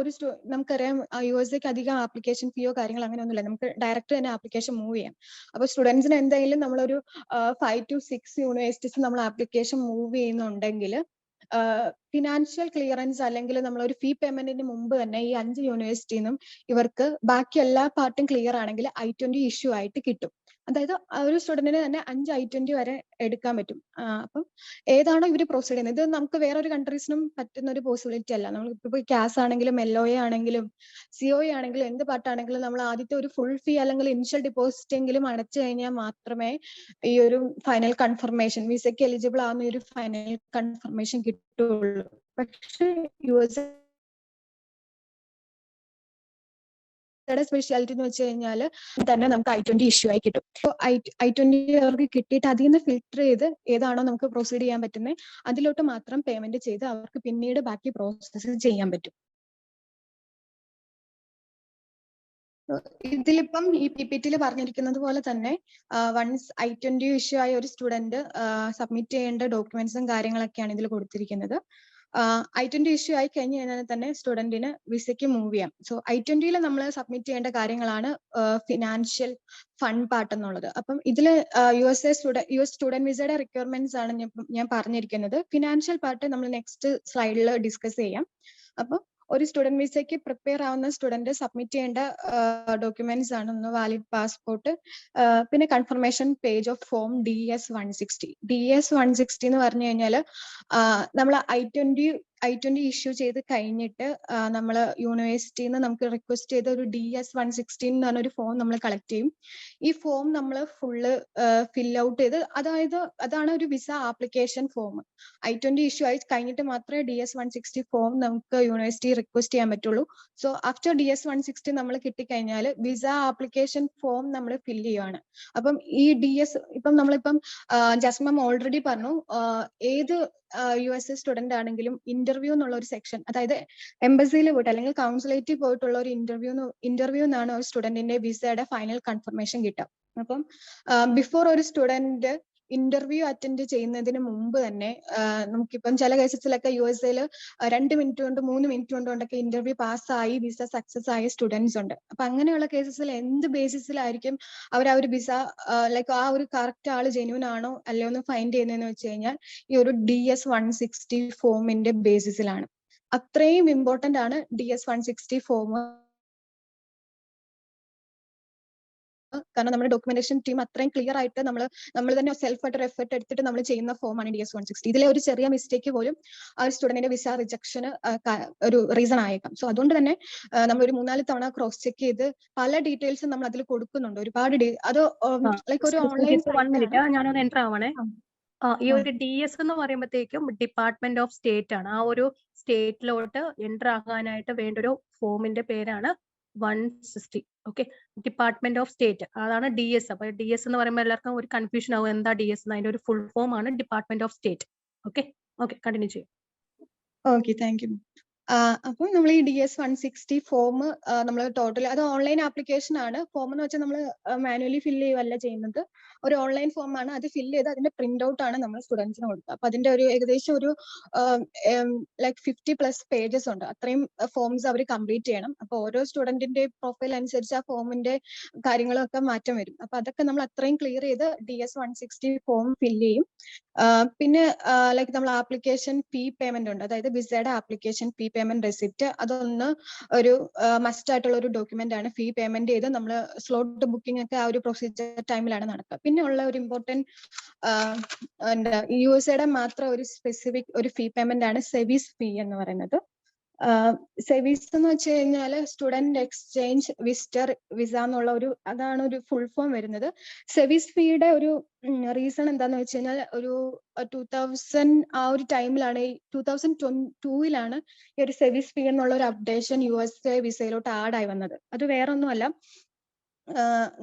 [SPEAKER 8] നമുക്കറിയാം USA അധികം ആപ്ലിക്കേഷൻ ഫീയോ കാര്യങ്ങളോ അങ്ങനെയൊന്നുമില്ല. നമുക്ക് ഡയറക്റ്റ് തന്നെ ആപ്ലിക്കേഷൻ മൂവ് ചെയ്യാം. അപ്പൊ സ്റ്റുഡൻസിന് എന്തായാലും നമ്മളൊരു 5 to 6 യൂണിവേഴ്സിറ്റീസ് നമ്മൾ ആപ്ലിക്കേഷൻ മൂവ് ചെയ്യുന്നുണ്ടെങ്കിൽ ഫിനാൻഷ്യൽ ക്ലിയറൻസ് അല്ലെങ്കിൽ നമ്മളൊരു ഫീ പേയ്മെന്റിന് മുമ്പ് തന്നെ ഈ 5 യൂണിവേഴ്സിറ്റിന്നും ഇവർക്ക് ബാക്കി എല്ലാ പാർട്ടും ക്ലിയർ ആണെങ്കിൽ I-20 ഇഷ്യൂ ആയിട്ട് കിട്ടും. അതായത് ഒരു സ്റ്റുഡന്റിന് തന്നെ 5 I-20 വരെ എടുക്കാൻ പറ്റും. അപ്പം ഏതാണോ ഇവർ പ്രൊസീഡ് ചെയ്യുന്നത്, ഇത് നമുക്ക് വേറൊരു കൺട്രീസിനും പറ്റുന്ന ഒരു പോസിബിലിറ്റി അല്ല. നമ്മൾ ഇപ്പൊ CAS ആണെങ്കിലും LOA ആണെങ്കിലും COE ആണെങ്കിലും എന്ത് പാർട്ടാണെങ്കിലും നമ്മൾ ആദ്യത്തെ ഒരു ഫുൾ ഫീ അല്ലെങ്കിൽ ഇനിഷ്യൽ ഡിപ്പോസിറ്റ് എങ്കിലും അടച്ചു കഴിഞ്ഞാൽ മാത്രമേ ഈ ഒരു ഫൈനൽ കൺഫർമേഷൻ, വിസയ്ക്ക് എലിജിബിൾ ആവുന്ന ഒരു ഫൈനൽ കൺഫർമേഷൻ കിട്ടുള്ളൂ. പക്ഷേ USA സ്പെഷ്യാലിറ്റി എന്ന് വെച്ച് കഴിഞ്ഞാൽ തന്നെ നമുക്ക് I-20 ഇഷ്യൂ ആയി കിട്ടും. സോ I-20 അവർക്ക് കിട്ടിയിട്ട് അതിൽ നിന്ന് ഫിൽട്ടർ ചെയ്ത് ഏതാണോ നമുക്ക് പ്രൊസീഡ് ചെയ്യാൻ പറ്റുന്നത് അതിലോട്ട് മാത്രം പേയ്മെന്റ് ചെയ്ത് അവർക്ക് പിന്നീട് ബാക്കി പ്രോസസ്സ് ചെയ്യാൻ പറ്റും. ഇതിലിപ്പം ഈ PPT പറഞ്ഞിരിക്കുന്നത് പോലെ തന്നെ വൺസ് I-20 ഇഷ്യൂ ആയ ഒരു സ്റ്റുഡന്റ് സബ്മിറ്റ് ചെയ്യേണ്ട ഡോക്യുമെന്റ്സും കാര്യങ്ങളൊക്കെയാണ് ഇതിൽ കൊടുത്തിരിക്കുന്നത്. I-20 ഇഷ്യൂ ആയി കഴിഞ്ഞ് കഴിഞ്ഞാൽ തന്നെ സ്റ്റുഡന്റിന് വിസയ്ക്ക് മൂവ് ചെയ്യാം. സോ I-20 നമ്മൾ സബ്മിറ്റ് ചെയ്യേണ്ട കാര്യങ്ങളാണ് ഫിനാൻഷ്യൽ ഫണ്ട് പാർട്ട് എന്നുള്ളത്. അപ്പം ഇതിൽ US സ്റ്റുഡന്റ് വിസയുടെ റിക്വയർമെന്റ്സ് ആണ് ഞാൻ പറഞ്ഞിരിക്കുന്നത്. ഫിനാൻഷ്യൽ പാർട്ട് നമ്മൾ നെക്സ്റ്റ് സ്ലൈഡിൽ ഡിസ്കസ് ചെയ്യാം. അപ്പം ഒരു സ്റ്റുഡന്റ് വിസയ്ക്ക് പ്രിപ്പയർ ആവുന്ന സ്റ്റുഡന്റ് സബ്മിറ്റ് ചെയ്യേണ്ട ഡോക്യുമെന്റ്സ് ആണ് ഒന്ന് വാലിഡ് പാസ്പോർട്ട്, പിന്നെ confirmation page of form DS-160. DS-160 എന്ന് പറഞ്ഞു കഴിഞ്ഞാൽ നമ്മൾ I-20 ഇഷ്യൂ ചെയ്ത് കഴിഞ്ഞിട്ട് നമ്മൾ യൂണിവേഴ്സിറ്റിയിൽ നിന്ന് നമുക്ക് റിക്വസ്റ്റ് ചെയ്ത ഒരു DS-160 എന്ന് പറഞ്ഞൊരു ഫോം നമ്മൾ കളക്ട് ചെയ്യും. ഈ ഫോം നമ്മൾ ഫുള്ള് ഫിൽ ഔട്ട് ചെയ്ത്, അതാണ് ഒരു visa application form. I-20 issue ആയി കഴിഞ്ഞിട്ട് മാത്രമേ DS-160 ഫോം നമുക്ക് യൂണിവേഴ്സിറ്റി റിക്വസ്റ്റ് ചെയ്യാൻ പറ്റുള്ളൂ. സോ ആഫ്റ്റർ DS-160 നമ്മൾ കിട്ടിക്കഴിഞ്ഞാൽ വിസ ആപ്ലിക്കേഷൻ ഫോം നമ്മൾ ഫിൽ ചെയ്യുവാണ്. അപ്പം ഈ ഇപ്പം നമ്മളിപ്പം ജസ്മം ഓൾറെഡി പറഞ്ഞു, ഏത് USA സ്റ്റുഡന്റ് ആണെങ്കിലും ഇന്റർവ്യൂ എന്നുള്ള ഒരു സെക്ഷൻ, അതായത് എംബസിയിൽ പോയിട്ട് അല്ലെങ്കിൽ കൗൺസിലേറ്റിൽ പോയിട്ടുള്ള ഒരു ഇന്റർവ്യൂ എന്നാണ് ഒരു സ്റ്റുഡന്റിന്റെ വിസയുടെ ഫൈനൽ കൺഫർമേഷൻ കിട്ടുക. അപ്പം ബിഫോർ ഒരു സ്റ്റുഡന്റ് ഇന്റർവ്യൂ അറ്റൻഡ് ചെയ്യുന്നതിന് മുമ്പ് തന്നെ നമുക്കിപ്പം ചില കേസസിലൊക്കെ USA 2 മിനിറ്റ് കൊണ്ട് 3 മിനിറ്റ് കൊണ്ടൊക്കെ ഇന്റർവ്യൂ പാസ്സായി വിസ സക്സസ് ആയ സ്റ്റുഡൻസ് ഉണ്ട്. അപ്പൊ അങ്ങനെയുള്ള കേസസിൽ എന്ത് ബേസിസിലായിരിക്കും അവർ ആ ഒരു വിസ ലൈക്ക് ആ ഒരു കറക്റ്റ് ആള് ജെന്യൂൻ ആണോ അല്ലയോ എന്ന് ഫൈൻഡ് ചെയ്യുന്നതെന്ന് വെച്ച് കഴിഞ്ഞാൽ ഈ ഒരു DS-160 ഫോമിന്റെ ബേസിസിലാണ്. അത്രയും ഇമ്പോർട്ടന്റ് ആണ് DS-160 ഫോം. കാരണം നമ്മുടെ ഡോക്യുമെന്റേഷൻ ടീം അത്രയും ക്ലിയർ ആയിട്ട് നമ്മൾ തന്നെ സെൽഫ് എഫർട്ട് എടുത്തിട്ട് നമ്മൾ ചെയ്യുന്ന ഫോമാണ് DS-160. ഇതിലെ ഒരു ചെറിയ മിസ്റ്റേക്ക് പോലും ആ ഒരു സ്റ്റുഡന്റിന്റെ വിസ റിജക്ഷന് ഒരു റീസൺ ആയേക്കാം. സോ അതുകൊണ്ട് തന്നെ നമ്മൾ ഒരു 3-4 തവണ ക്രോസ് ചെക്ക് ചെയ്ത് പല ഡീറ്റെയിൽസും നമ്മൾ അതിൽ കൊടുക്കുന്നുണ്ട്. ഒരുപാട് അത് ലൈക്ക് ഒരു ഓൺലൈൻ
[SPEAKER 1] ഞാനൊന്ന് എൻ്റർ ആവണേ. ഈ ഒരു DS എന്ന് പറയുമ്പോഴത്തേക്കും ഡിപ്പാർട്ട്മെന്റ് ഓഫ് സ്റ്റേറ്റ് ആണ്. ആ ഒരു സ്റ്റേറ്റിലോട്ട് എൻ്റർ ആകാനായിട്ട് വേണ്ട ഒരു ഫോമിന്റെ പേരാണ് 160. ഓക്കെ, ഡിപ്പാർട്ട്മെന്റ് ഓഫ് സ്റ്റേറ്റ്, അതാണ് DS. അപ്പൊ DS എന്ന് പറയുമ്പോൾ എല്ലാവർക്കും ഒരു കൺഫ്യൂഷൻ ആവും, എന്താ DS എന്ന്. അതിന്റെ ഒരു ഫുൾ ഫോം ആണ് department of state. Okay, continue ചെയ്യും.
[SPEAKER 8] Okay, thank you. അപ്പം നമ്മൾ ഈ DS 160 ഫോം നമ്മൾ ടോട്ടൽ അത് ഓൺലൈൻ ആപ്ലിക്കേഷൻ ആണ്. ഫോം എന്ന് വെച്ചാൽ നമ്മൾ മാനുവലി ഫില്ല് ചെയ്യുകയല്ല ചെയ്യുന്നത്, ഒരു ഓൺലൈൻ ഫോം ആണ്. അത് ഫില്ല് ചെയ്ത് അതിന്റെ പ്രിന്റ് ഔട്ട് ആണ് നമ്മൾ സ്റ്റുഡൻസിന് കൊടുക്കുക. അപ്പൊ അതിന്റെ ഒരു ഏകദേശം ഒരു ലൈക്ക് 50+ പേജസ് ഉണ്ട്. അത്രയും ഫോംസ് അവർ കംപ്ലീറ്റ് ചെയ്യണം. അപ്പൊ ഓരോ സ്റ്റുഡന്റിന്റെ പ്രൊഫൈൽ അനുസരിച്ച് ആ ഫോമിന്റെ കാര്യങ്ങളൊക്കെ മാറ്റം വരും. അപ്പൊ അതൊക്കെ നമ്മൾ അത്രയും ക്ലിയർ ചെയ്ത് DS 160 ഫോം ഫില്ല് ചെയ്യും. പിന്നെ ലൈക്ക് നമ്മൾ ആപ്ലിക്കേഷൻ ഫീ പേയ്മെന്റ് ഉണ്ട്, അതായത് വിസയുടെ ആപ്ലിക്കേഷൻ ഫീ പേയ്മെന്റ് റെസിപ്റ്റ്, അതൊന്ന് ഒരു മസ്റ്റ് ആയിട്ടുള്ള ഒരു ഡോക്യുമെന്റ് ആണ്. ഫീ പേയ്മെന്റ് ചെയ്ത് നമ്മൾ സ്ലോട്ട് ബുക്കിംഗ് ഒക്കെ ആ ഒരു പ്രൊസീജിയർ ടൈമിലാണ് നടക്കുക. പിന്നെ ഉള്ള ഒരു ഇമ്പോർട്ടന്റ് എന്താ USA മാത്രം ഒരു സ്പെസിഫിക് ഒരു ഫീ പേയ്മെന്റ് ആണ് സെവിസ് ഫീ എന്ന് പറയുന്നത്. സെവിസ് എന്ന് വെച്ച് കഴിഞ്ഞാൽ സ്റ്റുഡന്റ് എക്സ്ചേഞ്ച് വിസിറ്റർ വിസ എന്നുള്ള അതാണ് ഒരു ഫുൾ ഫോം വരുന്നത്. സെവിസ് ഫീയുടെ ഒരു റീസൺ എന്താന്ന് വെച്ച് കഴിഞ്ഞാൽ ഒരു 2000 ആ ഒരു ടൈമിലാണ്, 2022 ഈ ഒരു സെവിസ് ഫീ എന്നുള്ള ഒരു അപ്ഡേഷൻ USA വിസയിലോട്ട് ആഡ് ആയി വന്നത്. അത് വേറെ ഒന്നുമല്ല,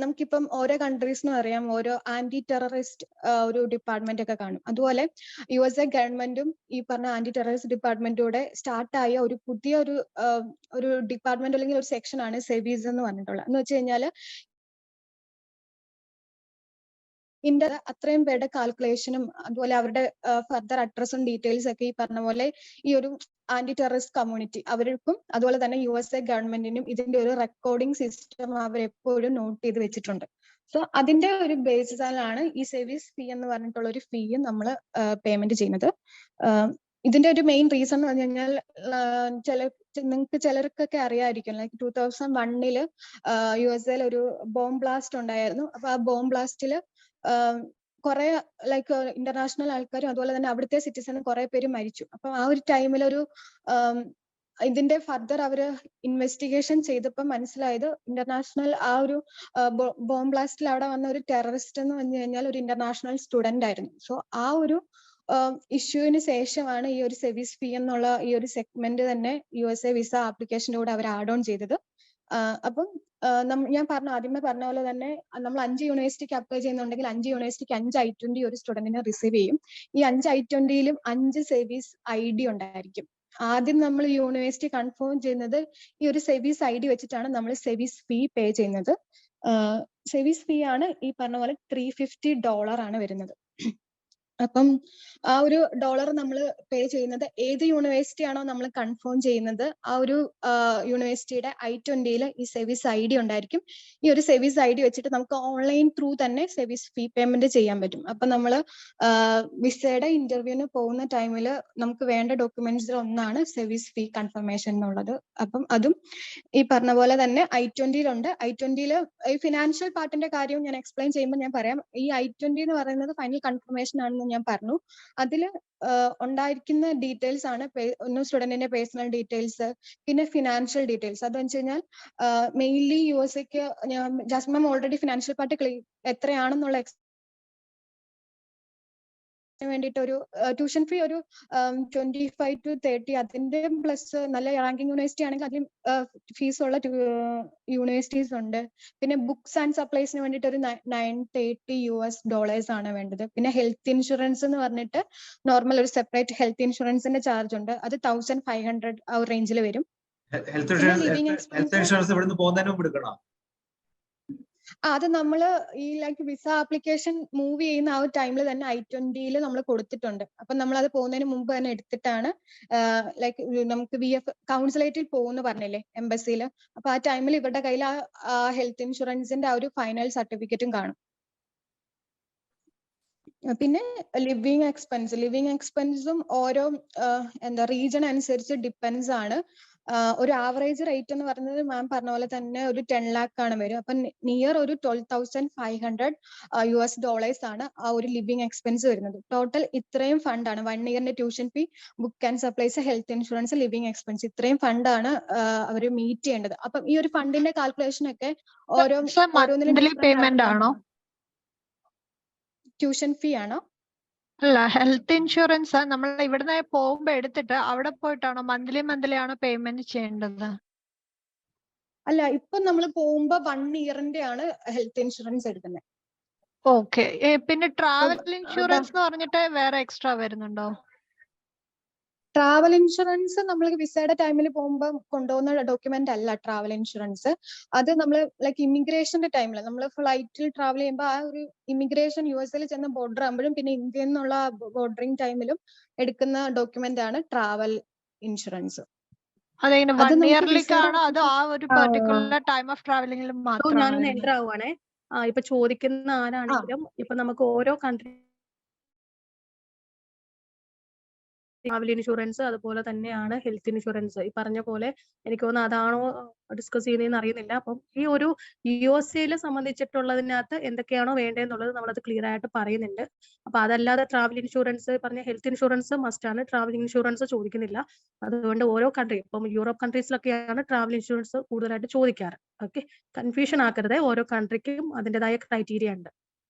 [SPEAKER 8] നമുക്കിപ്പം ഓരോ കൺട്രീസിനും അറിയാം ഓരോ ആന്റി ടെററിസ്റ്റ് ഒരു ഡിപ്പാർട്ട്മെന്റ് ഒക്കെ കാണും. അതുപോലെ USA ഗവൺമെന്റും ഈ പറഞ്ഞ ആന്റി ടെററിസ്റ്റ് ഡിപ്പാർട്ട്മെന്റൂടെ സ്റ്റാർട്ടായ ഒരു പുതിയ ഒരു ഡിപ്പാർട്ട്മെന്റ് അല്ലെങ്കിൽ ഒരു സെക്ഷൻ ആണ് സെവീസ് എന്ന് പറഞ്ഞിട്ടുള്ളത്. എന്ന് വെച്ച് കഴിഞ്ഞാൽ അത്രയും പേരുടെ കാൽക്കുലേഷനും അതുപോലെ അവരുടെ ഫർദർ അഡ്രസ്സും ഡീറ്റെയിൽസ് ഒക്കെ ഈ പറഞ്ഞ പോലെ ഈ ഒരു ആന്റി ടെററിസ്റ്റ് കമ്മ്യൂണിറ്റി അവർക്കും അതുപോലെ തന്നെ USA ഗവൺമെന്റിനും ഇതിന്റെ ഒരു റെക്കോർഡിംഗ് സിസ്റ്റം അവരെപ്പോഴും നോട്ട് ചെയ്ത് വെച്ചിട്ടുണ്ട്. സോ അതിന്റെ ഒരു ബേസിസിലാണ് ഈ സെവിസ് ഫീ എന്ന് പറഞ്ഞിട്ടുള്ള ഒരു ഫീയും നമ്മൾ പേയ്മെന്റ് ചെയ്യുന്നത്. ഇതിന്റെ ഒരു മെയിൻ റീസൺ എന്ന് പറഞ്ഞു കഴിഞ്ഞാൽ നിങ്ങൾക്ക് ചിലർക്കൊക്കെ അറിയാമായിരിക്കും, ലൈക്ക് 2001 USA ഒരു ബോംബ് ബ്ലാസ്റ്റ് ഉണ്ടായിരുന്നു. അപ്പൊ ആ ബോംബ് ബ്ലാസ്റ്റില് കുറെ ലൈക്ക് ഇന്റർനാഷണൽ ആൾക്കാരും അതുപോലെ തന്നെ അവിടുത്തെ സിറ്റിസണും കുറെ പേര് മരിച്ചു. അപ്പൊ ആ ഒരു ടൈമിൽ ഇതിന്റെ ഫർദർ അവര് ഇൻവെസ്റ്റിഗേഷൻ ചെയ്തപ്പോൾ മനസ്സിലായത് ഇന്റർനാഷണൽ ആ ഒരു ബോംബ് ബ്ലാസ്റ്റിൽ അവിടെ വന്ന ഒരു ടെററിസ്റ്റ് എന്ന് പറഞ്ഞു കഴിഞ്ഞാൽ ഒരു ഇന്റർനാഷണൽ സ്റ്റുഡന്റ് ആയിരുന്നു. സോ ആ ഒരു ഇഷ്യൂവിന് ശേഷമാണ് ഈ ഒരു സെവിസ് ഫീ എന്നുള്ള ഈ ഒരു സെഗ്മെന്റ് തന്നെ USA വിസ ആപ്ലിക്കേഷന്റെ കൂടെ അവർ ആഡ് ഓൺ ചെയ്തത്. അപ്പം ഞാൻ ആദ്യമേ പറഞ്ഞ പോലെ തന്നെ നമ്മൾ 5 യൂണിവേഴ്സിറ്റിക്ക് അപ്ലൈ ചെയ്യുന്നുണ്ടെങ്കിൽ 5 യൂണിവേഴ്സിറ്റിക്ക് 5 I-20 ഒരു സ്റ്റുഡന്റിനെ റിസീവ് ചെയ്യും. ഈ 5 I-20യിലും 5 സെവിസ് ID ഉണ്ടായിരിക്കും. ആദ്യം നമ്മൾ യൂണിവേഴ്സിറ്റി കൺഫേം ചെയ്യുന്നത് ഈ ഒരു സെവിസ് ID വെച്ചിട്ടാണ് നമ്മൾ സെവിസ് ഫീ പേ ചെയ്യുന്നത്. സെവിസ് ഫീ ആണ് ഈ പറഞ്ഞ പോലെ $350 ആണ് വരുന്നത്. അപ്പം ആ ഒരു ഡോളർ നമ്മൾ പേ ചെയ്യുന്നത് ഏത് യൂണിവേഴ്സിറ്റി ആണോ നമ്മൾ കൺഫേം ചെയ്യുന്നത് ആ ഒരു യൂണിവേഴ്സിറ്റിയുടെ I-20യിൽ ഈ സെവിസ് ID ഉണ്ടായിരിക്കും. ഈ ഒരു സെവിസ് ID വെച്ചിട്ട് നമുക്ക് ഓൺലൈൻ ത്രൂ തന്നെ സെവിസ് ഫീ പേയ്മെന്റ് ചെയ്യാൻ പറ്റും. അപ്പൊ നമ്മൾ വിസയുടെ ഇന്റർവ്യൂവിന് പോകുന്ന ടൈമിൽ നമുക്ക് വേണ്ട ഡോക്യുമെന്റ്സിൽ ഒന്നാണ് സെവിസ് ഫീ കൺഫർമേഷൻ എന്നുള്ളത്. അപ്പം അതും ഈ പറഞ്ഞ പോലെ തന്നെ I-20യിലുണ്ട്. I-20യിൽ ഈ ഫിനാൻഷ്യൽ പാർട്ടിന്റെ കാര്യം ഞാൻ എക്സ്പ്ലെയിൻ ചെയ്യുമ്പോൾ ഞാൻ പറയാം. ഈ I-20 എന്ന് പറയുന്നത് ഫൈനൽ കൺഫർമേഷൻ ആണെന്ന് ഞാൻ പറഞ്ഞു. അതിൽ ഉണ്ടായിരിക്കുന്ന ഡീറ്റെയിൽസ് ആണ് ഒന്ന് സ്റ്റുഡന്റിന്റെ പേഴ്സണൽ ഡീറ്റെയിൽസ്, പിന്നെ ഫിനാൻഷ്യൽ ഡീറ്റെയിൽസ്. അതെന്ന് വെച്ച് കഴിഞ്ഞാൽ മെയിൻലി USAക്ക് ജാസ്മിൻ മാം ഓൾറെഡി ഫിനാൻഷ്യൽ പാർട്ട് എത്രയാണെന്നുള്ള വേണ്ടിയിട്ട് ഒരു ട്യൂഷൻ ഫീ ഒരു 25 to 30, അതിന്റെ പ്ലസ് നല്ല റാങ്കിങ് യൂണിവേഴ്സിറ്റി ആണെങ്കിൽ അതിൽ ഫീസ് ഉള്ള യൂണിവേഴ്സിറ്റീസ് ഉണ്ട്. പിന്നെ ബുക്സ് ആൻഡ് സപ്ലൈസിന് വേണ്ടിയിട്ട് ഒരു $930 ആണ് വേണ്ടത്. പിന്നെ ഹെൽത്ത് ഇൻഷുറൻസ് എന്ന് പറഞ്ഞിട്ട് നോർമൽ ഒരു സെപ്പറേറ്റ് ഹെൽത്ത് ഇൻഷുറൻസിന്റെ ചാർജ് ഉണ്ട്, അത് 1500 ആ ഒരു റേഞ്ചിൽ വരും.
[SPEAKER 4] ഹെൽത്ത് ഇൻഷുറൻസ് ഇവിടുന്ന് പോകുന്നതിന് മുമ്പ് എടുക്കണോ?
[SPEAKER 8] അത് നമ്മൾ ഈ ലൈക്ക് വിസ ആപ്ലിക്കേഷൻ മൂവ് ചെയ്യുന്ന ആ ഒരു ടൈമിൽ തന്നെ I-20യിൽ നമ്മൾ കൊടുത്തിട്ടുണ്ട്. അപ്പൊ നമ്മൾ അത് പോകുന്നതിന് മുമ്പ് തന്നെ എടുത്തിട്ടാണ് ലൈക്ക് നമുക്ക് VF കൗൺസിലേറ്റിൽ പോകുന്ന പറഞ്ഞില്ലേ എംബസിയിൽ, അപ്പൊ ആ ടൈമിൽ ഇവരുടെ കയ്യിൽ ആ ഹെൽത്ത് ഇൻഷുറൻസിന്റെ ആ ഒരു ഫൈനൽ സർട്ടിഫിക്കറ്റും കാണും. പിന്നെ ലിവിങ് എക്സ്പെൻസും ഓരോ റീജിയൻ അനുസരിച്ച് ഡിപ്പെൻസ് ആണ്. ഒരു ആവറേജ് റേറ്റ് എന്ന് പറയുന്നത് മാം പറഞ്ഞ പോലെ തന്നെ ഒരു 10 lakh ആണ് വരും. അപ്പൊ നിയർ ഒരു $12,500 ആണ് ആ ഒരു ലിവിങ് എക്സ്പെൻസ് വരുന്നത്. ടോട്ടൽ ഇത്രയും ഫണ്ടാണ് 1 ഇയറിന്റെ tuition fee, book and supplies, health insurance, living expense, ഇത്രയും ഫണ്ടാണ് അവർ മീറ്റ് ചെയ്യേണ്ടത്. അപ്പം ഈ ഒരു ഫണ്ടിന്റെ കാൽക്കുലേഷൻ ഒക്കെ ഓരോന്നിനും
[SPEAKER 2] പേയ്മെന്റ് ആണോ?
[SPEAKER 8] ട്യൂഷൻ ഫീ ആണോ?
[SPEAKER 2] അല്ല, ഹെൽത്ത് ഇൻഷുറൻസ് നമ്മൾ ഇവിടുന്ന് പോകുമ്പോ എടുത്തിട്ട് അവിടെ പോയിട്ടാണോ മന്ത്ലി ആണോ പേയ്മെന്റ് ചെയ്യേണ്ടത്?
[SPEAKER 8] അല്ല, ഇപ്പൊ നമ്മൾ പോകുമ്പോ 1 ഇയറിന്റെ ആണ് ഹെൽത്ത് ഇൻഷുറൻസ് എടുക്കുന്നത്.
[SPEAKER 2] ഓക്കെ. പിന്നെ ട്രാവൽ ഇൻഷുറൻസ് എന്ന് പറഞ്ഞിട്ട് വേറെ എക്സ്ട്രാ വരുന്നുണ്ടോ?
[SPEAKER 8] ട്രാവൽ ഇൻഷുറൻസ് നമ്മൾ വിസയുടെ ടൈമിൽ പോകുമ്പോൾ കൊണ്ടുപോകുന്ന ഡോക്യുമെന്റ് അല്ല ട്രാവൽ ഇൻഷുറൻസ്. അത് നമ്മൾ ലൈക്ക് ഇമിഗ്രേഷന്റെ ടൈമിൽ നമ്മൾ ഫ്ലൈറ്റിൽ ട്രാവൽ ചെയ്യുമ്പോൾ ആ ഒരു ഇമിഗ്രേഷൻ US ചെന്ന് ബോർഡർ ആകുമ്പോഴും പിന്നെ ഇന്ത്യയിൽ നിന്നുള്ള ബോർഡറിംഗ് ടൈമിലും എടുക്കുന്ന ഡോക്യുമെന്റ് ആണ് ട്രാവൽ ഇൻഷുറൻസ്.
[SPEAKER 2] അതെങ്ങനെ
[SPEAKER 8] അത്
[SPEAKER 2] 1
[SPEAKER 8] നമുക്ക്
[SPEAKER 2] ഇയറിലേക്കാണോ
[SPEAKER 8] വിസയുടെ
[SPEAKER 2] അതോ ആ ഒരു പർട്ടിക്കുലർ ടൈം ഓഫ് ട്രാവലിംഗിൽ
[SPEAKER 1] ഞാനൊന്ന്
[SPEAKER 2] മാത്രമാണ്?
[SPEAKER 1] എൻ്റർ ആവുകയാണേ. ഇപ്പൊ ചോദിക്കുന്ന ആരാണെങ്കിലും ഇപ്പൊ നമുക്ക് ഓരോ കൺട്രി ട്രാവൽ ഇൻഷുറൻസ് അതുപോലെ തന്നെയാണ് ഹെൽത്ത് ഇൻഷുറൻസ്. ഈ പറഞ്ഞ പോലെ എനിക്ക് തോന്നുന്നു അതാണോ ഡിസ്കസ് ചെയ്യുന്നതെന്ന് അറിയുന്നില്ല. അപ്പം ഈ ഒരു USA സംബന്ധിച്ചിട്ടുള്ളതിനകത്ത് എന്തൊക്കെയാണോ വേണ്ടതെന്നുള്ളത് നമ്മളത് ക്ലിയർ ആയിട്ട് പറയുന്നുണ്ട്. അപ്പൊ അതല്ലാതെ ട്രാവൽ ഇൻഷുറൻസ് പറഞ്ഞ ഹെൽത്ത് ഇൻഷുറൻസ് മസ്റ്റ് ആണ്, ട്രാവൽ ഇൻഷുറൻസ് ചോദിക്കുന്നില്ല. അതുകൊണ്ട് ഓരോ കൺട്രി ഇപ്പം യൂറോപ്പ് കൺട്രീസിലൊക്കെയാണ് ട്രാവൽ ഇൻഷുറൻസ് കൂടുതലായിട്ട് ചോദിക്കാറ്. ഓക്കെ, കൺഫ്യൂഷൻ ആക്കരുത്. ഓരോ കൺട്രിക്കും അതിൻ്റെതായ ക്രൈറ്റീരിയ ഉണ്ട്.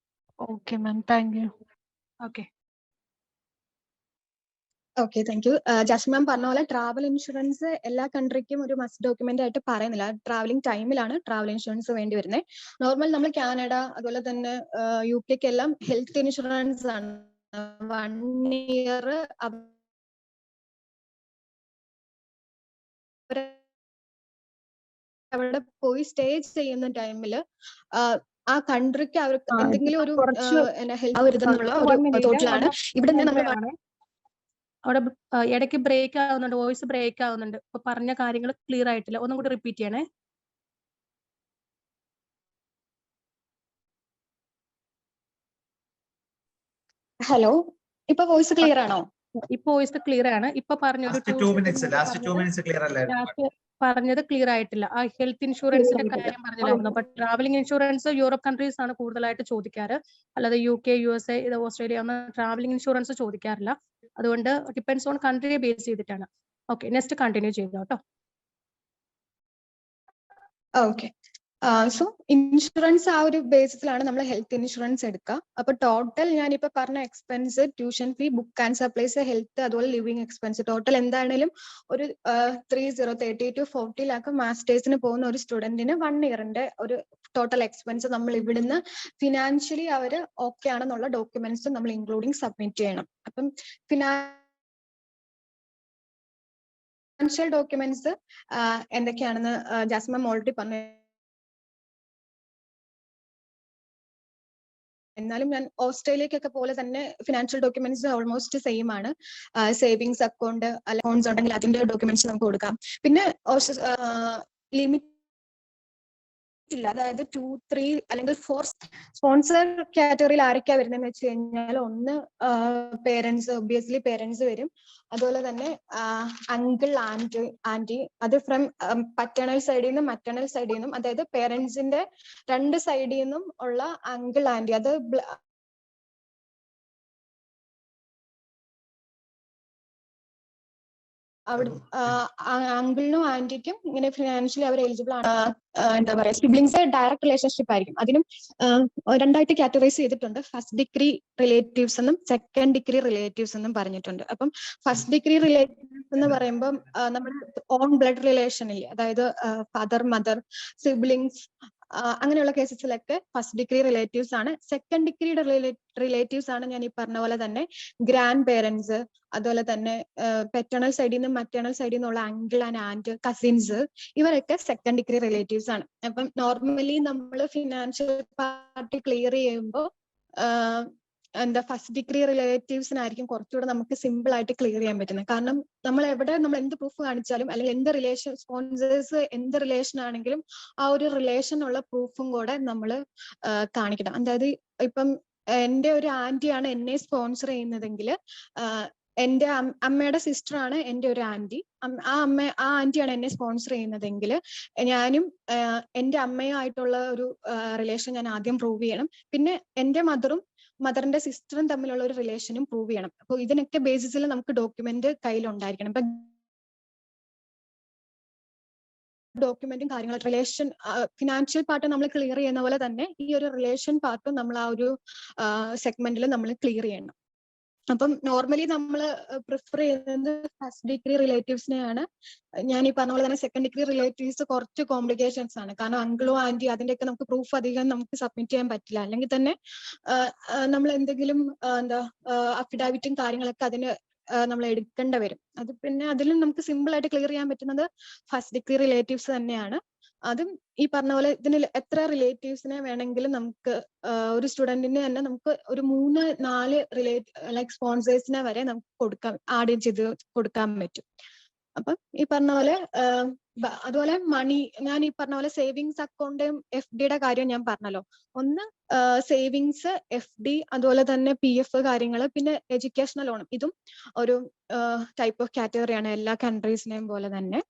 [SPEAKER 2] Okay ma'am, thank you.
[SPEAKER 1] Okay.
[SPEAKER 8] Okay, thank you. Just ma'am പറഞ്ഞ പോലെ ട്രാവൽ ഇൻഷുറൻസ് എല്ലാ കൺട്രിക്കും ഒരു മസ്റ്റ് ഡോക്യുമെന്റ് ആയിട്ട് പറയുന്നില്ല. ട്രാവലിംഗ് ടൈമിലാണ് ട്രാവൽ ഇൻഷുറൻസ് വേണ്ടി വരുന്നത്. നോർമൽ നമ്മൾ കാനഡ അതുപോലെ തന്നെ UK എല്ലാം ഹെൽത്ത് ഇൻഷുറൻസ് ആണ് 1 ഇയർ അവിടെ പോയി സ്റ്റേ ചെയ്യുന്ന ടൈമിൽ ആ കൺട്രിക്ക് അവർക്ക് എന്തെങ്കിലും ഒരു തോട്ടിലാണ് ഇവിടെ നമ്മൾ
[SPEAKER 1] അവിടെ ഇടയ്ക്ക് ബ്രേക്ക് ആവുന്നുണ്ട്, വോയിസ് ബ്രേക്ക് ആവുന്നുണ്ട്. ഇപ്പൊ പറഞ്ഞ കാര്യങ്ങൾ ക്ലിയർ ആയിട്ടില്ല. ഒന്നും കൂടി റിപ്പീറ്റ് ചെയ്യണേ.
[SPEAKER 8] ഹലോ, ഇപ്പൊ വോയിസ് ക്ലിയർ ആണോ?
[SPEAKER 1] ഇപ്പൊ വോയിസ് ക്ലിയർ ആണ്. ഇപ്പൊ പറഞ്ഞ ഒരു
[SPEAKER 4] ലാസ്റ്റ് 2 മിനിറ്റ്സ് ക്ലിയർ അല്ലായിരുന്നു.
[SPEAKER 1] പറഞ്ഞത് ക്ലിയർ ആയിട്ടില്ല. ആ ഹെൽത്ത് ഇൻഷുറൻസിന്റെ കാര്യം പറഞ്ഞില്ലായിരുന്നു. അപ്പൊ ട്രാവലിംഗ് ഇൻഷുറൻസ് യൂറോപ്പ് കൺട്രീസ് ആണ് കൂടുതലായിട്ട് ചോദിക്കാറ്. അല്ലാതെ UK USA ഓസ്ട്രേലിയ ഒന്നും ട്രാവലിംഗ് ഇൻഷുറൻസ് ചോദിക്കാറില്ല. അതുകൊണ്ട് ഡിപ്പെൻഡ്സ് ഓൺ കൺട്രിയെ ബേസ് ചെയ്തിട്ടാണ്. ഓക്കെ, നെക്സ്റ്റ് കണ്ടിന്യൂ ചെയ്തോ കേട്ടോ.
[SPEAKER 8] ഓക്കെ, സോ ഇൻഷുറൻസ് ആ ഒരു ബേസിസിലാണ് നമ്മൾ ഹെൽത്ത് ഇൻഷുറൻസ് എടുക്കുക. അപ്പൊ ടോട്ടൽ ഞാനിപ്പോ പറഞ്ഞ expense, tuition fee, book and supplies, health അതുപോലെ ലിവിങ് എക്സ്പെൻസ് ടോട്ടൽ എന്താണേലും ഒരു 30 to 40 lakh മാസ്റ്റേഴ്സിന് പോകുന്ന ഒരു സ്റ്റുഡന്റിന് 1 ഇയറിന്റെ ഒരു ടോട്ടൽ എക്സ്പെൻസ് നമ്മൾ ഇവിടുന്ന് ഫിനാൻഷ്യലി അവര് ഓക്കെ ആണെന്നുള്ള ഡോക്യുമെന്റ്സ് നമ്മൾ ഇൻക്ലൂഡിങ് സബ്മിറ്റ് ചെയ്യണം. അപ്പം ഫിനാൻഷ്യൽ ഡോക്യുമെന്റ്സ് എന്തൊക്കെയാണെന്ന് ജാസ്മിൻ ഓൾറെഡി പറഞ്ഞു. എന്നാലും ഞാൻ ഓസ്ട്രേലിയക്കൊക്കെ പോലെ തന്നെ ഫിനാൻഷ്യൽ ഡോക്യുമെന്റ്സ് ഓൾമോസ്റ്റ് സെയിം ആണ്. സേവിങ്സ് അക്കൗണ്ട് അക്കൗണ്ട്സ് ഉണ്ടെങ്കിൽ അതിന്റെ ഡോക്യുമെന്റ്സ് നമുക്ക് കൊടുക്കാം. പിന്നെ ലിമിറ്റ് ഇല്ല, അതായത് 2, 3 അല്ലെങ്കിൽ 4 സ്പോൺസർ കാറ്റഗറിയിൽ ആരൊക്കെയാ വരുന്നതെന്ന് വെച്ച് കഴിഞ്ഞാൽ ഒന്ന് പേരൻസ്, ഒബ്വിയസ്ലി പേരൻസ് വരും. അതുപോലെ തന്നെ അങ്കിൾ, ആന്റി, അത് ഫ്രം പറ്റേണൽ സൈഡിൽ നിന്നും മറ്റേണൽ സൈഡിൽ നിന്നും, അതായത് പേരൻസിന്റെ 2 സൈഡിൽ നിന്നും ഉള്ള അങ്കിൾ, ആന്റി, അത് അവിടെ അങ്കിളിനും ആന്റിക്കും ഇങ്ങനെ ഫിനാൻഷ്യലി അവർ എലിജിബിൾ ആണ്. എന്താ പറയാ, സിബ്ലിങ്സ് ഡയറക്റ്റ് റിലേഷൻഷിപ്പ് ആയിരിക്കും. അതിനും 2 ആയിട്ട് കാറ്റഗറൈസ് ചെയ്തിട്ടുണ്ട്. ഫസ്റ്റ് ഡിഗ്രി റിലേറ്റീവ്സ് എന്നും സെക്കൻഡ് ഡിഗ്രി റിലേറ്റീവ്സ് എന്നും പറഞ്ഞിട്ടുണ്ട്. അപ്പം ഫസ്റ്റ് ഡിഗ്രി റിലേറ്റീവ്സ് എന്ന് പറയുമ്പോൾ നമ്മുടെ ഓൺ ബ്ലഡ് റിലേഷൻ ഇല്ലേ, അതായത് ഫാദർ, മദർ, സിബ്ലിങ്സ്, അങ്ങനെയുള്ള കേസസിലൊക്കെ ഫസ്റ്റ് ഡിഗ്രി റിലേറ്റീവ്സ് ആണ്. സെക്കൻഡ് ഡിഗ്രിയുടെ റിലേറ്റീവ്സ് ആണ് ഞാൻ ഈ പറഞ്ഞ പോലെ തന്നെ ഗ്രാൻഡ് പേരൻസ്, അതുപോലെ തന്നെ പെറ്റേണൽ സൈഡിൽ നിന്നും മറ്റേണൽ സൈഡിൽ നിന്നുള്ള അങ്കിൾ ആൻഡ് ആന്റ്, കസിൻസ്, ഇവരൊക്കെ സെക്കൻഡ് ഡിഗ്രി റിലേറ്റീവ്സ് ആണ്. അപ്പം നോർമലി നമ്മൾ ഫിനാൻഷ്യൽ പാർട്ട് ക്ലിയർ ചെയ്യുമ്പോൾ എന്താ ഫസ്റ്റ് ഡിഗ്രി റിലേറ്റീവ്സിനായിരിക്കും കുറച്ചുകൂടെ നമുക്ക് സിമ്പിൾ ആയിട്ട് ക്ലിയർ ചെയ്യാൻ പറ്റുന്നത്. കാരണം നമ്മൾ എന്ത് പ്രൂഫ് കാണിച്ചാലും അല്ലെങ്കിൽ എന്ത് റിലേഷൻ, സ്പോൺസേഴ്സ് എന്ത് റിലേഷൻ ആണെങ്കിലും ആ ഒരു റിലേഷൻ ഉള്ള പ്രൂഫും കൂടെ നമ്മൾ കാണിക്കണം. അതായത് ഇപ്പം എന്റെ ഒരു ആന്റിയാണ് എന്നെ സ്പോൺസർ ചെയ്യുന്നതെങ്കിൽ എന്റെ അമ്മയുടെ സിസ്റ്റർ ആണ് എന്റെ ഒരു ആന്റി, ആ ആന്റിയാണ് എന്നെ സ്പോൺസർ ചെയ്യുന്നതെങ്കിൽ ഞാനും എന്റെ അമ്മയുമായിട്ടുള്ള ഒരു റിലേഷൻ ഞാൻ ആദ്യം പ്രൂവ് ചെയ്യണം. പിന്നെ എന്റെ മദറിന്റെ സിസ്റ്ററും തമ്മിലുള്ള ഒരു റിലേഷനും പ്രൂവ് ചെയ്യണം. അപ്പൊ ഇതിനൊക്കെ ബേസിസിൽ നമുക്ക് ഡോക്യുമെന്റ് കയ്യിലുണ്ടായിരിക്കണം. ഇപ്പൊ ഡോക്യുമെന്റും കാര്യങ്ങളും റിലേഷൻ ഫിനാൻഷ്യൽ പാർട്ട് നമ്മൾ ക്ലിയർ ചെയ്യുന്ന പോലെ തന്നെ ഈ ഒരു റിലേഷൻ പാർട്ടും നമ്മൾ ആ ഒരു സെഗ്മെന്റിൽ നമ്മൾ ക്ലിയർ ചെയ്യണം. അപ്പം നോർമലി നമ്മൾ പ്രിഫർ ചെയ്യുന്നത് ഫസ്റ്റ് ഡിഗ്രി റിലേറ്റീവ്സിനെയാണ്. ഞാൻ ഈ പറഞ്ഞ പോലെ തന്നെ സെക്കൻഡ് ഡിഗ്രി റിലേറ്റീവ്സ് കുറച്ച് കോംപ്ലിക്കേഷൻസ് ആണ്. കാരണം അങ്കിളോ ആന്റി അതിന്റെയൊക്കെ നമുക്ക് പ്രൂഫ് അധികം നമുക്ക് സബ്മിറ്റ് ചെയ്യാൻ പറ്റില്ല. അല്ലെങ്കിൽ തന്നെ നമ്മൾ എന്തെങ്കിലും അഫിഡാവിറ്റും കാര്യങ്ങളൊക്കെ അതിന് നമ്മൾ എടുക്കേണ്ടി വരും. അത് പിന്നെ അതിലും നമുക്ക് സിമ്പിൾ ആയിട്ട് ക്ലിയർ ചെയ്യാൻ പറ്റുന്നത് ഫസ്റ്റ് ഡിഗ്രി റിലേറ്റീവ്സ് തന്നെയാണ്. അതും ഈ പറഞ്ഞ പോലെ ഇതിന് എത്ര റിലേറ്റീവ്സിനെ വേണമെങ്കിലും നമുക്ക് ഒരു സ്റ്റുഡന്റിന് തന്നെ നമുക്ക് ഒരു 3-4 ലൈക്ക് സ്പോൺസേഴ്സിനെ വരെ നമുക്ക് ആഡ് ചെയ്ത് കൊടുക്കാൻ പറ്റും. അപ്പം ഈ പറഞ്ഞ പോലെ അതുപോലെ മണി, ഞാൻ ഈ പറഞ്ഞ പോലെ സേവിങ്സ് അക്കൗണ്ടും FD കാര്യം ഞാൻ പറഞ്ഞല്ലോ. ഒന്ന് സേവിങ്സ്, FD, അതുപോലെ തന്നെ PF കാര്യങ്ങൾ, പിന്നെ എഡ്യൂക്കേഷണൽ ലോൺ. ഇതും ഒരു ടൈപ്പ് ഓഫ് കാറ്റഗറിയാണ് എല്ലാ കൺട്രീസിനെയും പോലെ തന്നെ.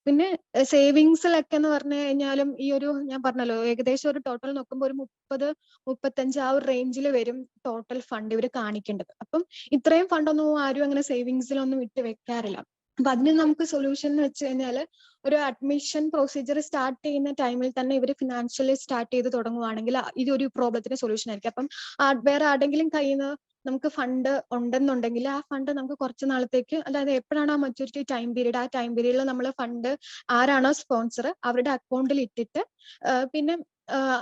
[SPEAKER 8] പിന്നെ സേവിങ്സിലൊക്കെ എന്ന് പറഞ്ഞു കഴിഞ്ഞാലും ഈ ഒരു ഞാൻ പറഞ്ഞല്ലോ ഏകദേശം ഒരു ടോട്ടൽ നോക്കുമ്പോൾ ഒരു 30-35 ആ ഒരു റേഞ്ചിൽ വരും ടോട്ടൽ ഫണ്ട് ഇവർ കാണിക്കേണ്ടത്. അപ്പം ഇത്രയും ഫണ്ടൊന്നും ആരും അങ്ങനെ സേവിങ്സിലൊന്നും ഇട്ട് വെക്കാറില്ല. അപ്പൊ അതിന് നമുക്ക് സൊല്യൂഷൻ എന്ന് വെച്ച് കഴിഞ്ഞാൽ ഒരു അഡ്മിഷൻ പ്രൊസീജിയർ സ്റ്റാർട്ട് ചെയ്യുന്ന ടൈമിൽ തന്നെ ഇവർ ഫിനാൻഷ്യലി സ്റ്റാർട്ട് ചെയ്ത് തുടങ്ങുവാണെങ്കിൽ ഇതൊരു പ്രോബ്ലത്തിന് സൊല്യൂഷൻ ആയിരിക്കും. അപ്പം വേറെ ആരുടെങ്കിലും കയ്യിൽ നിന്ന് നമുക്ക് ഫണ്ട് ഉണ്ടെന്നുണ്ടെങ്കിൽ ആ ഫണ്ട് നമുക്ക് കുറച്ച് നാളത്തേക്ക്, അതായത് എപ്പോഴാണോ ആ മെച്യൂരിറ്റി ടൈം പീരീഡ്, ആ ടൈം പീരീഡിൽ നമ്മൾ ഫണ്ട് ആരാണോ സ്പോൺസർ അവരുടെ അക്കൗണ്ടിൽ ഇട്ടിട്ട് പിന്നെ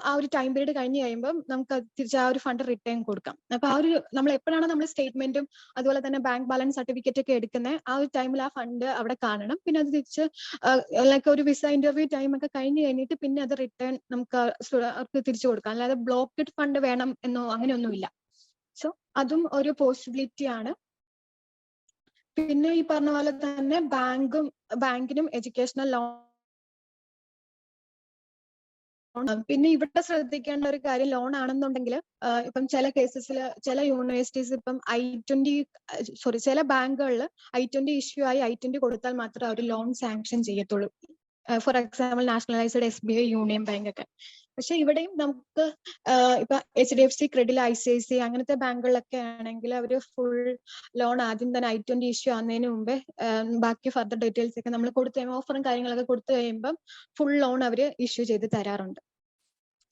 [SPEAKER 8] ആ ഒരു ടൈം പീരീഡ് കഴിഞ്ഞ് കഴിയുമ്പോൾ നമുക്ക് തിരിച്ച് ആ ഒരു ഫണ്ട് റിട്ടേൺ കൊടുക്കാം. അപ്പൊ ആ ഒരു നമ്മൾ എപ്പോഴാണോ നമ്മൾ സ്റ്റേറ്റ്മെന്റും അതുപോലെ തന്നെ ബാങ്ക് ബാലൻസ് സർട്ടിഫിക്കറ്റ് ഒക്കെ എടുക്കുന്നത് ആ ഒരു ടൈമിൽ ആ ഫണ്ട് അവിടെ കാണണം. പിന്നെ അത് തിരിച്ച് ലൈക്ക് ഒരു വിസ ഇന്റർവ്യൂ ടൈം ഒക്കെ കഴിഞ്ഞ് കഴിഞ്ഞിട്ട് പിന്നെ അത് റിട്ടേൺ നമുക്ക് അവർക്ക് തിരിച്ചു കൊടുക്കാം. അല്ലാതെ ബ്ലോക്കഡ് ഫണ്ട് വേണം എന്നോ അങ്ങനെയൊന്നുമില്ല. സോ അതും ഒരു പോസിബിലിറ്റി ആണ്. പിന്നെ ഈ പറഞ്ഞ പോലെ തന്നെ ബാങ്കിനും എഡ്യൂക്കേഷണൽ ലോൺ. പിന്നെ ഇവിടെ ശ്രദ്ധിക്കേണ്ട ഒരു കാര്യം, ലോൺ ആണെന്നുണ്ടെങ്കിൽ ഇപ്പം ചില കേസസിൽ ചില യൂണിവേഴ്സിറ്റീസ് ഇപ്പം ചില ബാങ്കുകളിൽ I-20 ഇഷ്യൂ ആയി I-20 കൊടുത്താൽ മാത്രമേ അവർ ലോൺ സാങ്ഷൻ ചെയ്യത്തുള്ളൂ. For example nationalised SBI, union bank ഒക്കെ. പക്ഷെ ഇവിടെയും നമുക്ക് ഇപ്പൊ HDFC, ക്രെഡിറ്റ്, ICICI അങ്ങനത്തെ ബാങ്കുകളിലൊക്കെ ആണെങ്കിൽ അവർ ഫുൾ ലോൺ ആദ്യം തന്നെ I-20 ഇഷ്യൂ ആകുന്നതിന് മുമ്പേ ബാക്കി ഫർദർ ഡീറ്റെയിൽസ് ഒക്കെ നമ്മൾ കൊടുത്തു കഴിയുമ്പോൾ, ഓഫറും കാര്യങ്ങളൊക്കെ കൊടുത്തു കഴിയുമ്പോൾ ഫുൾ ലോൺ അവർ ഇഷ്യൂ ചെയ്ത് തരാറുണ്ട്.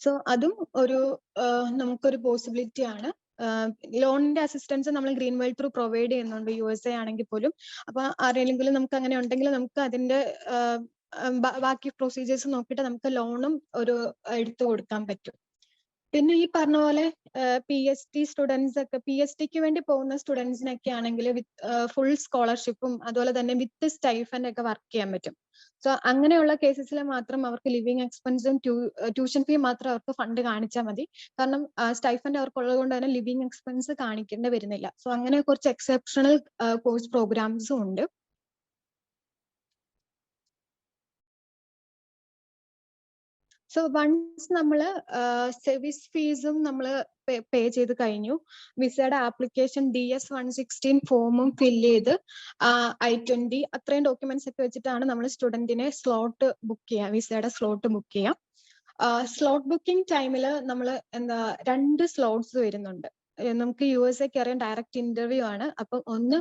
[SPEAKER 8] സോ അതും ഒരു നമുക്കൊരു പോസിബിലിറ്റി ആണ്. ലോണിന്റെ അസിസ്റ്റൻസ് നമ്മൾ ഗ്രീൻ വേൾഡ് ത്രൂ പ്രൊവൈഡ് ചെയ്യുന്നുണ്ട് USA ആണെങ്കിൽ പോലും. അപ്പൊ ആരെങ്കിലും നമുക്ക് അങ്ങനെ ഉണ്ടെങ്കിൽ നമുക്ക് അതിന്റെ ബാക്കി പ്രൊസീജിയേഴ്സ് നോക്കിയിട്ട് നമുക്ക് ലോണും ഒരു എടുത്തു കൊടുക്കാൻ പറ്റും. പിന്നെ ഈ പറഞ്ഞ പോലെ PhD സ്റ്റുഡൻസ് ഒക്കെ, PhDക്ക് വേണ്ടി പോകുന്ന സ്റ്റുഡൻസിനൊക്കെ ആണെങ്കിൽ ഫുൾ സ്കോളർഷിപ്പും അതുപോലെ തന്നെ വിത്ത് സ്റ്റൈഫൻഡ് ഒക്കെ വർക്ക് ചെയ്യാൻ പറ്റും. സോ അങ്ങനെയുള്ള കേസസിൽ മാത്രം അവർക്ക് ലിവിങ് എക്സ്പെൻസും ട്യൂഷൻ ഫീ മാത്രം അവർക്ക് ഫണ്ട് കാണിച്ചാൽ മതി. കാരണം സ്റ്റൈഫൻഡ് അവർക്കുള്ളത് കൊണ്ട് തന്നെ ലിവിങ് എക്സ്പെൻസ് കാണിക്കേണ്ടി വരുന്നില്ല. സോ അങ്ങനെ കുറച്ച് എക്സെപ്ഷണൽ കോഴ്സ് പ്രോഗ്രാംസും ഉണ്ട്. സോ വൺസ് നമ്മൾ സർവീസ് ഫീസും നമ്മൾ പേ ചെയ്ത് കഴിഞ്ഞു, വിസയുടെ ആപ്ലിക്കേഷൻ DS-116 ഫോമും ഫില്ല് ചെയ്ത് I-20 അത്രയും ഡോക്യുമെന്റ്സ് ഒക്കെ വെച്ചിട്ടാണ് നമ്മൾ സ്റ്റുഡന്റിനെ സ്ലോട്ട് ബുക്ക് ചെയ്യുക, വിസയുടെ സ്ലോട്ട് ബുക്ക് ചെയ്യാം. സ്ലോട്ട് ബുക്കിംഗ് ടൈമിൽ നമ്മൾ 2 സ്ലോട്ട്സ് വരുന്നുണ്ട്. നമുക്ക് USA അറിയാൻ ഡയറക്റ്റ് ഇന്റർവ്യൂ ആണ്. അപ്പം ഒന്ന്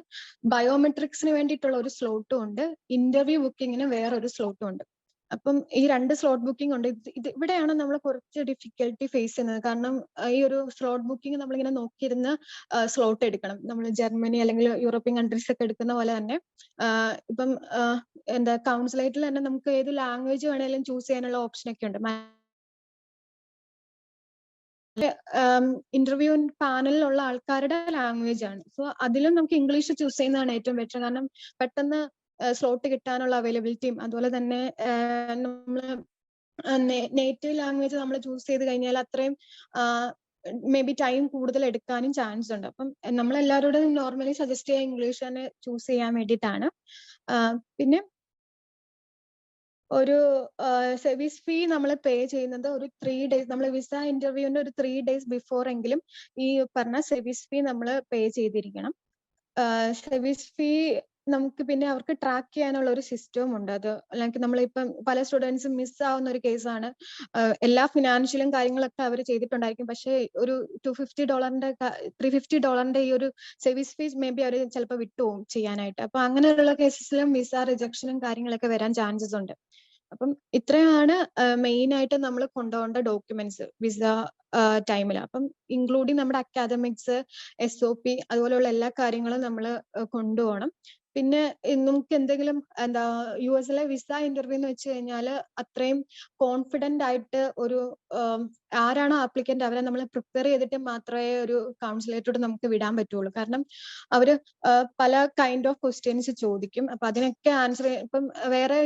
[SPEAKER 8] ബയോമെട്രിക്സിന് വേണ്ടിയിട്ടുള്ള ഒരു സ്ലോട്ടും ഉണ്ട്, ഇന്റർവ്യൂ ബുക്കിങ്ങിന് വേറൊരു സ്ലോട്ടും ഉണ്ട്. അപ്പം ഈ 2 സ്ലോട്ട് ബുക്കിംഗ് ഉണ്ട്. ഇവിടെയാണ് നമ്മൾ കുറച്ച് ഡിഫിക്കൽട്ടി ഫേസ് ചെയ്യുന്നത്. കാരണം ഈ ഒരു സ്ലോട്ട് ബുക്കിംഗ് നമ്മളിങ്ങനെ നോക്കിയിരുന്ന് സ്ലോട്ട് എടുക്കണം. നമ്മൾ ജർമ്മനി അല്ലെങ്കിൽ യൂറോപ്യൻ കൺട്രീസ് ഒക്കെ എടുക്കുന്ന പോലെ തന്നെ ഇപ്പം കൗൺസിലേറ്റിൽ തന്നെ നമുക്ക് ഏത് ലാംഗ്വേജ് വേണേലും ചൂസ് ചെയ്യാനുള്ള ഓപ്ഷൻ ഒക്കെ ഉണ്ട്. ഇന്റർവ്യൂ പാനലിലുള്ള ആൾക്കാരുടെ ലാംഗ്വേജ് ആണ്. സോ അതിലും നമുക്ക് ഇംഗ്ലീഷ് ചൂസ് ചെയ്യുന്നതാണ് ഏറ്റവും ബെറ്റർ. കാരണം പെട്ടെന്ന് സ്ലോട്ട് കിട്ടാനുള്ള അവൈലബിലിറ്റിയും അതുപോലെ തന്നെ നമ്മള് നേറ്റീവ് ലാംഗ്വേജ് നമ്മൾ ചൂസ് ചെയ്ത് കഴിഞ്ഞാൽ അത്രയും മേ ബി ടൈം കൂടുതൽ എടുക്കാനും ചാൻസ് ഉണ്ട്. അപ്പം നമ്മളെല്ലാവരോടും നോർമലി സജസ്റ്റ് ചെയ്യുക ഇംഗ്ലീഷ് തന്നെ ചൂസ് ചെയ്യാൻ വേണ്ടിയിട്ടാണ്. പിന്നെ ഒരു സർവീസ് ഫീ നമ്മൾ പേ ചെയ്യുന്നത് ഒരു 3 days, നമ്മൾ വിസ ഇന്റർവ്യൂവിന്റെ ഒരു 3 days ബിഫോർ എങ്കിലും ഈ പറഞ്ഞ സർവീസ് ഫീ നമ്മൾ പേ ചെയ്തിരിക്കണം. സർവീസ് ഫീ നമുക്ക് പിന്നെ അവർക്ക് ട്രാക്ക് ചെയ്യാനുള്ള ഒരു സിസ്റ്റവും ഉണ്ട്. അത് അല്ലെങ്കിൽ നമ്മളിപ്പം പല സ്റ്റുഡൻസും മിസ് ആവുന്ന ഒരു കേസാണ്. എല്ലാ ഫിനാൻഷ്യലും കാര്യങ്ങളൊക്കെ അവർ ചെയ്തിട്ടുണ്ടായിരിക്കും, പക്ഷേ ഒരു $350 ഈ ഒരു സർവീസ് ഫീസ് മേ ബി അവർ ചിലപ്പോൾ വിട്ടുപോകും ചെയ്യാനായിട്ട്. അപ്പൊ അങ്ങനെയുള്ള കേസസിലും വിസ റിജക്ഷനും കാര്യങ്ങളൊക്കെ വരാൻ ചാൻസസ് ഉണ്ട്. അപ്പം ഇത്രയാണ് മെയിൻ ആയിട്ട് നമ്മൾ കൊണ്ടുപോകേണ്ട ഡോക്യുമെന്റ്സ് വിസ ടൈമിൽ. അപ്പം ഇൻക്ലൂഡിങ് നമ്മുടെ അക്കാദമിക്സ്, SOP അതുപോലെയുള്ള എല്ലാ കാര്യങ്ങളും നമ്മൾ കൊണ്ടുപോകണം. പിന്നെ നമുക്ക് എന്തെങ്കിലും US വിസ ഇന്റർവ്യൂ എന്ന് വെച്ച് കഴിഞ്ഞാൽ അത്രയും കോൺഫിഡന്റ് ആയിട്ട് ഒരു ആരാണോ ആപ്ലിക്കന്റ് അവരെ നമ്മൾ പ്രിപ്പയർ ചെയ്തിട്ട് മാത്രമേ ഒരു കൗൺസിലേറ്റോട് നമുക്ക് വിടാൻ പറ്റുള്ളൂ. കാരണം അവര് പല കൈൻഡ് ഓഫ് ക്വസ്റ്റ്യൻസ് ചോദിക്കും. അപ്പൊ അതിനൊക്കെ ആൻസർ ഇപ്പം വേറെ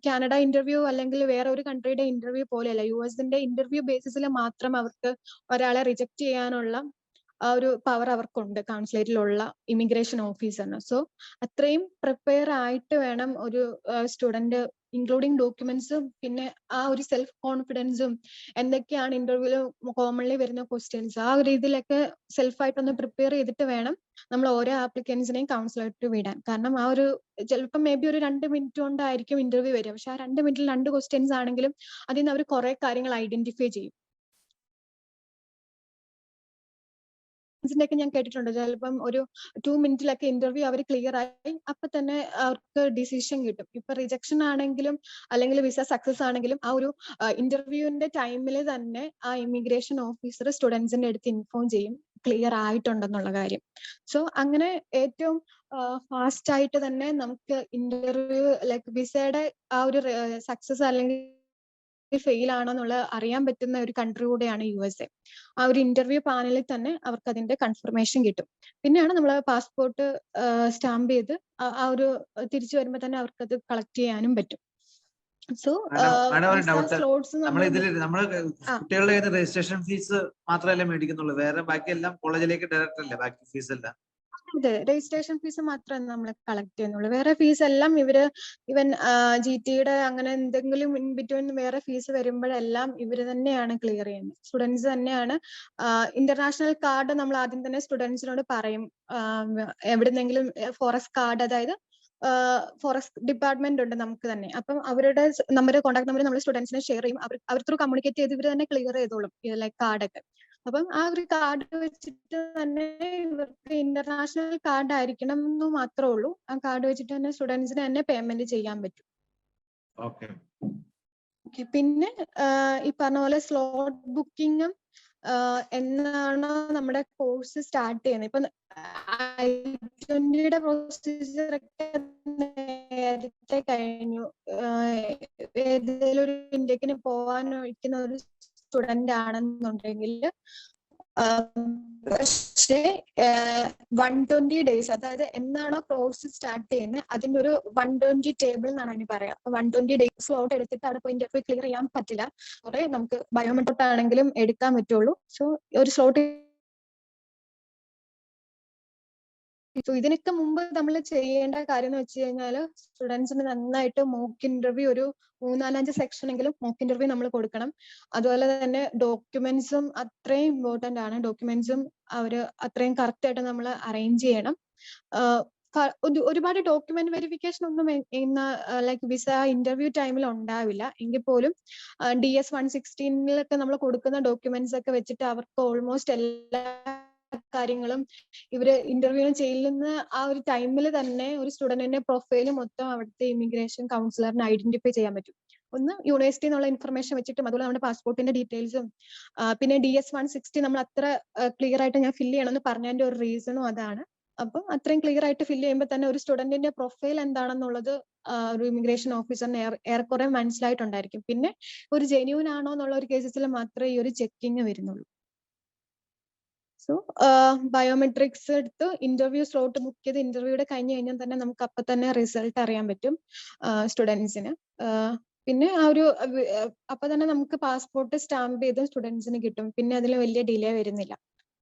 [SPEAKER 8] കാനഡ ഇന്റർവ്യൂ അല്ലെങ്കിൽ വേറെ ഒരു കൺട്രിയുടെ ഇന്റർവ്യൂ പോലെയല്ല, US ഇന്റർവ്യൂ ബേസിസിൽ മാത്രം അവർക്ക് ഒരാളെ റിജക്ട് ചെയ്യാനുള്ള ആ ഒരു പവർ അവർക്കുണ്ട് കൗൺസിലേറ്റിലുള്ള ഇമിഗ്രേഷൻ ഓഫീസറിന്. സോ അത്രയും പ്രിപ്പയർ ആയിട്ട് വേണം ഒരു സ്റ്റുഡന്റ്, ഇൻക്ലൂഡിങ് ഡോക്യുമെന്റ്സും പിന്നെ ആ ഒരു സെൽഫ് കോൺഫിഡൻസും എന്തൊക്കെയാണ് ഇന്റർവ്യൂല് കോമൺലി വരുന്ന ക്വസ്റ്റ്യൻസ്, ആ ഒരു രീതിയിലൊക്കെ സെൽഫായിട്ടൊന്ന് പ്രിപ്പയർ ചെയ്തിട്ട് വേണം നമ്മൾ ഓരോ ആപ്ലിക്കൻസിനെയും കൗൺസിലേറ്റ് വിടാൻ. കാരണം ആ ഒരു ചിലപ്പോൾ മേ ബി ഒരു 2 മിനിറ്റ് കൊണ്ടായിരിക്കും ഇന്റർവ്യൂ വരിക. പക്ഷെ ആ 2 മിനിറ്റിൽ 2 ക്വസ്റ്റ്യൻസ് ആണെങ്കിലും അതിൽ നിന്ന് അവർ കുറെ കാര്യങ്ങൾ ഐഡന്റിഫൈ ചെയ്യും. ഒക്കെ ഞാൻ കേട്ടിട്ടുണ്ട്, ചിലപ്പം ഒരു 2 മിനിറ്റിലൊക്കെ ഇന്റർവ്യൂ അവർ ക്ലിയർ ആയി അപ്പൊ തന്നെ അവർക്ക് ഡിസിഷൻ കിട്ടും. ഇപ്പൊ റിജക്ഷൻ ആണെങ്കിലും അല്ലെങ്കിൽ വിസ സക്സസ് ആണെങ്കിലും ആ ഒരു ഇന്റർവ്യൂവിന്റെ ടൈമിൽ തന്നെ ആ ഇമിഗ്രേഷൻ ഓഫീസർ സ്റ്റുഡൻസിന്റെ അടുത്ത് ഇൻഫോം ചെയ്യും ക്ലിയർ ആയിട്ടുണ്ടെന്നുള്ള കാര്യം. സോ അങ്ങനെ ഏറ്റവും ഫാസ്റ്റ് ആയിട്ട് തന്നെ നമുക്ക് ഇന്റർവ്യൂ ലൈക്ക് വിസയുടെ ആ ഒരു സക്സസ് അല്ലെങ്കിൽ ഫെയിൽ ആണോ എന്നുള്ളത് അറിയാൻ പറ്റുന്ന ഒരു കൺട്രി കൂടെയാണ് USA. ആ ഒരു ഇന്റർവ്യൂ പാനലിൽ തന്നെ അവർക്ക് അതിന്റെ കൺഫർമേഷൻ കിട്ടും. പിന്നെയാണ് നമ്മൾ പാസ്പോർട്ട് സ്റ്റാമ്പ് ചെയ്ത് ആ ഒരു തിരിച്ചു വരുമ്പോൾ തന്നെ അവർക്ക് അത് കളക്ട് ചെയ്യാനും പറ്റും. സോ സ്ലോട്ട്സ്
[SPEAKER 4] കുട്ടികളുടെ രജിസ്ട്രേഷൻ ഫീസ് മാത്രമല്ല മേടിക്കുന്നുള്ളൂ, വേറെ ബാക്കി എല്ലാം കോളേജിലേക്ക് ഡയറക്റ്റ് അല്ലേ ബാക്കി ഫീസ് എല്ലാം?
[SPEAKER 8] അതെ, രജിസ്ട്രേഷൻ ഫീസ് മാത്രമേ നമ്മൾ കളക്ട് ചെയ്യുന്നുള്ളൂ. വേറെ ഫീസ് എല്ലാം ഇവൻ GTയുടെ അങ്ങനെ എന്തെങ്കിലും ഇൻ ബിറ്റ്വീൻ വേറെ ഫീസ് വരുമ്പോഴെല്ലാം ഇവര് തന്നെയാണ് ക്ലിയർ ചെയ്യുന്നത്. സ്റ്റുഡൻസ് തന്നെയാണ്. ഇന്റർനാഷണൽ കാർഡ് നമ്മൾ ആദ്യം തന്നെ സ്റ്റുഡൻസിനോട് പറയും, എവിടുന്നെങ്കിലും ഫോറസ്റ്റ് കാർഡ്, അതായത് ഫോറസ്റ്റ് ഡിപ്പാർട്ട്മെന്റ് ഉണ്ട് നമുക്ക് തന്നെ. അപ്പം അവരുടെ കോൺടാക്ട് നമ്പർ നമ്മൾ സ്റ്റുഡൻസിനെ ഷെയർ ചെയ്യും. അവർ ത്രൂ കമ്മ്യൂണിക്കേറ്റ് ചെയ്ത് ഇവർ തന്നെ ക്ലിയർ ചെയ്തോളും ലൈക്ക് കാർഡൊക്കെ. അപ്പം ആ ഒരു കാർഡ് വെച്ചിട്ട് തന്നെ ഇവർക്ക് ഇന്റർനാഷണൽ കാർഡ് ആയിരിക്കണം എന്ന് മാത്രമേ ഉള്ളൂ. ആ കാർഡ് വെച്ചിട്ട് തന്നെ സ്റ്റുഡൻസിന് തന്നെ പേയ്മെന്റ് ചെയ്യാൻ പറ്റും. പിന്നെ ഈ പറഞ്ഞ പോലെ സ്ലോട്ട് ബുക്കിങ്ങും എന്നാണോ നമ്മുടെ കോഴ്സ് സ്റ്റാർട്ട് ചെയ്യുന്നത്, ഇപ്പൊ I-20യുടെ പ്രൊസീജിയർ ഒക്കെ നേരത്തെ കഴിഞ്ഞു. ഏതെങ്കിലും ഒരു ഇന്ത്യക്ക് പോകാൻ ഒഴിക്കുന്ന ഒരു സ്റ്റുഡന്റ് ആണെന്നുണ്ടെങ്കിൽ പക്ഷേ 120 days, അതായത് എന്നാണോ കോഴ്സ് സ്റ്റാർട്ട് ചെയ്യുന്നത് അതിന്റെ ഒരു 120 ടേബിൾ എന്നാണ് അതിന് പറയാം. 120 days സ്ലോട്ട് എടുത്തിട്ട് അവിടെ പോയി ഇന്റർവ്യൂ ക്ലിയർ ചെയ്യാൻ പറ്റില്ല. കുറെ നമുക്ക് ബയോമെട്രിക് ആണെങ്കിലും എടുക്കാൻ പറ്റുള്ളൂ. സോ ഒരു സ്ലോട്ട് ഇതിനൊക്കെ മുമ്പ് നമ്മൾ ചെയ്യേണ്ട കാര്യം എന്ന് വെച്ച് കഴിഞ്ഞാല് സ്റ്റുഡൻസിന് നന്നായിട്ട് മോക്ക് ഇന്റർവ്യൂ ഒരു 3-4-5 സെക്ഷൻ എങ്കിലും മോക്ക് ഇന്റർവ്യൂ നമ്മൾ കൊടുക്കണം. അതുപോലെ തന്നെ ഡോക്യുമെന്റ്സും അത്രയും ഇമ്പോർട്ടന്റ് ആണ്. ഡോക്യുമെന്റ്സും അവര് അത്രയും കറക്റ്റ് ആയിട്ട് നമ്മൾ അറേഞ്ച് ചെയ്യണം. ഒരുപാട് ഡോക്യുമെന്റ് വെരിഫിക്കേഷൻ ഒന്നും ലൈക്ക് വിസ ഇന്റർവ്യൂ ടൈമിൽ ഉണ്ടാവില്ല. എങ്കിൽ പോലും DS 116 നമ്മൾ കൊടുക്കുന്ന ഡോക്യുമെന്റ്സ് ഒക്കെ വെച്ചിട്ട് അവർക്ക് ഓൾമോസ്റ്റ് എല്ലാ കാര്യങ്ങളും ഇവര് ഇന്റർവ്യൂ ചെയ്യുന്ന ആ ഒരു ടൈമിൽ തന്നെ ഒരു സ്റ്റുഡന്റിന്റെ പ്രൊഫൈല് മൊത്തം അവിടുത്തെ ഇമിഗ്രേഷൻ കൗൺസിലറിന് ഐഡന്റിഫൈ ചെയ്യാൻ പറ്റും. ഒന്ന് യൂണിവേഴ്സിറ്റി എന്നുള്ള ഇൻഫർമേഷൻ വെച്ചിട്ടും അതുപോലെ നമ്മുടെ പാസ്പോർട്ടിന്റെ ഡീറ്റെയിൽസും പിന്നെ DS 160 നമ്മൾ അത്ര ക്ലിയർ ആയിട്ട് ഞാൻ ഫില്ല് ചെയ്യണമെന്ന് പറഞ്ഞതിന്റെ ഒരു റീസണും അതാണ്. അപ്പം അത്രയും ക്ലിയർ ആയിട്ട് ഫില്ല് ചെയ്യുമ്പോൾ തന്നെ ഒരു സ്റ്റുഡന്റിന്റെ പ്രൊഫൈൽ എന്താണെന്നുള്ളത് ഒരു ഇമിഗ്രേഷൻ ഓഫീസറിന് ഏറെക്കുറെ മനസ്സിലായിട്ടുണ്ടായിരിക്കും. പിന്നെ ഒരു ജെന്യൂൻ ആണോ എന്നുള്ള ഒരു കേസസിൽ മാത്രമേ ഈ ഒരു ചെക്കിങ് വരുന്നുള്ളൂ. സോ ബയോമെട്രിക്സ് എടുത്ത് ഇന്റർവ്യൂ സ്ലോട്ട് ബുക്ക് ചെയ്ത് ഇന്റർവ്യൂടെ കഴിഞ്ഞ് കഴിഞ്ഞാൽ തന്നെ നമുക്ക് അപ്പൊ തന്നെ റിസൾട്ട് അറിയാൻ പറ്റും സ്റ്റുഡൻസിന്. പിന്നെ ആ ഒരു അപ്പൊ തന്നെ നമുക്ക് പാസ്പോർട്ട് സ്റ്റാമ്പ് ചെയ്ത് സ്റ്റുഡൻസിന് കിട്ടും. പിന്നെ അതിൽ വലിയ ഡിലേ വരുന്നില്ല.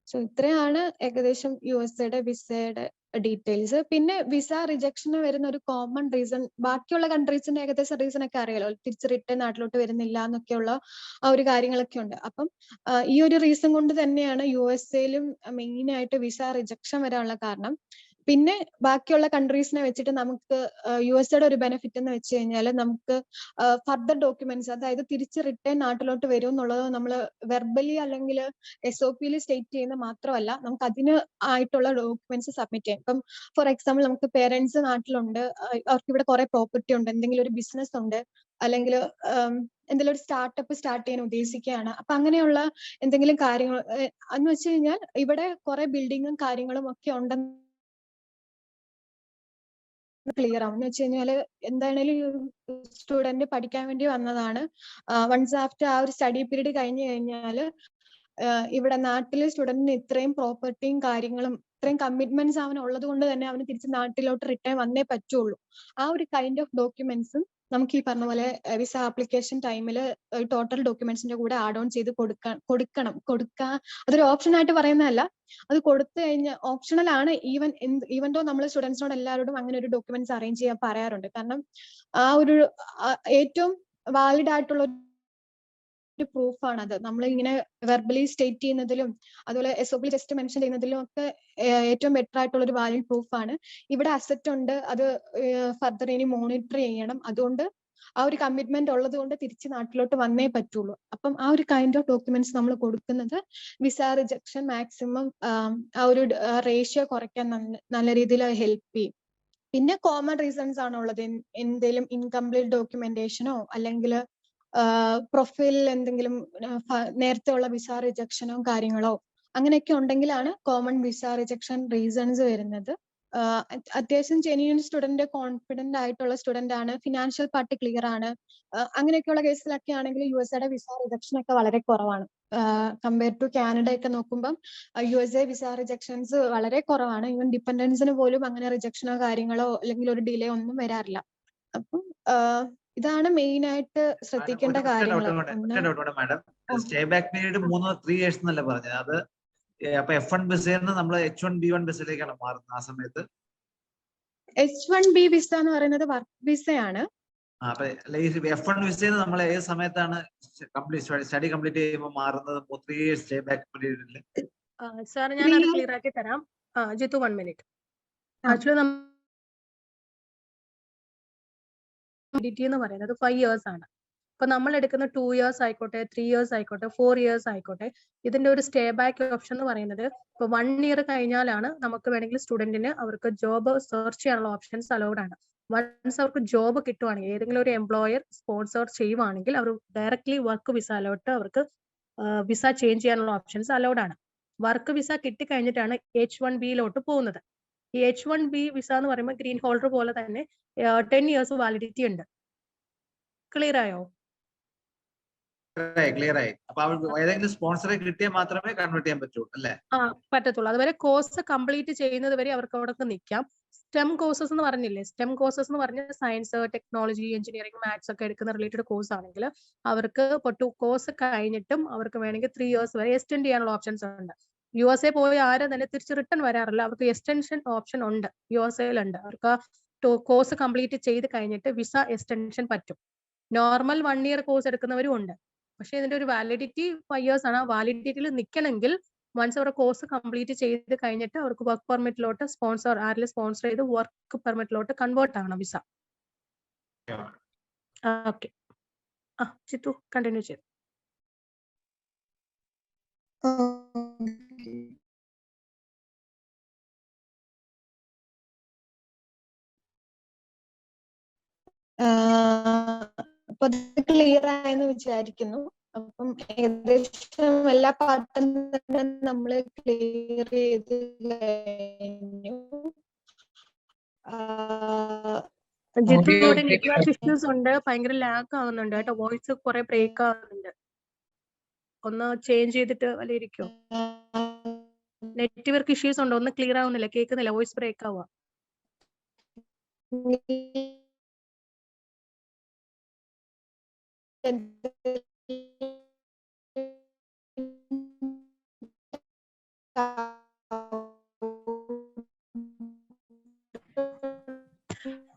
[SPEAKER 8] സോ ഇത്രയാണ് ഏകദേശം USA വിസയുടെ ഡീറ്റെയിൽസ്. പിന്നെ വിസ റിജക്ഷന് വരുന്ന ഒരു കോമൺ റീസൺ, ബാക്കിയുള്ള കൺട്രീസിന്റെ ഏകദേശം റീസൺ ഒക്കെ അറിയാലോ, തിരിച്ച് റിട്ടേൺ നാട്ടിലോട്ട് വരുന്നില്ല എന്നൊക്കെയുള്ള ആ ഒരു കാര്യങ്ങളൊക്കെ ഉണ്ട്. അപ്പം ഈ ഒരു റീസൺ കൊണ്ട് തന്നെയാണ് USA മെയിൻ ആയിട്ട് വിസ റിജക്ഷൻ വരാനുള്ള കാരണം. പിന്നെ ബാക്കിയുള്ള കൺട്രീസിനെ വെച്ചിട്ട് നമുക്ക് USA ഒരു ബെനിഫിറ്റ് എന്ന് വെച്ച് കഴിഞ്ഞാൽ നമുക്ക് ഫർദർ ഡോക്യുമെന്റ്സ്, അതായത് തിരിച്ച് റിട്ടേൺ നാട്ടിലോട്ട് വരും എന്നുള്ളത് നമ്മൾ വെർബലി അല്ലെങ്കിൽ SOP സ്റ്റേറ്റ് ചെയ്യുന്ന മാത്രമല്ല, നമുക്ക് അതിന് ആയിട്ടുള്ള ഡോക്യുമെന്റ്സ് സബ്മിറ്റ് ചെയ്യാം. ഇപ്പം ഫോർ എക്സാമ്പിൾ നമുക്ക് പേരൻസ് നാട്ടിലുണ്ട്, അവർക്ക് ഇവിടെ കുറെ പ്രോപ്പർട്ടി ഉണ്ട്, എന്തെങ്കിലും ഒരു ബിസിനസ് ഉണ്ട്, അല്ലെങ്കിൽ എന്തെങ്കിലും ഒരു സ്റ്റാർട്ടപ്പ് സ്റ്റാർട്ട് ചെയ്യാൻ ഉദ്ദേശിക്കുകയാണ്. അപ്പൊ അങ്ങനെയുള്ള എന്തെങ്കിലും കാര്യങ്ങൾ എന്ന് വെച്ച് കഴിഞ്ഞാൽ ഇവിടെ കുറെ ബിൽഡിങ്ങും കാര്യങ്ങളും ഒക്കെ ഉണ്ടെന്ന് ക്ലിയർ ആവും. എന്ന് വെച്ച് കഴിഞ്ഞാൽ എന്താണേലും സ്റ്റുഡന്റ് പഠിക്കാൻ വേണ്ടി വന്നതാണ്. വൺസ് ആഫ്റ്റർ ആ ഒരു സ്റ്റഡി പീരീഡ് കഴിഞ്ഞു കഴിഞ്ഞാൽ ഇവിടെ നാട്ടിലെ സ്റ്റുഡന്റിന് ഇത്രയും പ്രോപ്പർട്ടിയും കാര്യങ്ങളും ഇത്രയും കമ്മിറ്റ്മെന്റ്സ് അവന് ഉള്ളത് കൊണ്ട് തന്നെ അവന് തിരിച്ച് നാട്ടിലോട്ട് റിട്ടേൺ വന്നേ പറ്റുള്ളൂ. ആ ഒരു കൈൻഡ് ഓഫ് ഡോക്യുമെന്റ്സും നമുക്ക് ഈ പറഞ്ഞ പോലെ വിസ ആപ്ലിക്കേഷൻ ടൈമിൽ ടോട്ടൽ ഡോക്യുമെന്റ്സിന്റെ കൂടെ ആഡ് ഓൺ ചെയ്ത് കൊടുക്കാൻ അതൊരു ഓപ്ഷൻ ആയിട്ട് പറയുന്നതല്ല, അത് കൊടുത്തു കഴിഞ്ഞാൽ ഓപ്ഷണൽ ആണ്. ഈവൻ ദോ നമ്മൾ സ്റ്റുഡൻസിനോട് എല്ലാവരോടും അങ്ങനെ ഒരു ഡോക്യുമെന്റ്സ് അറേഞ്ച് ചെയ്യാൻ പറയാറുണ്ട്. കാരണം ആ ഒരു ഏറ്റവും വാലിഡ് ആയിട്ടുള്ള ഒരു പ്രൂഫാണ് അത്. നമ്മൾ ഇങ്ങനെ വെർബലി സ്റ്റേറ്റ് ചെയ്യുന്നതിലും അതുപോലെ SOP ജസ്റ്റ് മെൻഷൻ ചെയ്യുന്നതിലും ഒക്കെ ഏറ്റവും ബെറ്റർ ആയിട്ടുള്ള ഒരു വാലിഡ് പ്രൂഫാണ്. ഇവിടെ അസറ്റ് ഉണ്ട്, അത് ഫർദർ ഇനി മോണിറ്റർ ചെയ്യണം. അതുകൊണ്ട് ആ ഒരു കമ്മിറ്റ്മെന്റ് ഉള്ളത് കൊണ്ട് തിരിച്ച് നാട്ടിലോട്ട് വന്നേ പറ്റുള്ളൂ. അപ്പം ആ ഒരു കൈൻഡ് ഓഫ് ഡോക്യുമെന്റ്സ് നമ്മൾ കൊടുക്കുന്നത് വിസ റിജക്ഷൻ മാക്സിമം ആ ഒരു റേഷ്യോ കുറയ്ക്കാൻ നല്ല രീതിയിൽ ഹെൽപ്പ് ചെയ്യും. പിന്നെ കോമൺ റീസൺസ് ആണുള്ളത്, എന്തെങ്കിലും ഇൻകംപ്ലീറ്റ് ഡോക്യുമെന്റേഷനോ അല്ലെങ്കിൽ പ്രൊഫൈലിൽ എന്തെങ്കിലും നേരത്തെ ഉള്ള വിസ റിജക്ഷനോ കാര്യങ്ങളോ അങ്ങനെയൊക്കെ ഉണ്ടെങ്കിലാണ് കോമൺ വിസ റിജക്ഷൻ റീസൺസ് വരുന്നത്. അത്യാവശ്യം ജെന്യൂൻ സ്റ്റുഡന്റ്, കോൺഫിഡന്റ് ആയിട്ടുള്ള സ്റ്റുഡന്റ് ആണ്, ഫിനാൻഷ്യൽ പാർട്ട് ക്ലിയർ ആണ്, അങ്ങനെയൊക്കെയുള്ള കേസിലൊക്കെ ആണെങ്കിൽ USA വിസ റിജക്ഷൻ ഒക്കെ വളരെ കുറവാണ്. കമ്പയർ ടു കാനഡ ഒക്കെ നോക്കുമ്പോൾ USA വിസ റിജക്ഷൻസ് വളരെ കുറവാണ്. ഈവൻ ഡിപ്പെൻഡൻസിന് പോലും അങ്ങനെ റിജക്ഷനോ കാര്യങ്ങളോ അല്ലെങ്കിൽ ഒരു ഡിലേ ഒന്നും വരാറില്ല. അപ്പം ഇതാണ് മെയിൻ ആയിട്ട് ശ്രദ്ധിക്കേണ്ട കാര്യങ്ങൾ.
[SPEAKER 4] Madam, stay back period 3 years എന്നല്ല പറഞ്ഞത്. അത് അപ്പൊ F1 വിസയിൽ നിന്ന് നമ്മൾ H1B1 വിസയിലേക്കാണ് മാറുന്നത് ആ സമയത്ത്.
[SPEAKER 8] H1B വിസ എന്ന് പറയുന്നത് വർക്ക് വിസയാണ്.
[SPEAKER 4] അപ്പൊ F1 വിസയിൽ നമ്മൾ ഏത് സമയത്താണ് സ്റ്റഡി കംപ്ലീറ്റ് ചെയ്യുമ്പോൾ മാറുന്നത്? 3 years സ്റ്റേ ബാക്ക് പീരീഡിൽ.
[SPEAKER 1] സാർ ഞാൻ അത് ക്ലിയർ ആക്കി തരാം. ജിത്തു 1 minute. ആക്ച്വലി എന്ന് പറയുന്നത് 5 years ആണ്. ഇപ്പൊ നമ്മൾ എടുക്കുന്ന 2 years ആയിക്കോട്ടെ, 3 years ആയിക്കോട്ടെ, 4 years ആയിക്കോട്ടെ, ഇതിന്റെ ഒരു സ്റ്റേ ബാക്ക് ഓപ്ഷൻ എന്ന് പറയുന്നത് ഇപ്പൊ 1 year കഴിഞ്ഞാലാണ് നമുക്ക് വേണമെങ്കിൽ സ്റ്റുഡന്റിന് അവർക്ക് ജോബ് സെർച്ച് ചെയ്യാനുള്ള ഓപ്ഷൻസ് അലൗഡ് ആണ്. വൺസ് അവർക്ക് ജോബ് കിട്ടുവാണെങ്കിൽ, ഏതെങ്കിലും ഒരു എംപ്ലോയർ സ്പോൺസർ ചെയ്യുവാണെങ്കിൽ അവർ ഡയറക്ട്ലി വർക്ക് വിസ അലോട്ട് അവർക്ക് വിസ ചേഞ്ച് ചെയ്യാനുള്ള ഓപ്ഷൻസ് അലൗഡ് ആണ്. വർക്ക് വിസ കിട്ടിക്കഴിഞ്ഞിട്ടാണ് H1B പോകുന്നത്. ഈ H1B വിസ എന്ന് പറയുമ്പോൾ ഗ്രീൻ ഹോൾഡർ പോലെ തന്നെ 10 years വാലിഡിറ്റി ഉണ്ട്. ക്ലിയർ ആയോ?
[SPEAKER 4] ക്ലിയർ ആയി. അപ്പൊ അവർക്ക് ഏതെങ്കിലും സ്പോൺസറെ കിട്ടിയാൽ മാത്രമേ കൺവേർട്ട് ചെയ്യാൻ പറ്റൂ അല്ലേ?
[SPEAKER 1] പറ്റത്തുള്ളൂ. അതുവരെ കോഴ്സ് കംപ്ലീറ്റ് ചെയ്യുന്നത് വരെ അവർക്ക് അവിടെ നിൽക്കാം. സ്റ്റെം കോഴ്സസ് എന്ന് പറഞ്ഞില്ലേ, സ്റ്റെം കോഴ്സസ് എന്ന് പറഞ്ഞാൽ സയൻസ്, ടെക്നോളജി, എഞ്ചിനീയറിംഗ്, മാത്സ് ഒക്കെ എടുക്കുന്ന റിലേറ്റഡ് കോഴ്സ് ആണെങ്കിൽ അവർക്ക് കോഴ്സ് കഴിഞ്ഞിട്ടും അവർക്ക് വേണമെങ്കിൽ 3 years വരെ എക്സ്റ്റെൻഡ് ചെയ്യാനുള്ള ഓപ്ഷൻസ് ഉണ്ട്. USA പോയി ആരും തന്നെ തിരിച്ച് റിട്ടേൺ വരാറില്ല. അവർക്ക് എക്സ്റ്റൻഷൻ ഓപ്ഷൻ ഉണ്ട്, USA-ലുണ്ട്. അവർക്ക് കോഴ്സ് കംപ്ലീറ്റ് ചെയ്ത് കഴിഞ്ഞിട്ട് വിസ എക്സ്റ്റൻഷൻ പറ്റും. നോർമൽ 1 year കോഴ്സ് എടുക്കുന്നവരും ഉണ്ട്. പക്ഷെ ഇതിന്റെ ഒരു വാലിഡിറ്റി 5 years ആണ്. ആ വാലിഡിറ്റിയിൽ നിൽക്കണമെങ്കിൽ വൺസ് അവരുടെ കോഴ്സ് കംപ്ലീറ്റ് ചെയ്ത് കഴിഞ്ഞിട്ട് അവർക്ക് വർക്ക് പെർമിറ്റിലോട്ട് ആരെങ്കിലും സ്പോൺസർ ചെയ്ത് വർക്ക് പെർമിറ്റിലോട്ട് കൺവേർട്ട് ആവണം വിസ. ഓക്കെ, ചിത്തു കണ്ടിന്യൂ ചെയ്തു.
[SPEAKER 8] അപ്പൊ ക്ലിയർ ആയെന്ന് വിചാരിക്കുന്നു. അപ്പം ഏകദേശം എല്ലാ പാർട്ടും തന്നെ നമ്മൾ ക്ലിയർ ചെയ്ത് കഴിഞ്ഞു.
[SPEAKER 1] ജിത്തുവിടെ നെറ്റ്വർക്ക് ഇഷ്യൂസ് ഉണ്ട്, ഭയങ്കര ലാഗ് ആവുന്നുണ്ട് കേട്ടോ, വോയിസ് കുറെ ബ്രേക്ക് ആവുന്നുണ്ട്. ഒന്ന് ചേഞ്ച് ചെയ്തിട്ട് വല്ല ഇരിക്കോ? നെറ്റ്വർക്ക് ഇഷ്യൂസ് ഉണ്ടോ? ഒന്ന് ക്ലിയർ ആവുന്നില്ല, കേൾക്കുന്നില്ല, വോയിസ് ബ്രേക്ക് ആവുക.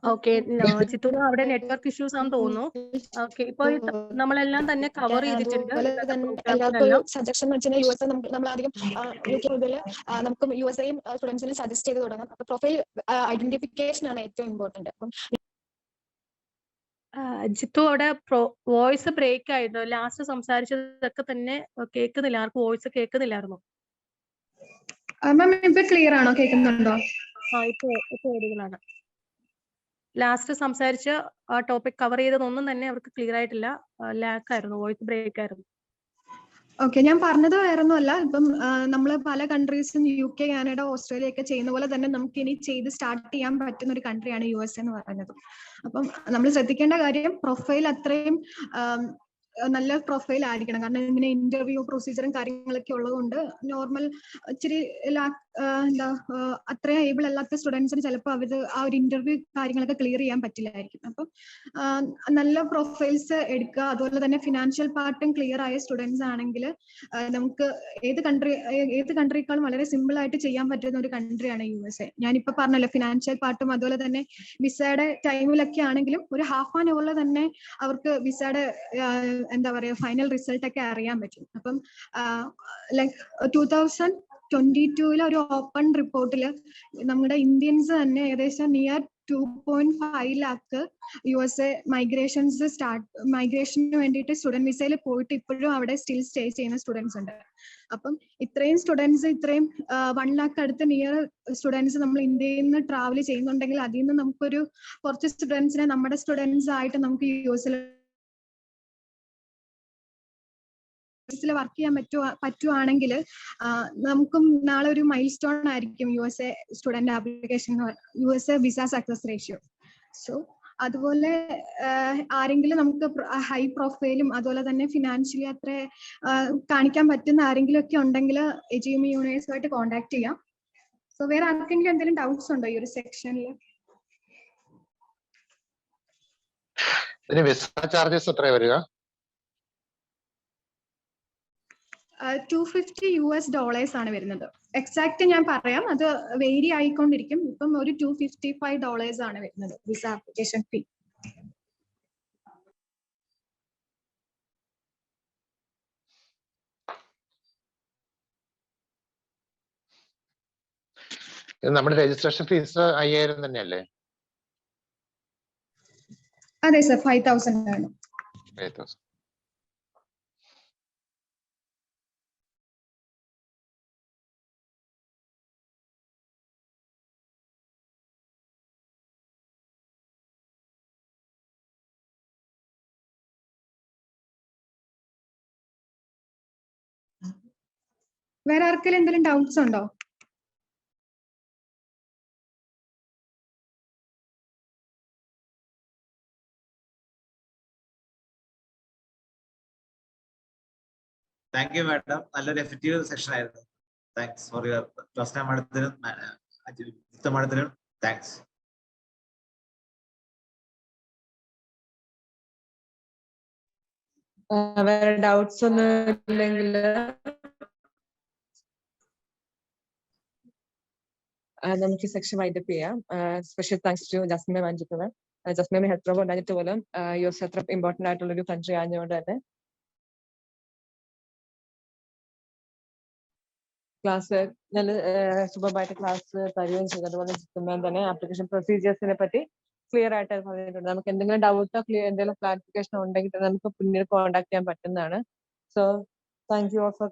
[SPEAKER 1] ഓക്കെ, ചിത്തൂർ അവിടെ നെറ്റ്വർക്ക് ഇഷ്യൂസ് ആണെന്ന് തോന്നുന്നു. ഓക്കെ, ഇപ്പൊ നമ്മളെല്ലാം തന്നെ കവർ ചെയ്തിട്ടുണ്ട്.
[SPEAKER 8] അതുപോലെ
[SPEAKER 1] ഇന്നത്തെ
[SPEAKER 8] തന്നെ
[SPEAKER 1] പ്രോഗ്രാംസ്
[SPEAKER 8] എല്ലാവർക്കും ഒരു
[SPEAKER 1] എല്ലാം.
[SPEAKER 8] സജഷൻ എന്ന് വെച്ചാൽ യു എസ് നമ്മൾ അധികം UK മുതൽ നമുക്ക് യു എസ് എയും സ്റ്റുഡൻസിന് സജസ്റ്റ് ചെയ്ത് തുടങ്ങാം. അപ്പൊ പ്രൊഫൈൽ ഐഡന്റിഫിക്കേഷൻ ആണ് ഏറ്റവും ഇമ്പോർട്ടന്റ്. അപ്പം
[SPEAKER 1] ജിത്തു, അവിടെ വോയിസ് ബ്രേക്ക് ആയിരുന്നു. ലാസ്റ്റ് സംസാരിച്ചതൊക്കെ തന്നെ കേൾക്കുന്നില്ല, ആർക്കും വോയിസ് കേൾക്കുന്നില്ലായിരുന്നു.
[SPEAKER 8] മാം ഇപ്പൊ ക്ലിയർ ആണോ? കേൾക്കുന്നുണ്ടോ?
[SPEAKER 1] ഇപ്പൊ ഓഡിബിളാണ്. ലാസ്റ്റ് സംസാരിച്ച ആ ടോപ്പിക് കവർ ചെയ്തതൊന്നും തന്നെ അവർക്ക് ക്ലിയർ ആയിട്ടില്ല. ലാക്ക് ആയിരുന്നു, വോയിസ് ബ്രേക്ക് ആയിരുന്നു.
[SPEAKER 8] ഓക്കെ, ഞാൻ പറഞ്ഞത് വേറൊന്നുമല്ല. ഇപ്പം നമ്മൾ പല കൺട്രീസും UK, കാനഡ, ഓസ്ട്രേലിയ ഒക്കെ ചെയ്യുന്ന പോലെ തന്നെ നമുക്ക് ഇനി ചെയ്ത് സ്റ്റാർട്ട് ചെയ്യാൻ പറ്റുന്ന ഒരു കൺട്രിയാണ് US എന്ന് പറയുന്നത്. അപ്പം നമ്മൾ ശ്രദ്ധിക്കേണ്ട കാര്യം പ്രൊഫൈൽ അത്രയും നല്ല പ്രൊഫൈൽ ആയിരിക്കണം. കാരണം ഇങ്ങനെ ഇന്റർവ്യൂ പ്രൊസീജറും കാര്യങ്ങളൊക്കെ ഉള്ളതുകൊണ്ട് നോർമൽ ഇച്ചിരി അത്രയും ഏബിൾ അല്ലാത്ത സ്റ്റുഡൻസിന് ചിലപ്പോൾ അവർ ആ ഒരു ഇന്റർവ്യൂ കാര്യങ്ങളൊക്കെ ക്ലിയർ ചെയ്യാൻ പറ്റില്ലായിരിക്കും. അപ്പം നല്ല പ്രൊഫൈൽസ് എടുക്കുക. അതുപോലെ തന്നെ ഫിനാൻഷ്യൽ പാർട്ടും ക്ലിയർ ആയ സ്റ്റുഡൻസ് ആണെങ്കിൽ നമുക്ക് ഏത് കൺട്രിയേക്കാളും വളരെ സിമ്പിൾ ആയിട്ട് ചെയ്യാൻ പറ്റുന്ന ഒരു കൺട്രിയാണ് USA. ഞാനിപ്പോ പറഞ്ഞല്ലോ, ഫിനാൻഷ്യൽ പാർട്ടും അതുപോലെ തന്നെ വിസയുടെ ടൈമിലൊക്കെ ആണെങ്കിലും ഒരു ഹാഫ് ആൻ അവറിൽ തന്നെ അവർക്ക് വിസയുടെ ഫൈനൽ റിസൾട്ട് ഒക്കെ അറിയാൻ പറ്റും. അപ്പം 2022 ഒരു ഓപ്പൺ റിപ്പോർട്ടിൽ നമ്മുടെ ഇന്ത്യൻസ് തന്നെ ഏകദേശം നിയർ 2.5 ലാക്ക് USA മൈഗ്രേഷന് വേണ്ടിയിട്ട് സ്റ്റുഡന്റ് വിസയിൽ പോയിട്ട് ഇപ്പോഴും അവിടെ സ്റ്റിൽ സ്റ്റേ ചെയ്യുന്ന സ്റ്റുഡൻസ് ഉണ്ട്. അപ്പം ഇത്രയും സ്റ്റുഡൻസ്, ഇത്രയും 1 ലാക്ക് അടുത്ത് നിയർ സ്റ്റുഡൻസ് നമ്മൾ ഇന്ത്യയിൽ നിന്ന് ട്രാവൽ ചെയ്യുന്നുണ്ടെങ്കിൽ അതിൽ നിന്ന് നമുക്കൊരു കുറച്ച് സ്റ്റുഡൻസിനെ നമ്മുടെ സ്റ്റുഡൻസ് ആയിട്ട് നമുക്ക് US വർക്ക് ചെയ്യാൻ പറ്റുവാണെങ്കിൽ നമുക്കും നാളെ ഒരു മൈൽ സ്റ്റോൺ ആയിരിക്കും USA student application, USA visa success ratio. So അതുപോലെ ആരെങ്കിലും നമുക്ക് ഹൈ പ്രൊഫൈലും അതുപോലെ തന്നെ ഫിനാൻഷ്യലി അത്ര കാണിക്കാൻ പറ്റുന്ന ആരെങ്കിലും ഒക്കെ ഉണ്ടെങ്കിൽ HUME യൂണിവേഴ്സുമായിട്ട് കോൺടാക്ട് ചെയ്യാം. സോ വേറെ ആർക്കെങ്കിലും എന്തെങ്കിലും ഡൗട്ട്സ് ഉണ്ടോ ഈ ഒരു സെക്ഷനിൽ?
[SPEAKER 6] വിസ ചാർജസ് എത്ര വരിക?
[SPEAKER 8] $250 ആണ് വരുന്നത്. എക്സാക്ട് ഞാൻ പറയാം, അത് വേരി ആയിക്കൊണ്ടിരിക്കും. ഇപ്പം ഒരു $255 ആണ് വരുന്നത് വിസ ആപ്ലിക്കേഷൻ ഫീ.
[SPEAKER 6] നമ്മുടെ രജിസ്ട്രേഷൻ ഫീസ് 5000 തന്നെയല്ലേ?
[SPEAKER 8] അതെ സർ, 5000 ആണ്.
[SPEAKER 6] 5000.
[SPEAKER 8] വേറെ ആർക്കെങ്കിലും എന്തെങ്കിലും ഡൗട്ട്സ് ഉണ്ടോ?
[SPEAKER 4] താങ്ക് യു മാഡം, നല്ലൊരു എഫക്റ്റീവ് സെഷൻ ആയിരുന്നു. താങ്ക്സ് ഫോർ യുവർ ക്ലാസ് മാഡത്തിനും മാഡത്തിനും താങ്ക്സ്.
[SPEAKER 7] വേറെ ഡൗട്ട്സ് ഒന്നും ഇല്ലെങ്കിൽ നമുക്ക് സെക്ഷൻ വൈൻഡപ്പ് ചെയ്യാം. Special thanks to Jasmine Manjith. Jasmine health program ഉണ്ടായിട്ട് പോലും US അത്ര ഇമ്പോർട്ടന്റ് ആയിട്ടുള്ള ഒരു കൺട്രി ആയതുകൊണ്ട് തന്നെ ക്ലാസ് നല്ല സൂപ്പർബായിട്ട് ക്ലാസ് തരുകയും ചെയ്തു. അതുപോലെ ജിത്തുമ്മൻ തന്നെ ആപ്ലിക്കേഷൻ പ്രൊസീജിയേഴ്സിനെ പറ്റി ക്ലിയർ ആയിട്ട് പറഞ്ഞിട്ടുണ്ട്. നമുക്ക് എന്തെങ്കിലും ഡൗട്ടോ എന്തെങ്കിലും ക്ലാരിഫിക്കേഷൻ ഉണ്ടെങ്കിൽ നമുക്ക് പിന്നീട് കോൺടാക്ട് ചെയ്യാൻ പറ്റുന്നതാണ്. So thank you all for